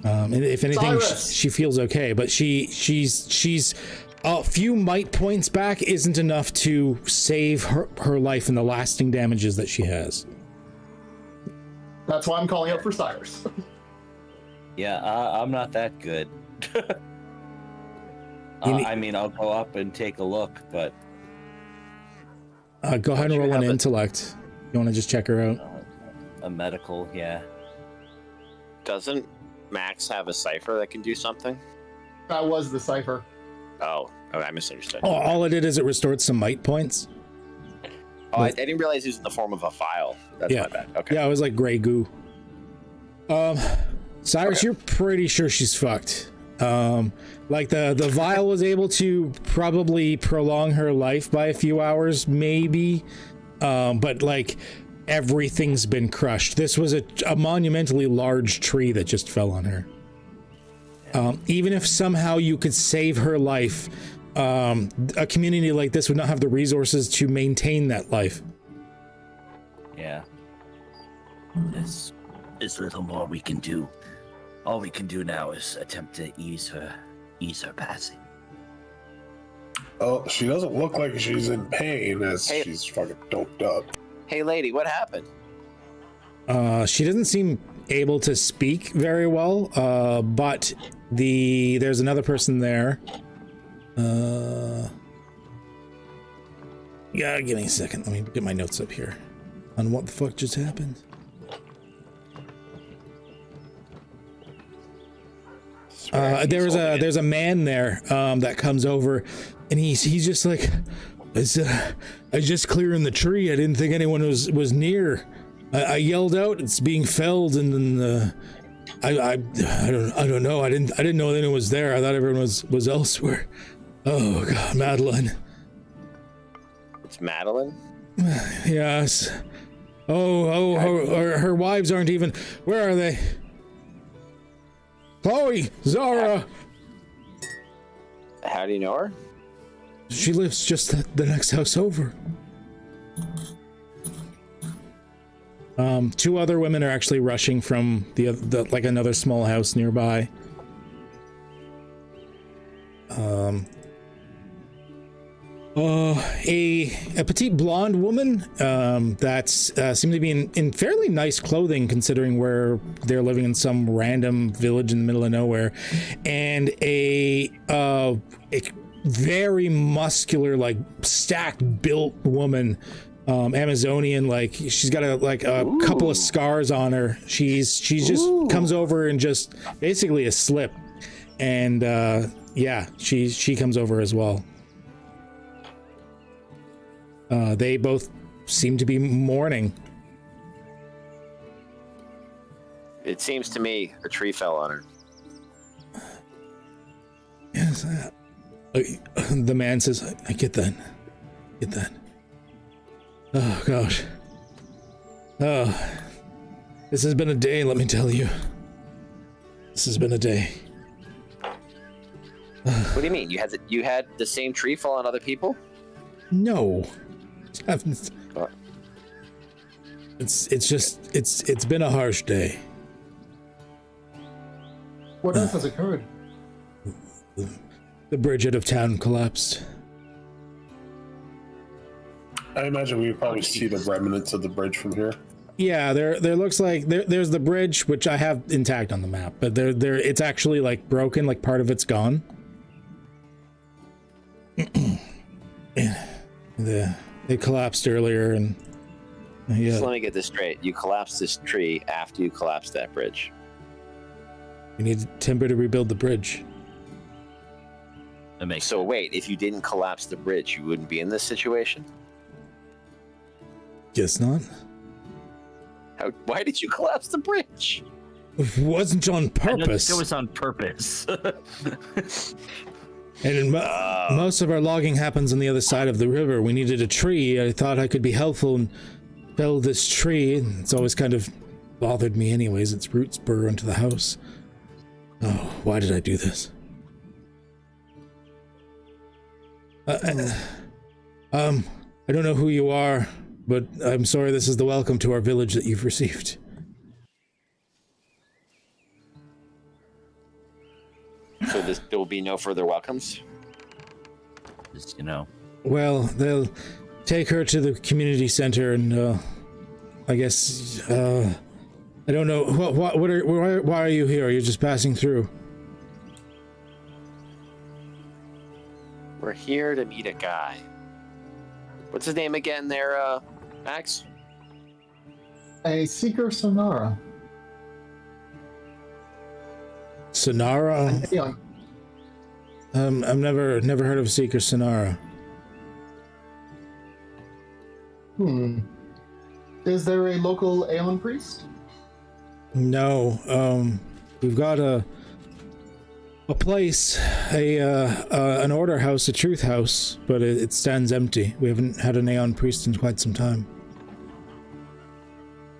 And if anything, she feels okay, but she's a few might points back isn't enough to save her life and the lasting damages that she has. That's why I'm calling out for Cyrus. Yeah, I'm not that good. I mean, I'll go up and take a look, but... go ahead and roll an intellect. You want to just check her out? A medical, yeah. Doesn't Max have a cipher that can do something? That was the cipher. Oh, I misunderstood. Oh, all it did is it restored some might points. Oh, I didn't realize it was in the form of a file. That's my bad. Okay. Yeah, it was like gray goo. Cyrus, you're pretty sure she's fucked. Like the vial was able to probably prolong her life by a few hours, maybe. But like everything's been crushed. This was a monumentally large tree that just fell on her. Even if somehow you could save her life, a community like this would not have the resources to maintain that life. Yeah. There's little more we can do. All we can do now is attempt to ease her passing. Oh, she doesn't look like she's in pain, as she's fucking doped up. Hey, lady, what happened? She doesn't seem able to speak very well, but there's another person there. Yeah, give me a second. Let me get my notes up here on what the fuck just happened. There's a man there that comes over, and he's just like, I was just clearing the tree. I didn't think anyone was near. I yelled out, "It's being felled," and then I don't know. I didn't know anyone was there. I thought everyone was elsewhere. Oh God, Madeline. It's Madeline? Yes. Oh, her wives aren't even. Where are they? Chloe, Zara. How do you know her? She lives just the next house over. Two other women are actually rushing from the like another small house nearby. A petite blonde woman that's seemed to be in fairly nice clothing considering where they're living in some random village in the middle of nowhere, and a very muscular, like stacked built woman, Amazonian, like she's got a couple of scars on her. She's just comes over and just basically a slip, and yeah, she comes over as well. They both seem to be mourning. It seems to me a tree fell on her. Yes, the man says, I get that. Get that. Oh, gosh. Oh, this has been a day, let me tell you. This has been a day. What do you mean? You had the same tree fall on other people? No. It's been a harsh day. What else has occurred? The bridge out of town collapsed. I imagine we would probably see the remnants of the bridge from here. Yeah, there looks like there's the bridge, which I have intact on the map, but it's actually like broken, like part of it's gone. It collapsed earlier, and yeah. So let me get this straight. You collapsed this tree after you collapsed that bridge. We need timber to rebuild the bridge. So wait, if you didn't collapse the bridge, you wouldn't be in this situation? Guess not. Why did you collapse the bridge? It wasn't on purpose. It was on purpose. And most of our logging happens on the other side of the river. We needed a tree. I thought I could be helpful and fell this tree. It's always kind of bothered me anyways. Its roots burrow into the house. Oh, why did I do this? I don't know who you are, but I'm sorry this is the welcome to our village that you've received. So there will be no further welcomes? Just, you know. Well, they'll take her to the community center, and I guess I don't know why are you here? Are you just passing through? We're here to meet a guy. What's his name again there, Max? A Seeker Sonara. Sonara? Yeah. I've never heard of Seeker Sonara. Is there a local Aeon priest? No. We've got a place, an order house, a truth house, but it stands empty. We haven't had an Aeon priest in quite some time.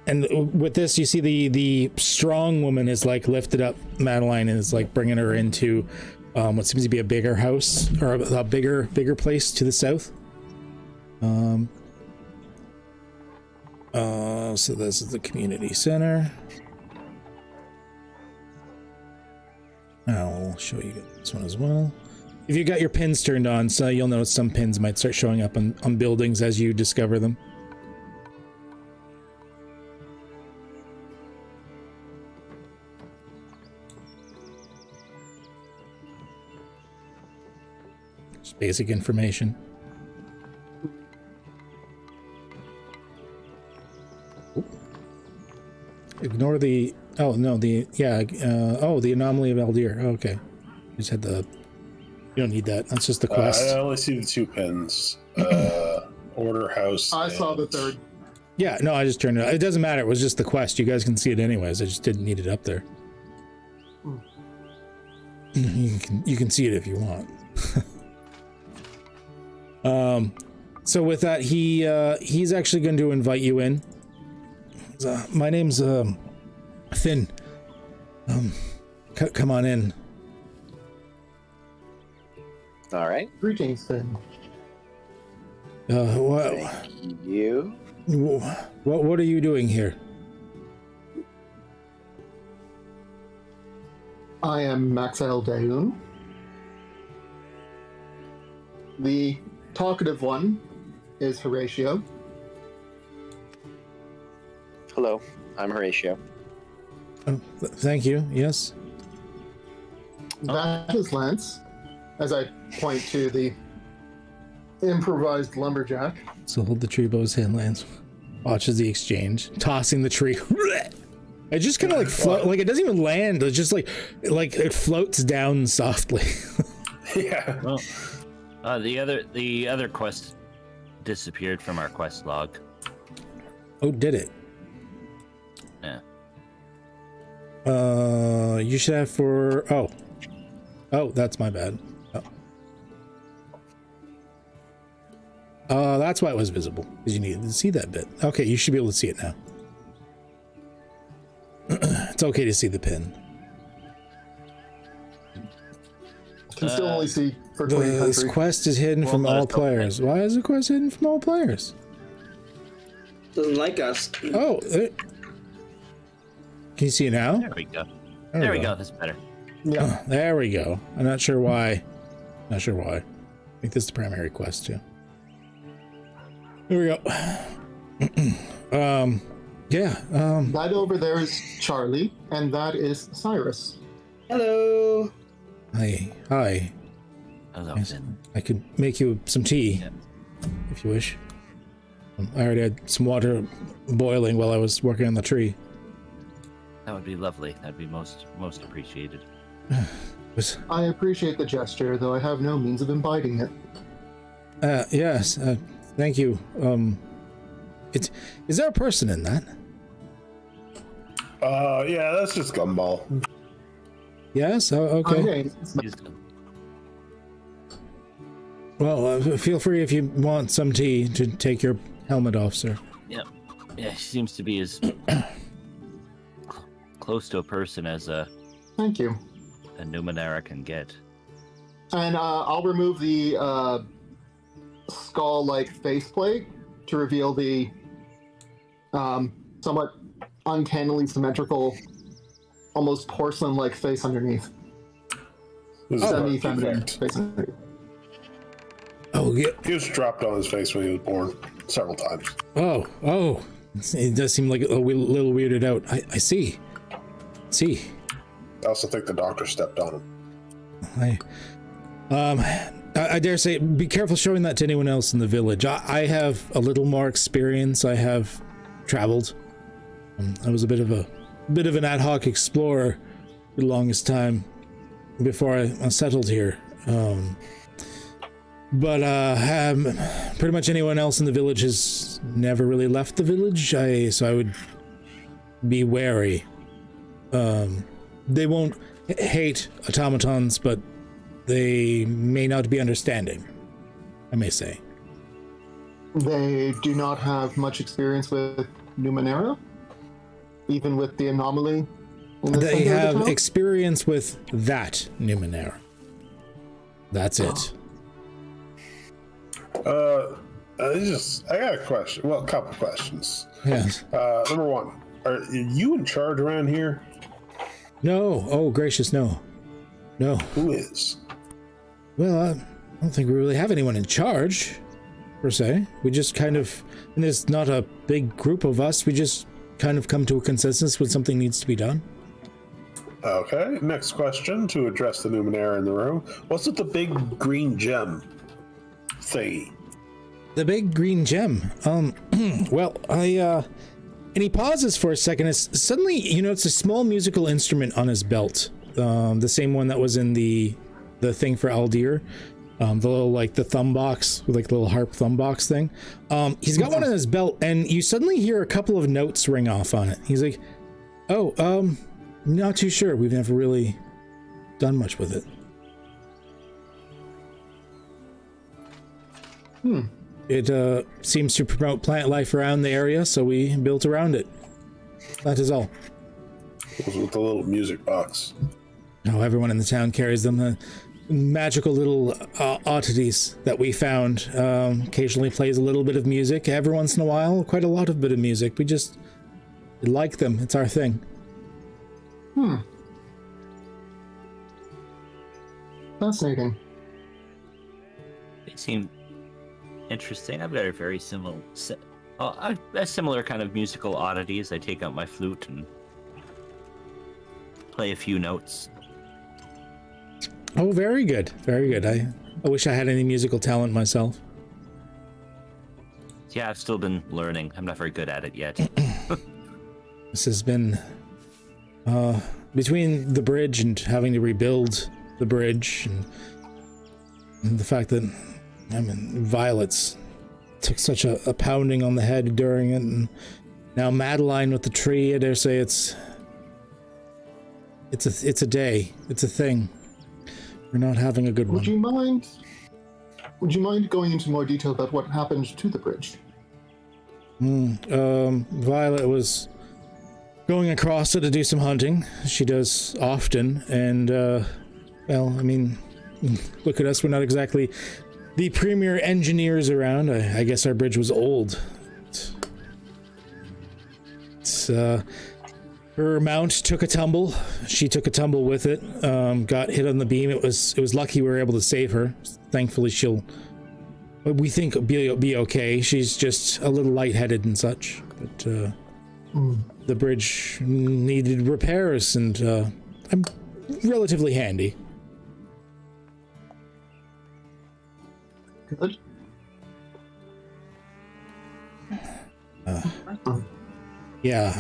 And with this, you see the strong woman is like lifted up Madeline and is like bringing her into what seems to be a bigger house, or a bigger place to the south. So this is the community center. I'll show you this one as well. If you got your pins turned on, so you'll notice some pins might start showing up on buildings as you discover them. Just basic information. Oop. Ignore the... Oh, no, the Anomaly of El Dire. Oh, okay. You just had the... You don't need that. That's just the quest. I only see the 2 pins. Order house. I saw the 3rd. Yeah, no, I just turned it on. It doesn't matter. It was just the quest. You guys can see it anyways. I just didn't need it up there. You can see it if you want. So with that, he's actually going to invite you in. My name's Finn. Come on in. All right. Greetings, Finn. Thank you. What are you doing here? I am Macleod, the talkative one is Horatio. Hello, I'm Horatio. Thank you. Yes. That is Lance, as I point to the improvised lumberjack. So hold the tree bow's hand, Lance. Watches the exchange, tossing the tree. It just kind of like float, like it doesn't even land. It's just like it floats down softly. Yeah. Well, the other quest disappeared from our quest log. Oh, did it? Yeah. You should have for oh, that's my bad. That's why it was visible, because you needed to see that bit. Okay, you should be able to see it now. It's okay to see the pin. Can still only see for This country. quest is hidden from all players. Why is the quest hidden from all players? Doesn't like us. Oh, can you see it now? There we go. There we go. That's better. Yeah. There we go. I'm not sure why. Not sure why. I think this is the primary quest too. Here we go. Yeah. That over there is Charlie, and that is Cyrus. Hello. Hi. Hello, Yes. Finn. I could make you some tea, Yeah. if you wish. I already had some water boiling while I was working on the tree. That would be lovely. That'd be most appreciated. I appreciate the gesture, though I have no means of imbibing it. Yes. Thank you. Is there a person in that? Yeah, that's just Gumball. Yes. Oh, okay. Okay. Well, feel free if you want some tea to take your helmet off, sir. Yeah, he seems to be as close to a person as a Thank you. Numenera can get. And I'll remove the skull-like faceplate to reveal the somewhat uncannily symmetrical, almost porcelain-like face underneath. Semi-feminine face underneath. Oh, yeah. He was dropped on his face when he was born several times. Oh. It does seem like a little weirded out. I see. See. I also think the doctor stepped on him. I dare say, be careful showing that to anyone else in the village. I have a little more experience. I have traveled. I was a bit of an ad hoc explorer for the longest time before I settled here. But pretty much anyone else in the village has never really left the village. So I would be wary. They won't hate automatons, but they may not be understanding, I may say. They do not have much experience with Numenera, even with the anomaly. They have experience with that Numenera. That's it. I got a question. Well, a couple questions. Yes. Number one, are you in charge around here? No. Oh, gracious, no. No. Who is? Well, I don't think we really have anyone in charge, per se. We just kind of, and there's not a big group of us, we just kind of come to a consensus when something needs to be done. Okay, next question to address the Numenera in the room. What's with the big green gem thingy? The big green gem. Well, and he pauses for a second as suddenly, it's a small musical instrument on his belt. The same one that was in the thing for El Dire. The little, the thumb box, with the little harp thumb box thing. He's got one in his belt, and you suddenly hear a couple of notes ring off on it. He's like, not too sure. We've never really done much with it. It seems to promote plant life around the area, so we built around it. That is all. With the little music box. Oh, everyone in the town carries them. The magical little oddities that we found. Occasionally plays a little bit of music. Every once in a while, quite a lot of bit of music. We like them. It's our thing. Fascinating. They seem interesting. I've got a very similar kind of musical oddities. I take out my flute and play a few notes. Oh, very good. Very good. I wish I had any musical talent myself. Yeah, I've still been learning. I'm not very good at it yet. This has been between the bridge and having to rebuild the bridge and the fact that Violet's took such a pounding on the head during it, and now Madeline with the tree. I dare say it's a day. It's a thing. We're not having a good one. Would you mind going into more detail about what happened to the bridge? Violet was going across it to do some hunting. She does often, and well, I mean, look at us. We're not exactly the premier engineers around. I guess our bridge was old. It's her mount took a tumble. She took a tumble with it. Got hit on the beam. It was lucky we were able to save her. Thankfully, we think be okay. She's just a little lightheaded and such. But the bridge needed repairs, and I'm relatively handy. Good. Yeah,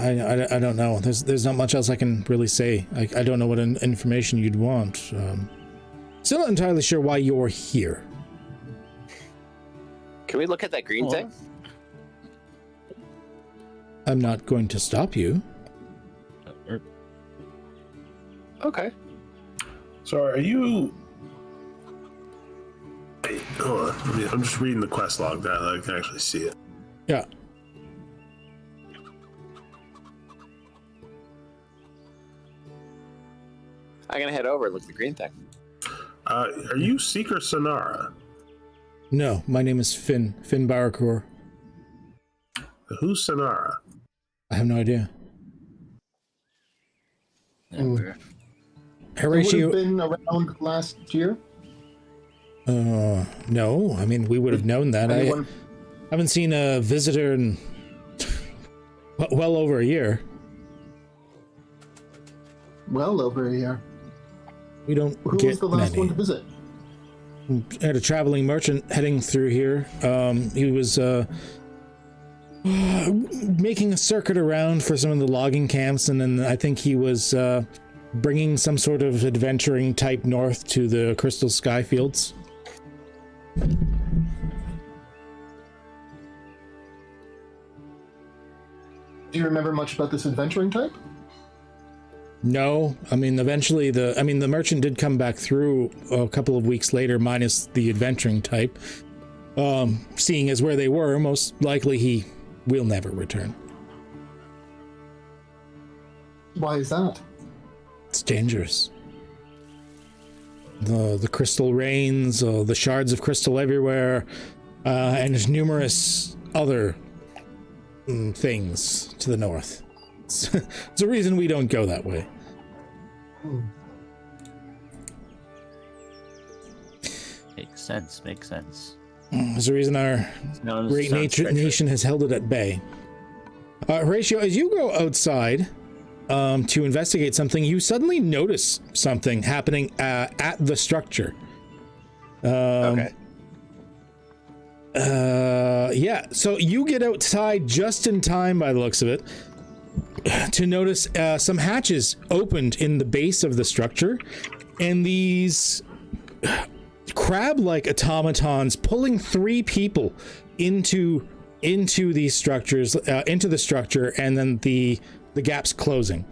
I don't know. There's not much else I can really say. I don't know what information you'd want. Still not entirely sure why you're here. Can we look at that green thing? I'm not going to stop you. Okay. So are you... Wait, hold on. I'm just reading the quest log that I can actually see it. Yeah. I'm gonna head over and look at the green thing. Are you Seeker Sonara? No, my name is Finn Barakur. Who's Sonara? I have no idea. It Horatio would have been around last year. No. I mean, we would have known that. I haven't seen a visitor in well over a year. Well over a year. We don't Who get was the last many. one to visit? I had a traveling merchant heading through here. He was making a circuit around for some of the logging camps, and then I think he was bringing some sort of adventuring type north to the Crystal Sky Fields. Do you remember much about this adventuring type? No, I mean, eventually the merchant did come back through a couple of weeks later, minus the adventuring type. Seeing as where they were, most likely he will never return. Why is that? It's dangerous. The crystal rains, the shards of crystal everywhere, and numerous other things to the north. It's a reason we don't go that way. Makes sense. There's a reason our great nation has held it at bay. Horatio, as you go outside to investigate something, you suddenly notice something happening at the structure. Okay. Yeah, so you get outside just in time, by the looks of it, to notice some hatches opened in the base of the structure, and these crab-like automatons pulling 3 people into these structures, into the structure, and then the gaps closing.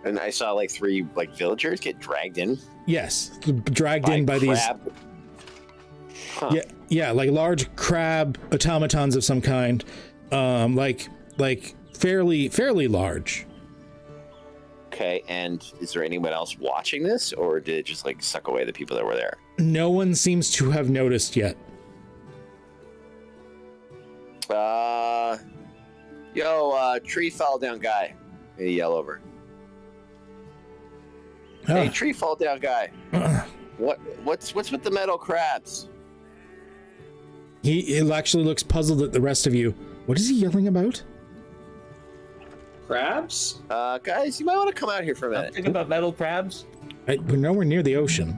And I saw 3 villagers get dragged in. Yes, dragged in by crab. these. Huh. Yeah, like large crab automatons of some kind, like fairly large. Okay, and is there anyone else watching this, or did it just suck away the people that were there? No one seems to have noticed yet. Tree fell down guy. They yell over. Hey, tree fall down guy. What's with the metal crabs? He actually looks puzzled at the rest of you. What is he yelling about? Crabs? Guys, you might want to come out here for a minute. Think about metal crabs. We're nowhere near the ocean.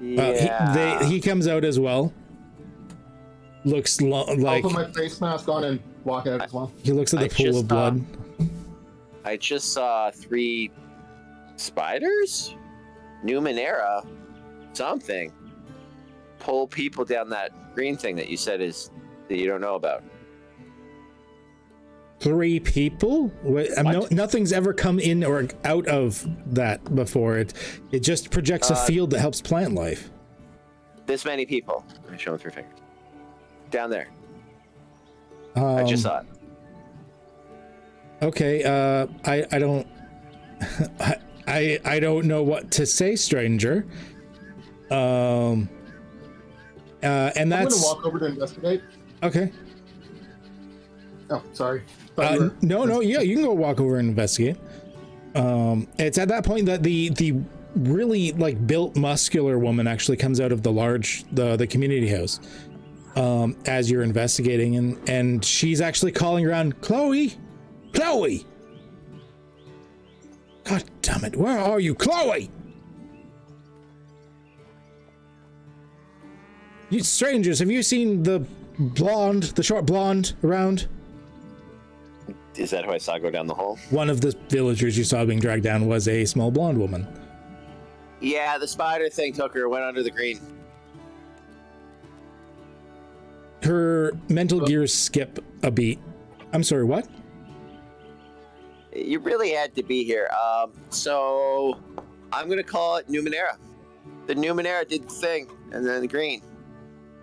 Yeah. He comes out as well. Looks like... I'll put my face mask on and walk out as well. He looks at the pool of blood. I just saw 3 spiders? Numenera? Something. Pull people down that green thing that you said is that you don't know about. 3 people? Nothing's ever come in or out of that before. It just projects a field that helps plant life. This many people. I show them 3 fingers. Down there. I just saw it. Okay, I don't I don't know what to say, stranger. And that's... I'm gonna walk over to investigate. Okay. Oh, sorry. No, yeah, you can go walk over and investigate. It's at that point that the really like built muscular woman actually comes out of the community house as you're investigating, and she's actually calling around, Chloe. God damn it, where are you, Chloe? You strangers, have you seen the short blonde around? Is that who I saw go down the hole? One of the villagers you saw being dragged down was a small blonde woman. Yeah, the spider thing took her, went under the green. Her mental gears skip a beat. I'm sorry, what? You really had to be here. So I'm gonna call it Numenera. The Numenera did the thing, and then the green.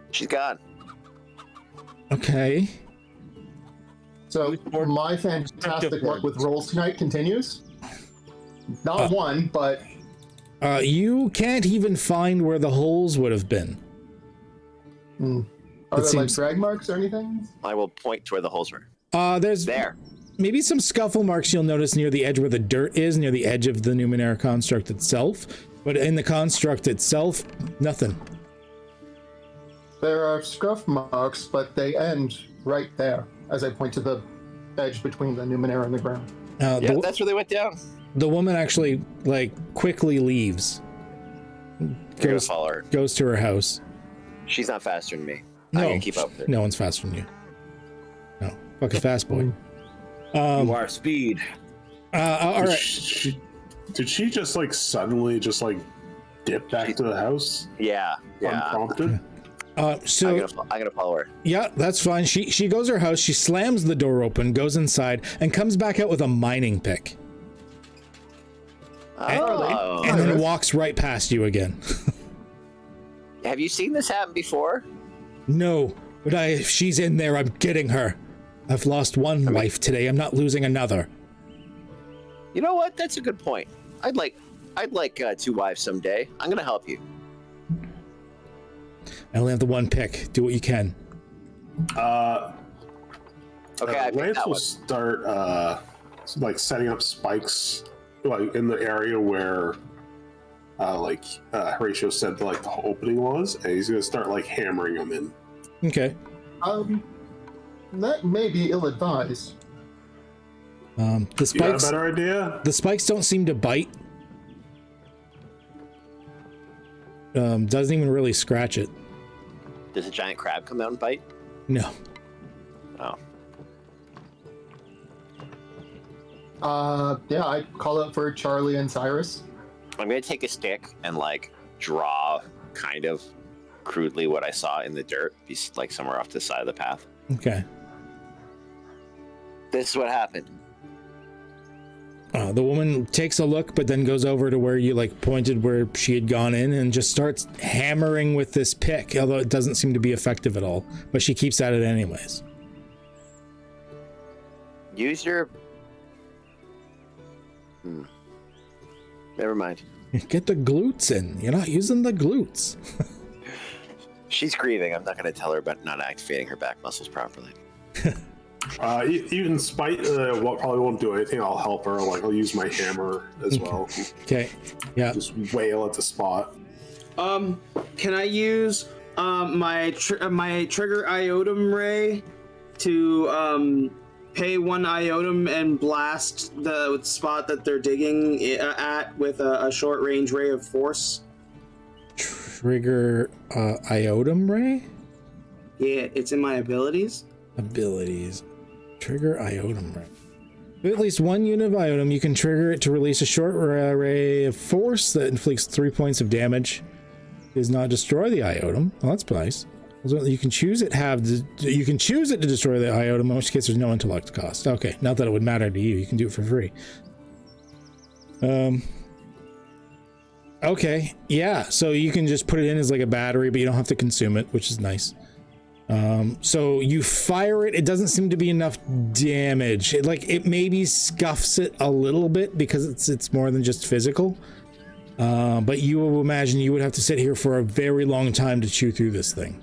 She's gone. Okay. So my fantastic luck with rolls tonight continues. Not one, but... You can't even find where the holes would have been. Are there like drag marks or anything? I will point to where the holes were. There's there. Maybe some scuffle marks you'll notice near the edge where the dirt is, near the edge of the Numenera construct itself. But in the construct itself, nothing. There are scuff marks, but they end right there, as I point to the edge between the Numenera and the ground. That's where they went down. The woman actually, like, quickly leaves. Goes to her house. She's not faster than me. No, I can keep up with her. No one's faster than you. No. Fucking fast boy. You are speed. All right. Did she just, like, suddenly just, like, dip back to the house? Yeah. Unprompted? So I'm gonna follow her. Yeah, that's fine. She goes to her house, she slams the door open, goes inside, and comes back out with a mining pick. And then walks right past you again. Have you seen this happen before? No, but if she's in there, I'm getting her. I've lost one life today. I'm not losing another. You know what? That's a good point. I'd like 2 wives someday. I'm gonna help you. I only have the one pick. Do what you can. Okay, Lance will start like setting up spikes like in the area where Horatio said like the opening was, and he's gonna start like hammering them in. Okay. That may be ill-advised. The spikes. You got a better idea? The spikes don't seem to bite. Doesn't even really scratch it. Does a giant crab come out and bite? No. Oh. Yeah, I call out for Charlie and Cyrus. I'm gonna take a stick and like draw kind of crudely what I saw in the dirt, like somewhere off the side of the path. Okay. This is what happened. The woman takes a look, but then goes over to where you like pointed where she had gone in and just starts hammering with this pick, although it doesn't seem to be effective at all. But she keeps at it anyways. Use your... Never mind. Get the glutes in. You're not using the glutes. She's grieving. I'm not going to tell her about not activating her back muscles properly. Even spite what probably won't do anything, I'll help her. Like I'll use my hammer as well. Okay. Yeah. Just wail at the spot. Can I use my trigger iotum ray to pay 1 iotum and blast the spot that they're digging at with a short range ray of force. Trigger iotum ray? Yeah, it's in my abilities. Abilities. Trigger iotum ray. With at least 1 unit of iotum, you can trigger it to release a short ray of force that inflicts 3 points of damage. Does not destroy the iotum. Well, that's nice. You can choose it you can choose it to destroy the iotum, in which case there's no intellect cost. Okay, not that it would matter to you. You can do it for free. Okay, yeah. So you can just put it in as like a battery, but you don't have to consume it, which is nice. So you fire it. It doesn't seem to be enough damage. It maybe scuffs it a little bit because it's more than just physical. But you will imagine you would have to sit here for a very long time to chew through this thing.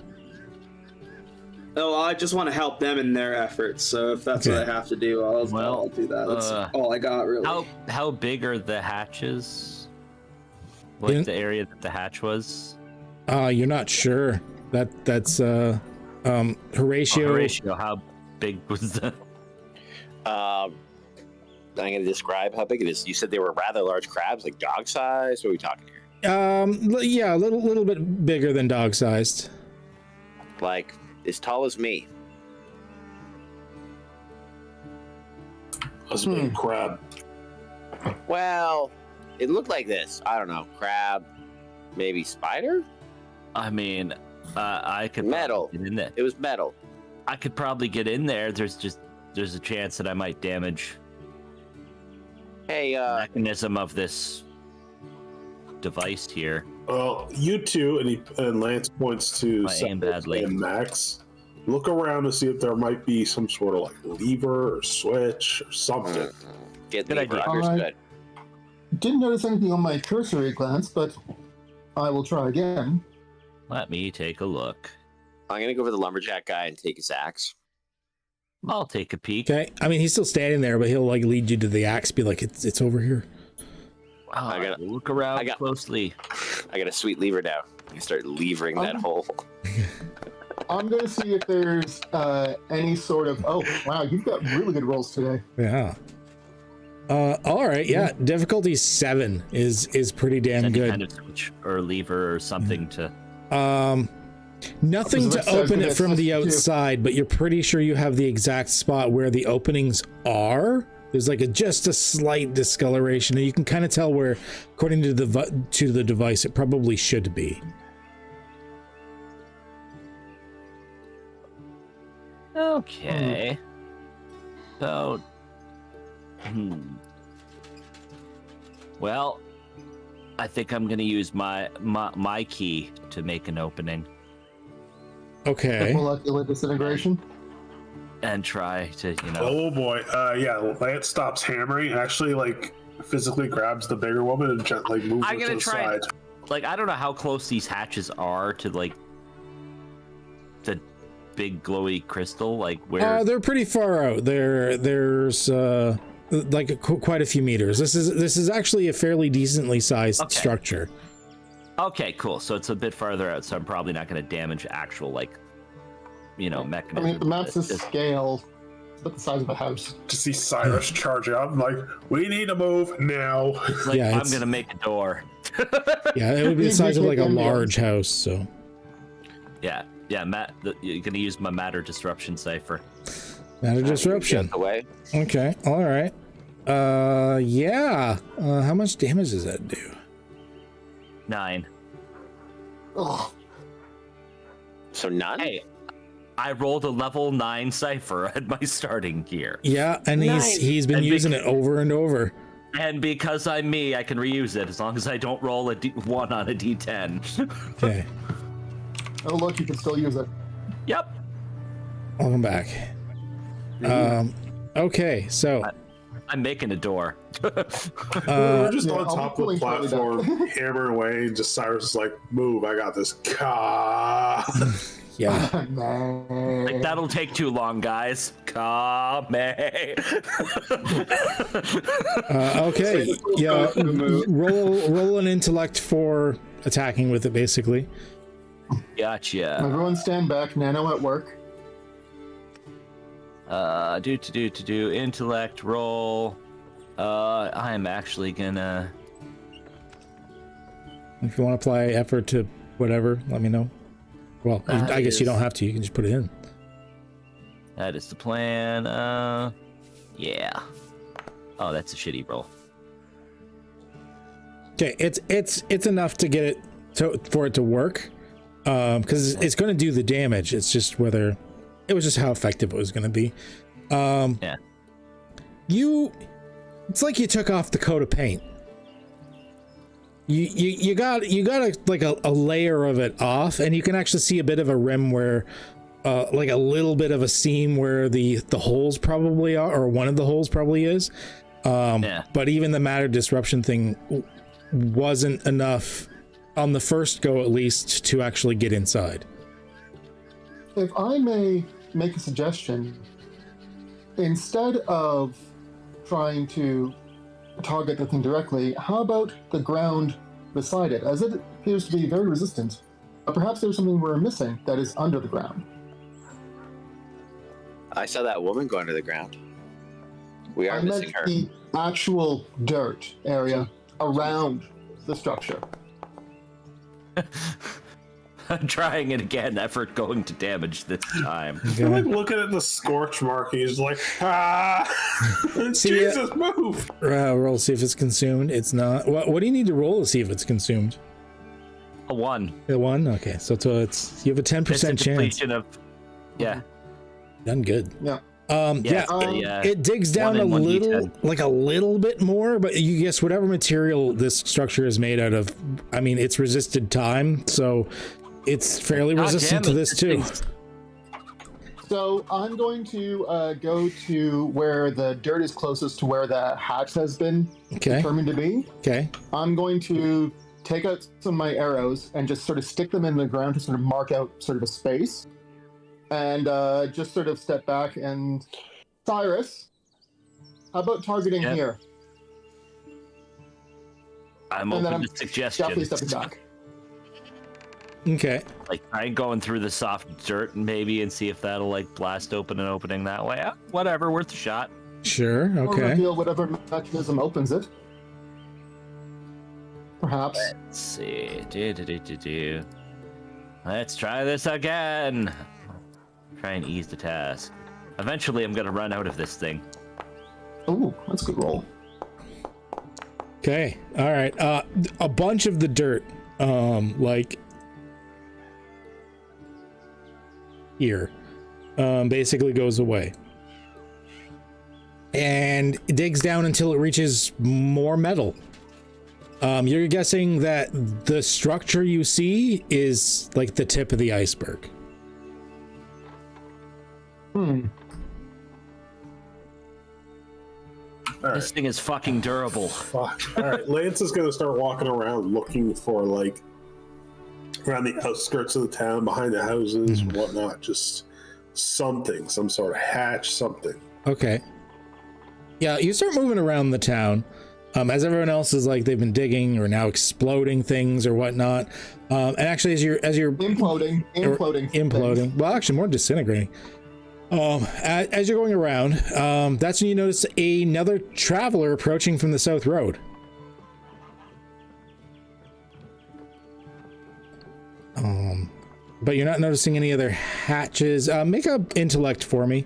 Oh, I just want to help them in their efforts. So if that's what I have to do, I'll do that. That's all I got, really. How big are the hatches? Like the area that the hatch was? You're not sure. That's Horatio. Horatio, how big was that? I'm going to describe how big it is. You said they were rather large crabs, like dog size. What are we talking here? Yeah, a little bit bigger than dog sized. Like as tall as me. That's a big crab. Well, it looked like this. I don't know. Crab, maybe spider? I mean, I could metal. Get in there. It was metal. I could probably get in there. There's a chance that I might damage the mechanism of this device here. Well, you two, and Lance points to and Max. Look around to see if there might be some sort of like lever or switch or something. Get the lever understood. Didn't notice anything on my cursory glance, but I will try again. Let me take a look. I'm gonna go for the lumberjack guy and take his axe. I'll take a peek. Okay. I mean, he's still standing there, but he'll like lead you to the axe. Be like, it's over here. I gotta look around closely. I got a sweet lever now. You start levering that hole. I'm going to see if there's any sort of. Oh, wow, you've got really good rolls today. Yeah. All right. Yeah. Difficulty 7 is pretty damn good. Kind of switch or lever or something to. Nothing to open it from the outside, but you're pretty sure you have the exact spot where the openings are. There's like just a slight discoloration, and you can kind of tell where, according to the device, it probably should be. Okay. So, well, I think I'm gonna use my key to make an opening. Okay. Molecular disintegration. And try to, Oh boy, yeah. Lance stops hammering and actually like physically grabs the bigger woman and gently moves her to the side. Like, I don't know how close these hatches are to like the big glowy crystal. Like where? They're pretty far out. There's like quite a few meters. This is actually a fairly decently sized structure. Okay, cool. So it's a bit farther out, so I'm probably not going to damage actual mechanism. I mean, the map's a scale. It's about the size of a house. To see Cyrus charge out, I'm like, we need to move now. Like, I'm going to make a door. Yeah, it would be the size of like a large house, so. Yeah, Matt, you're going to use my matter disruption cipher. Matter disruption. Okay, all right. Yeah. How much damage does that do? 9. Ugh. So none? Hey, I rolled a level 9 cipher at my starting gear. Yeah, and he's been using it over and over. And because I'm me, I can reuse it as long as I don't roll a 1 on a D10. Okay. Oh, look, you can still use it. Yep. Welcome back. Okay, so I'm making a door. We're just on top of the platform, hammering away, and just Cyrus is like, move, I got this. Yeah. Like, that'll take too long, guys. Okay. Yeah. Roll an intellect for attacking with it, basically. Gotcha. Everyone stand back. Nano at work. Do intellect roll. I'm actually gonna. If you want to apply effort to whatever, let me know. Well, I guess you don't have to. You can just put it in. That is the plan. Yeah. Oh, that's a shitty roll. Okay, it's enough to get it for it to work, because it's going to do the damage. It's just whether it was just how effective it was going to be. Yeah. It's like you took off the coat of paint. You got a layer of it off, and you can actually see a bit of a rim where, like a little bit of a seam where the holes probably are, or one of the holes probably is. But even the matter disruption thing wasn't enough on the first go, at least, to actually get inside. If I may make a suggestion, instead of trying to target the thing directly, how about the ground beside it, as it appears to be very resistant? Perhaps there's something we're missing that is under the ground. I saw that woman go under the ground. We are missing her. The actual dirt area around the structure. I'm trying it again. Effort going to damage this time. I'm like looking at the scorch mark. He's like, Jesus, move! Roll to see if it's consumed. It's not. What do you need to roll to see if it's consumed? A 1. A 1? Okay, so it's you have a 10% chance. Yeah. Done good. Yeah. It digs down a little, like a little bit more, but you guess whatever material this structure is made out of, I mean, it's resisted time, so it's fairly resistant to this too. So I'm going to go to where the dirt is closest to where the hatch has been determined to be. Okay. I'm going to take out some of my arrows and just sort of stick them in the ground to sort of mark out sort of a space. And just sort of step back and... Cyrus, how about targeting here? I'm open to suggestions. Definitely stepping back. Okay. Like, try going through the soft dirt maybe and see if that'll, like, blast open an opening that way. Whatever, worth a shot. Sure, okay. Or reveal whatever mechanism opens it. Perhaps. Let's see. Let's try this again. Try and ease the task. Eventually, I'm gonna run out of this thing. Ooh, that's a good roll. Okay, all right. A bunch of the dirt, like here, basically goes away, and it digs down until it reaches more metal. You're guessing that the structure you see is like the tip of the iceberg. This thing is fucking durable. Fuck. All right, Lance is gonna start walking around looking for, like, around the outskirts of the town, behind the houses, whatnot, just something, some sort of hatch, something. Okay. Yeah, you start moving around the town, as everyone else is like they've been digging or now exploding things or whatnot. And actually, as you're imploding. Well, actually, more disintegrating. As you're going around, that's when you notice another traveler approaching from the South Road. But you're not noticing any other hatches. Make a intellect for me.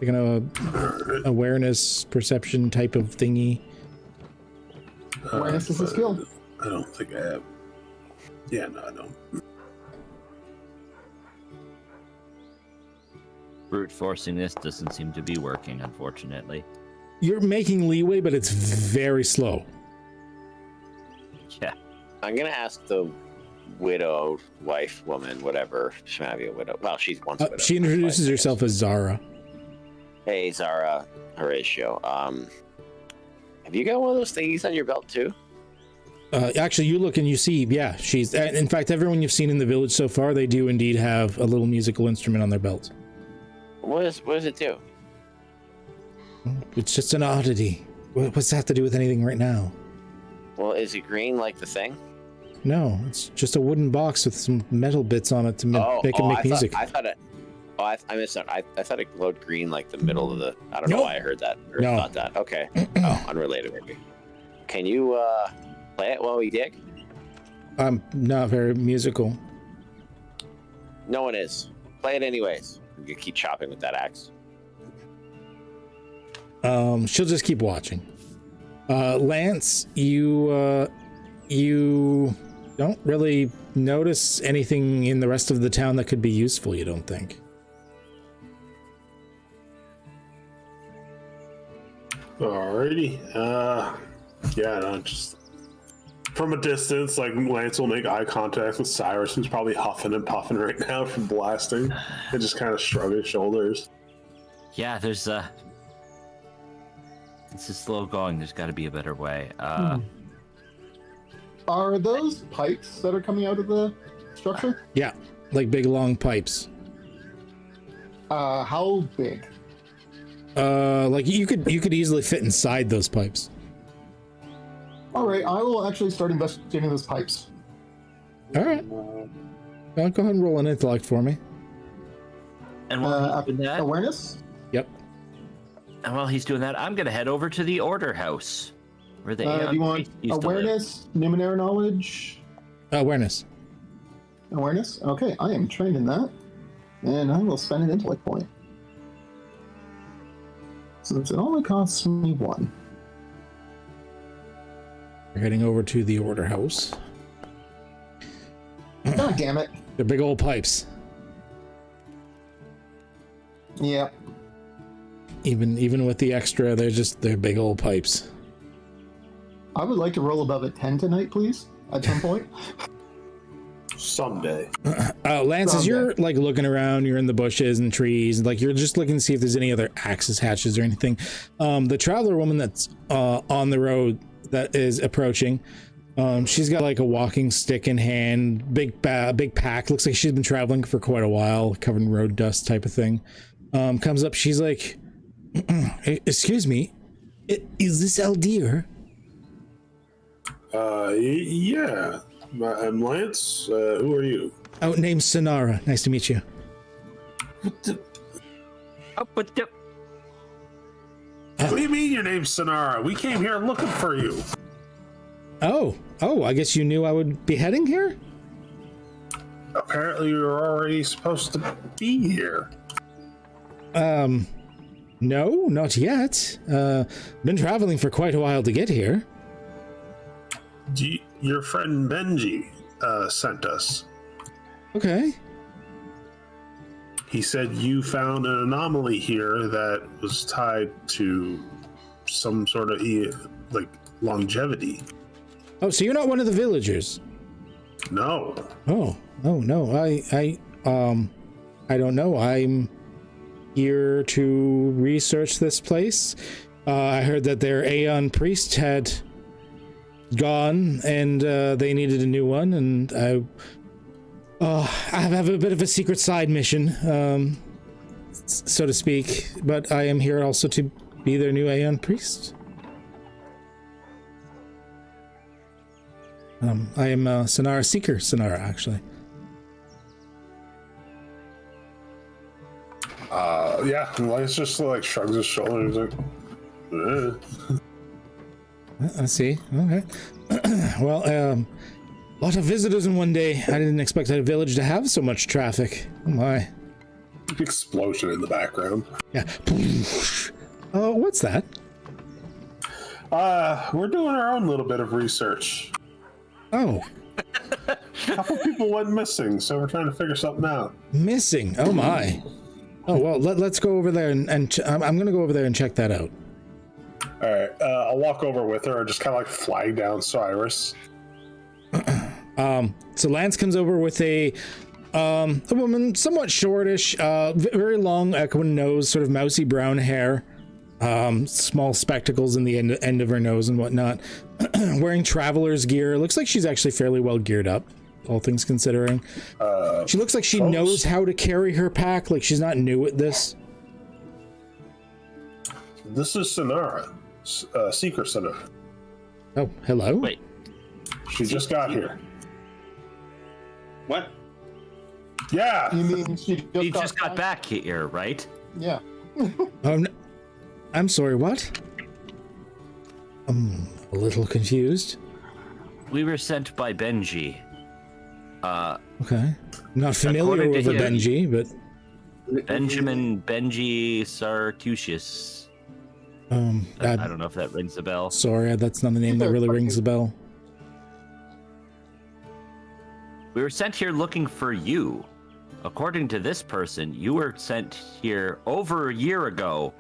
Like an awareness, perception type of thingy. Awareness is a skill. I don't think I have. Yeah, no, I don't. Brute forcing this doesn't seem to be working, unfortunately. You're making leeway, but it's very slow. Yeah. I'm gonna ask the widow, wife, woman, whatever. She might be a widow. Well, she's once a widow. She introduces herself as Zara. Hey, Zara, Horatio. Have you got one of those thingies on your belt too? Actually, you look and you see, yeah, she's. In fact, everyone you've seen in the village so far, they do indeed have a little musical instrument on their belt. What does it do? It's just an oddity. What's that have to do with anything right now? Well, is it green like the thing? No, it's just a wooden box with some metal bits on it to make music. I thought it. Oh, I missed that. I thought it glowed green like the middle of the. I don't know why I heard that or thought that. Okay. Oh, unrelated maybe. Can you play it while we dig? I'm not very musical. No one is. Play it anyways. You keep chopping with that axe. She'll just keep watching. Lance, you don't really notice anything in the rest of the town that could be useful, you don't think? Alrighty. Yeah, no, just from a distance, like Lance will make eye contact with Cyrus, who's probably huffing and puffing right now from blasting, and just kind of shrug his shoulders. Yeah, there's this is slow going. There's got to be a better way. Are those pipes that are coming out of the structure? Yeah, like big long pipes. How big? Like you could easily fit inside those pipes. All right, I will actually start investigating those pipes. All right. Go ahead and roll an intellect for me. And while he's doing that, awareness? Yep. And while he's doing that, I'm going to head over to the order house. Where the do you want awareness, Numenera knowledge? Awareness. Awareness? Okay, I am trained in that. And I will spend an intellect point. Since it only costs me 1. We're heading over to the order house. God damn it. They're big old pipes. Yeah. Even with the extra, they're big old pipes. I would like to roll above a 10 tonight, please, at some point. Someday. Lance, as you're like looking around, you're in the bushes and trees, like you're just looking to see if there's any other axes, hatches, or anything. The traveler woman that's on the road that is approaching, she's got like a walking stick in hand, big pack. Looks like she's been traveling for quite a while, covered in road dust type of thing. Comes up, she's like, "Excuse me, is this El Dire?" Yeah. I'm Lance. Who are you? Oh, name's Sonara. Nice to meet you. What do you mean your name's Sonara? We came here looking for you. Oh, I guess you knew I would be heading here? Apparently you're already supposed to be here. No, not yet. Been traveling for quite a while to get here. Your friend Benji sent us. Okay. He said you found an anomaly here that was tied to some sort of like longevity. Oh, so you're not one of the villagers? No. Oh no. I don't know. I'm here to research this place. I heard that their Aeon priest had gone and they needed a new one, and I have a bit of a secret side mission, so to speak, but I am here also to be their new Aeon priest. I am Sonara Seeker, Sonara, actually. Yeah, Lance just like shrugs his shoulders like, I see. Okay. Well, a lot of visitors in one day. I didn't expect a village to have so much traffic. Oh my. Explosion in the background. Yeah. Oh, what's that? We're doing our own little bit of research. Oh. A couple people went missing, so we're trying to figure something out. Missing? Oh my. Oh, well, let's go over there and I'm going to go over there and check that out. All right, I'll walk over with her and just kind of like flag down Cyrus. So Lance comes over with a woman, somewhat shortish, very long echoing nose, sort of mousy brown hair, small spectacles in the end of her nose and whatnot, wearing traveler's gear. Looks like she's actually fairly well geared up, all things considering. She looks like she knows how to carry her pack, like she's not new at this. This is Sonara, Seeker Sonara. Oh, hello. Wait. She just got here. What? Yeah. You mean she just got back here, right? Yeah. I'm sorry, what? I'm a little confused. We were sent by Benji. Okay. Not familiar with a Benji, but... Benji Sartusius. I don't know if that rings a bell. Sorry, that's not the name that really rings a bell. We were sent here looking for you. According to this person, you were sent here over a year ago.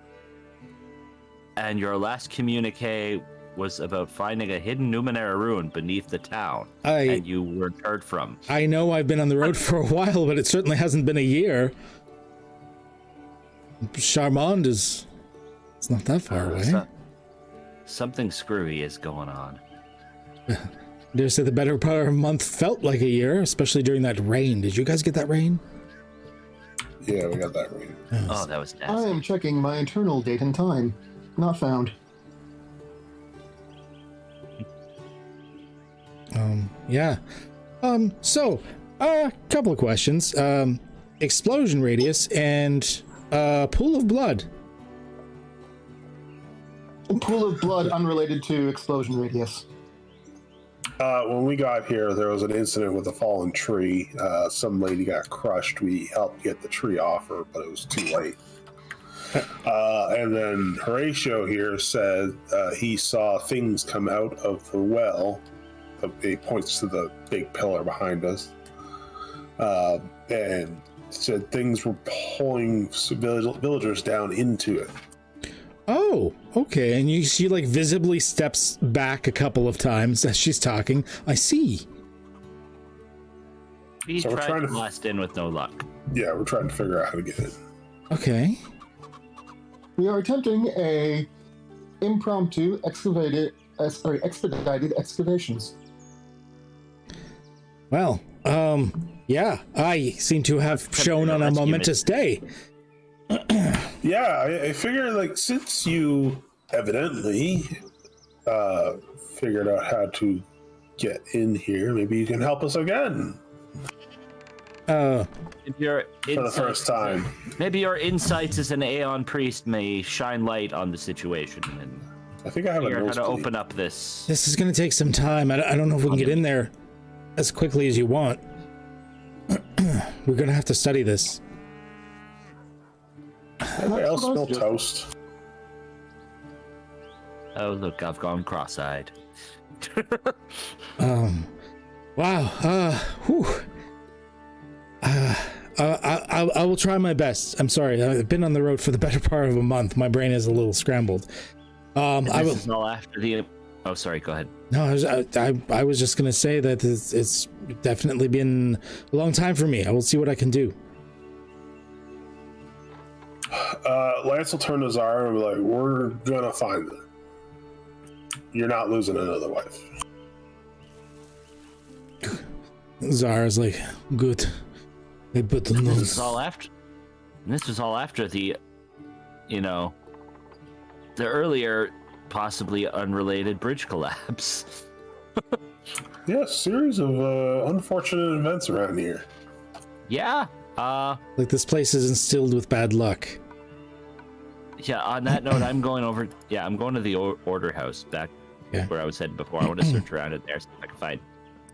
And your last communique was about finding a hidden Numenera ruin beneath the town. And you weren't heard from. I know I've been on the road for a while, but it certainly hasn't been a year. Charmand is... It's not that far away. Something screwy is going on. Dare say the better part of a month felt like a year, especially during that rain. Did you guys get that rain? Yeah, we got that rain. Oh, that was nasty. I am checking my internal date and time. Not found. Yeah. So, a couple of questions. Explosion radius and pool of blood. A pool of blood unrelated to explosion radius. When we got here, there was an incident with a fallen tree. Some lady got crushed. We helped get the tree off her, but it was too late. And then Horatio here said he saw things come out of the well. It points to the big pillar behind us. And said things were pulling villagers down into it. Oh, okay. And she like visibly steps back a couple of times as she's talking. I see. We tried to blast in with no luck. Yeah, we're trying to figure out how to get in. Okay. We are attempting a impromptu expedited excavations. Well, yeah, I seem to have shown on a momentous day. Yeah, I figure, like, since you evidently figured out how to get in here, maybe you can help us again. For the first time. Maybe your insights as an Aeon priest may shine light on the situation and I think I have figure out how to open up this. This is going to take some time. I don't know if we can get in there as quickly as you want. We're going to have to study this. Anybody else smell toast? Oh, look, I've gone cross-eyed. Wow. Whew. I will try my best. I'm sorry. I've been on the road for the better part of a month. My brain is a little scrambled. This is all after the... Oh, sorry. Go ahead. No, I was just going to say that it's definitely been a long time for me. I will see what I can do. Lance will turn to Zara and be like, we're gonna find them. You're not losing another wife. Zara's like, good. They put the notes. This was all after the, the earlier, possibly unrelated bridge collapse. Yeah, series of unfortunate events around here. Yeah. Like this place is instilled with bad luck. Yeah, on that note, I'm going to the order house back where I was headed before. I want to search around it there, see if I can find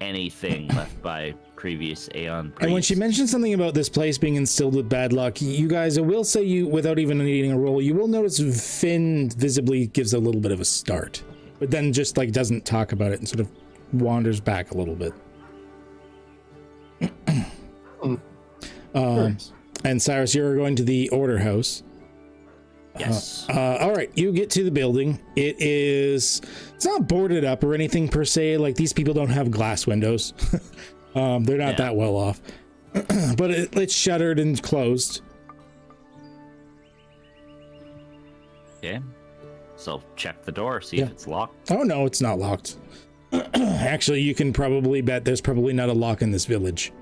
anything left by previous Aeon priests. And when she mentioned something about this place being instilled with bad luck, you guys, I will say you, without even needing a roll, you will notice Finn visibly gives a little bit of a start, but then just like doesn't talk about it and sort of wanders back a little bit. And Cyrus, you're going to the order house. Yes. All right, you get to the building. It's not boarded up or anything per se. Like these people don't have glass windows. They're not that well off, but it's shuttered and closed. Okay. So check the door, see if it's locked. Oh no, it's not locked. Actually, you can probably bet there's probably not a lock in this village.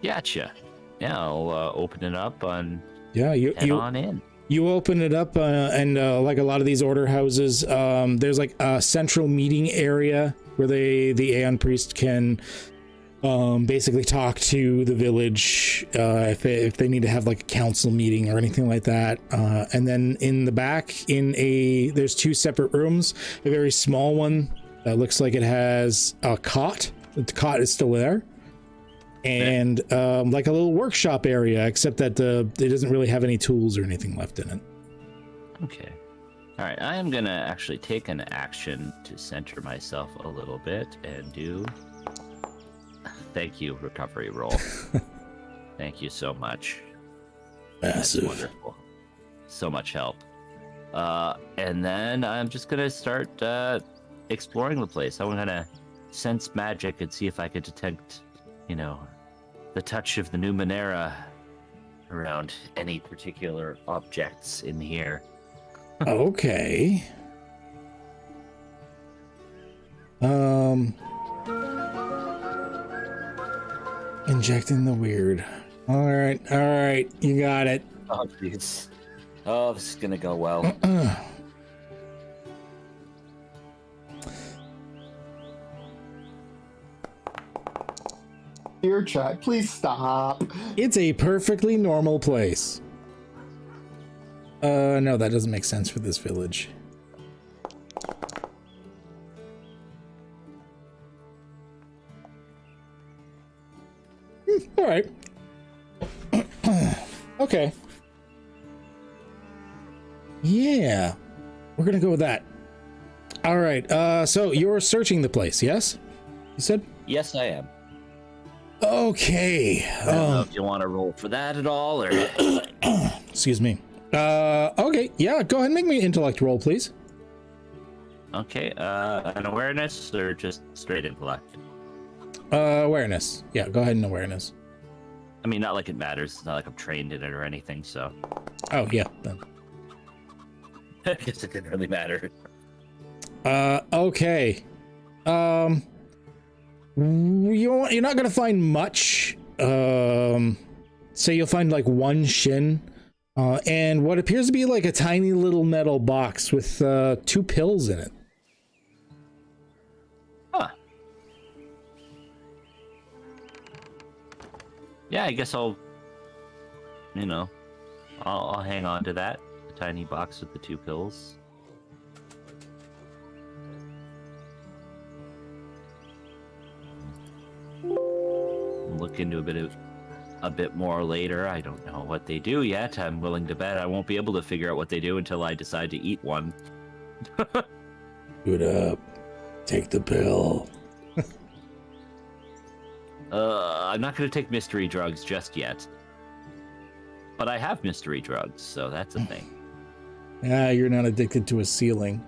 Gotcha. Yeah, I'll open it up and head on in. You open it up, and like a lot of these order houses, there's like a central meeting area where the Aeon priest can basically talk to the village if they need to have like a council meeting or anything like that. And then in the back, there's 2 separate rooms. A very small one that looks like it has a cot. The cot is still there. And like a little workshop area, except that it doesn't really have any tools or anything left in it. Okay. All right, I am gonna actually take an action to center myself a little bit and do. Thank you, recovery roll. Thank you so much. Massive. That's wonderful. So much help. And then I'm just gonna start exploring the place. I'm gonna sense magic and see if I could detect, the touch of the Numenera around any particular objects in here. Okay. Injecting the weird. All right, you got it. Oh, jeez. Oh, this is gonna go well. Dear chat, please stop. It's a perfectly normal place. No, that doesn't make sense for this village. All right. Okay. Yeah, we're gonna go with that. All right. So you're searching the place, yes? You said? Yes, I am. Okay. I don't know if you want to roll for that at all, or... Excuse me. Okay. Yeah, go ahead and make me an intellect roll, please. Okay, an awareness or just straight intellect? Awareness. Yeah, go ahead and awareness. I mean, not like it matters. It's not like I'm trained in it or anything, so... Oh, yeah. Then. I guess it didn't really matter. Okay. You're not gonna find much. Say you'll find like 1 shin, and what appears to be like a tiny little metal box with 2 pills in it. Huh. Yeah, I guess I'll hang on to that. The tiny box with the 2 pills. Look into a bit more later. I don't know what they do yet. I'm willing to bet I won't be able to figure out what they do until I decide to eat one. Good up. Take the pill. I'm not going to take mystery drugs just yet. But I have mystery drugs, so that's a thing. Yeah, you're not addicted to a ceiling.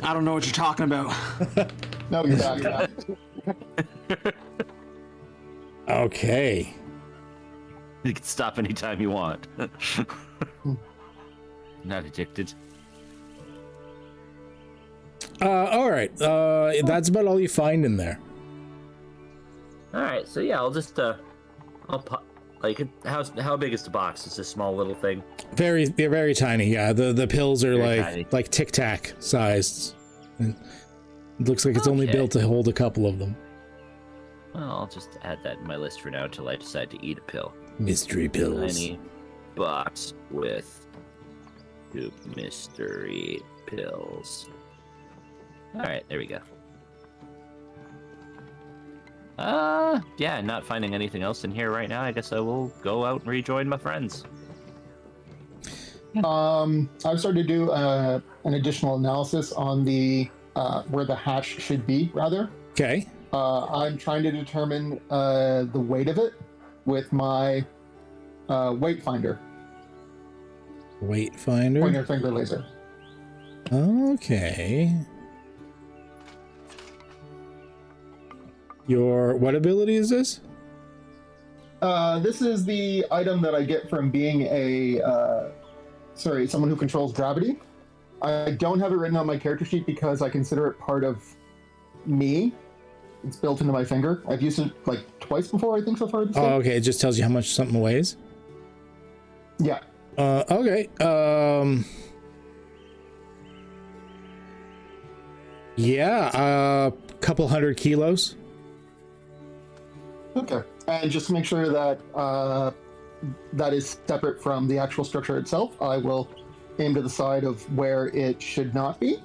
I don't know what you're talking about. No, you're not. Okay. You can stop anytime you want. Not addicted. All right. That's about all you find in there. All right, so yeah, I'll just I'll pop. Like, how big is the box? It's a small little thing. Very tiny. Yeah, the pills are Very like Tic Tac sized. It looks like it's only built to hold a couple of them. Well, I'll just add that in my list for now until I decide to eat a pill. Mystery pills. Tiny box with 2 mystery pills. All right, there we go. Yeah, not finding anything else in here right now. I guess I will go out and rejoin my friends. I've started to do an additional analysis on the where the hatch should be, rather. Okay. I'm trying to determine the weight of it with my weight finder. Weight finder? Pointer finger laser. Okay. What ability is this? This is the item that I get from being someone who controls gravity. I don't have it written on my character sheet because I consider it part of me. It's built into my finger. I've used it like twice before, I think, so far. Oh, okay. It just tells you how much something weighs? Yeah. Okay. Yeah, a couple 100 kilos. Okay. And just to make sure that that is separate from the actual structure itself, I will aim to the side of where it should not be.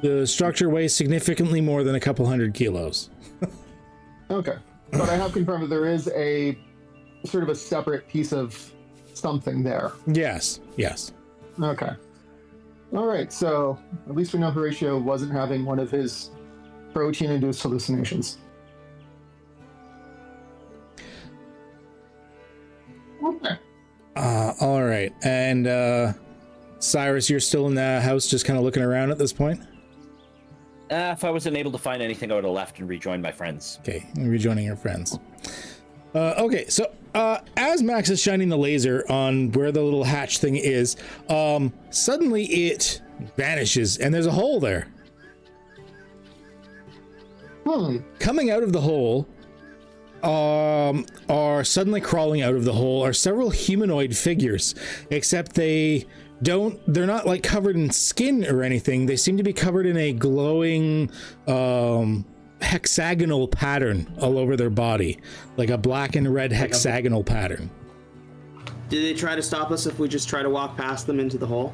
The structure weighs significantly more than a couple 100 kilos. Okay. But I have confirmed that there is a sort of a separate piece of something there. Yes. Okay. All right. So at least we know Horatio wasn't having one of his protein-induced hallucinations. Okay. All right. And Cyrus, you're still in the house just kind of looking around at this point? If I wasn't able to find anything, I would have left and rejoined my friends. Okay, rejoining your friends. Okay, so as Max is shining the laser on where the little hatch thing is, suddenly it vanishes and there's a hole there. Coming out of the hole, are suddenly crawling out of the hole are several humanoid figures, except they're not like covered in skin or anything. They seem to be covered in a glowing hexagonal pattern all over their body, like a black and red hexagonal pattern. Did they try to stop us if we just try to walk past them into the hole?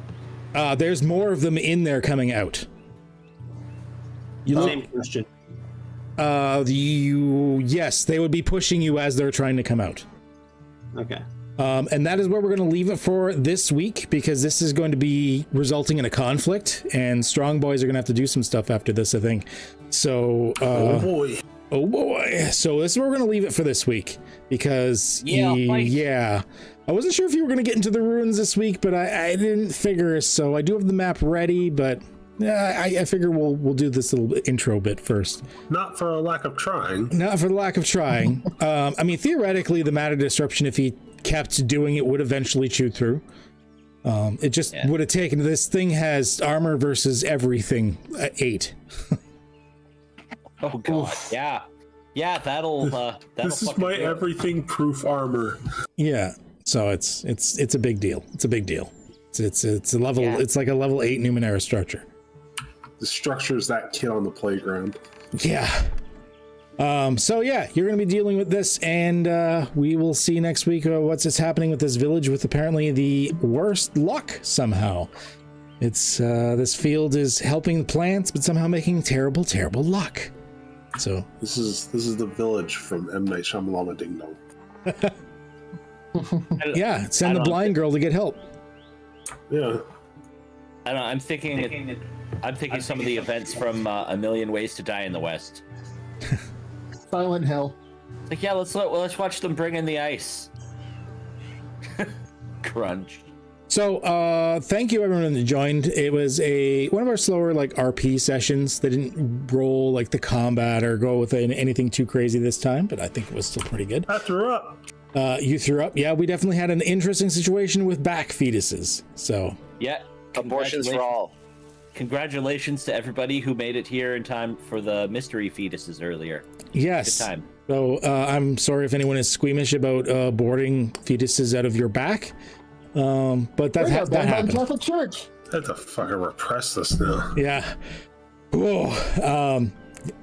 There's more of them in there coming out. Same question. Yes, they would be pushing you as they're trying to come out. Okay. And that is where we're going to leave it for this week, because this is going to be resulting in a conflict, and Strong Boys are going to have to do some stuff after this, I think. So, oh boy. So this is where we're going to leave it for this week, because I wasn't sure if you were going to get into the ruins this week, but I didn't figure, so I do have the map ready, but I figure we'll do this little intro bit first. Not for a lack of trying. Not for the lack of trying. I mean, theoretically, the matter disruption, if he kept doing it, would eventually chew through. It just would have taken. This thing has armor versus everything 8. Oh god, yeah, that'll. This is my everything proof armor. Yeah, so it's a big deal. It's a big deal. It's a level. Yeah. It's like a level 8 Numenera structure. The structure is that kid on the playground. Yeah. So yeah, you're going to be dealing with this, and we will see next week what's happening with this village with apparently the worst luck somehow. It's this field is helping plants, but somehow making terrible luck. So this is the village from M. Night Shyamalan Ding Dong. Yeah, send the blind girl to get help. Yeah. I don't know. I'm thinking some of the events from A Million Ways to Die in the West. Silent Hill. Like, yeah, let's watch them bring in the ice. Crunch. So, thank you everyone that joined. It was one of our slower like RP sessions. They didn't roll like the combat or go with anything too crazy this time, but I think it was still pretty good. I threw up. You threw up. Yeah, we definitely had an interesting situation with back fetuses. So yeah, abortions for all. Congratulations to everybody who made it here in time for the mystery fetuses earlier. Yes. Good time. So I'm sorry if anyone is squeamish about boarding fetuses out of your back, but that happened. Catholic Church. I have to fucking repress this now. Yeah. Oh,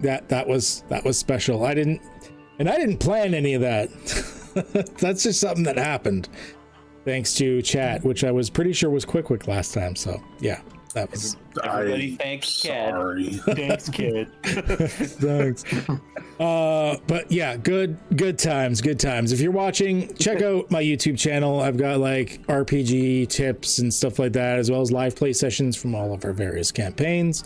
that was special. I didn't plan any of that. That's just something that happened, thanks to chat, which I was pretty sure was Quick last time. So yeah. That was everybody. Thanks, kid. Sorry. Thanks, kid. Thanks. But yeah, good times. If you're watching, check out my YouTube channel. I've got like RPG tips and stuff like that, as well as live play sessions from all of our various campaigns.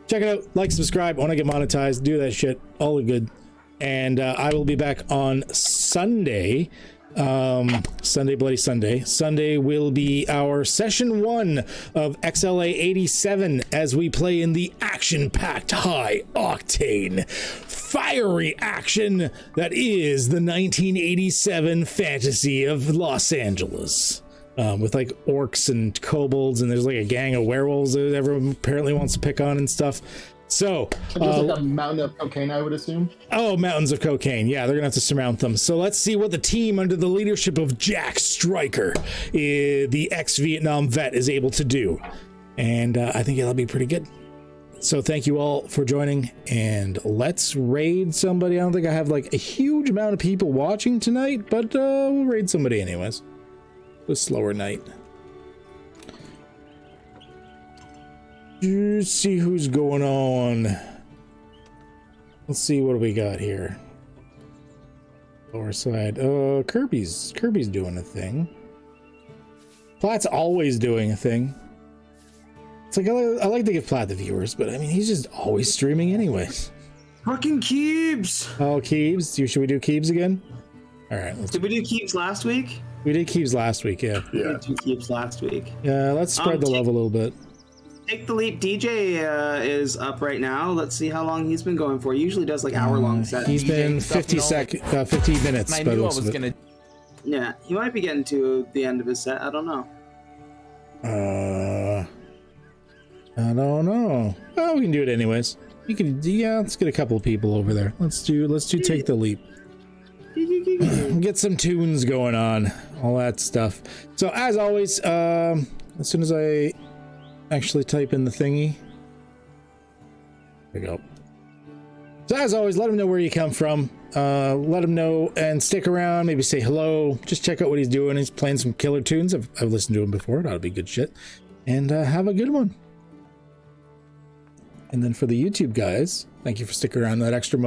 Check it out. Like, subscribe. I want to get monetized. Do that shit. All the good. And I will be back on Sunday. Bloody Sunday. Sunday will be our session 1 of XLA 87 as we play in the action-packed, high-octane, fiery action that is the 1987 fantasy of Los Angeles. With like orcs and kobolds, and there's like a gang of werewolves that everyone apparently wants to pick on and stuff. So there's like a mountain of cocaine, I would assume. Oh, mountains of cocaine. Yeah, they're gonna have to surmount them. So let's see what the team under the leadership of Jack Stryker, the ex-Vietnam vet, is able to do. And I think it'll be pretty good. So thank you all for joining, and let's raid somebody. I don't think I have like a huge amount of people watching tonight, but we'll raid somebody anyways. A slower night. Let's see who's going on. Let's see what we got here. Lower side. Kirby's doing a thing. Platt's always doing a thing. It's like I like to give Platt the viewers, but I mean he's just always streaming anyways. Fucking Keebs. Oh, Keebs. Should we do Keebs again? All right. Did we do Keebs last week? We did Keebs last week. Yeah. We did Keebs last week. Yeah. Let's spread the love a little bit. Take the Leap DJ is up right now. Let's see how long he's been going for. He usually does like hour-long sets. He's been 15 minutes. I knew I was gonna. Yeah, he might be getting to the end of his set. I don't know. I don't know. Oh, we can do it anyways. You can. Yeah, let's get a couple of people over there. Let's do Take the Leap. Get some tunes going on. All that stuff. So as always, as soon as I actually type in the thingy. There we go. So as always, let him know where you come from. Let him know and stick around. Maybe say hello. Just check out what he's doing. He's playing some killer tunes. I've listened to him before. That'll be good shit. And have a good one. And then for the YouTube guys, thank you for sticking around that extra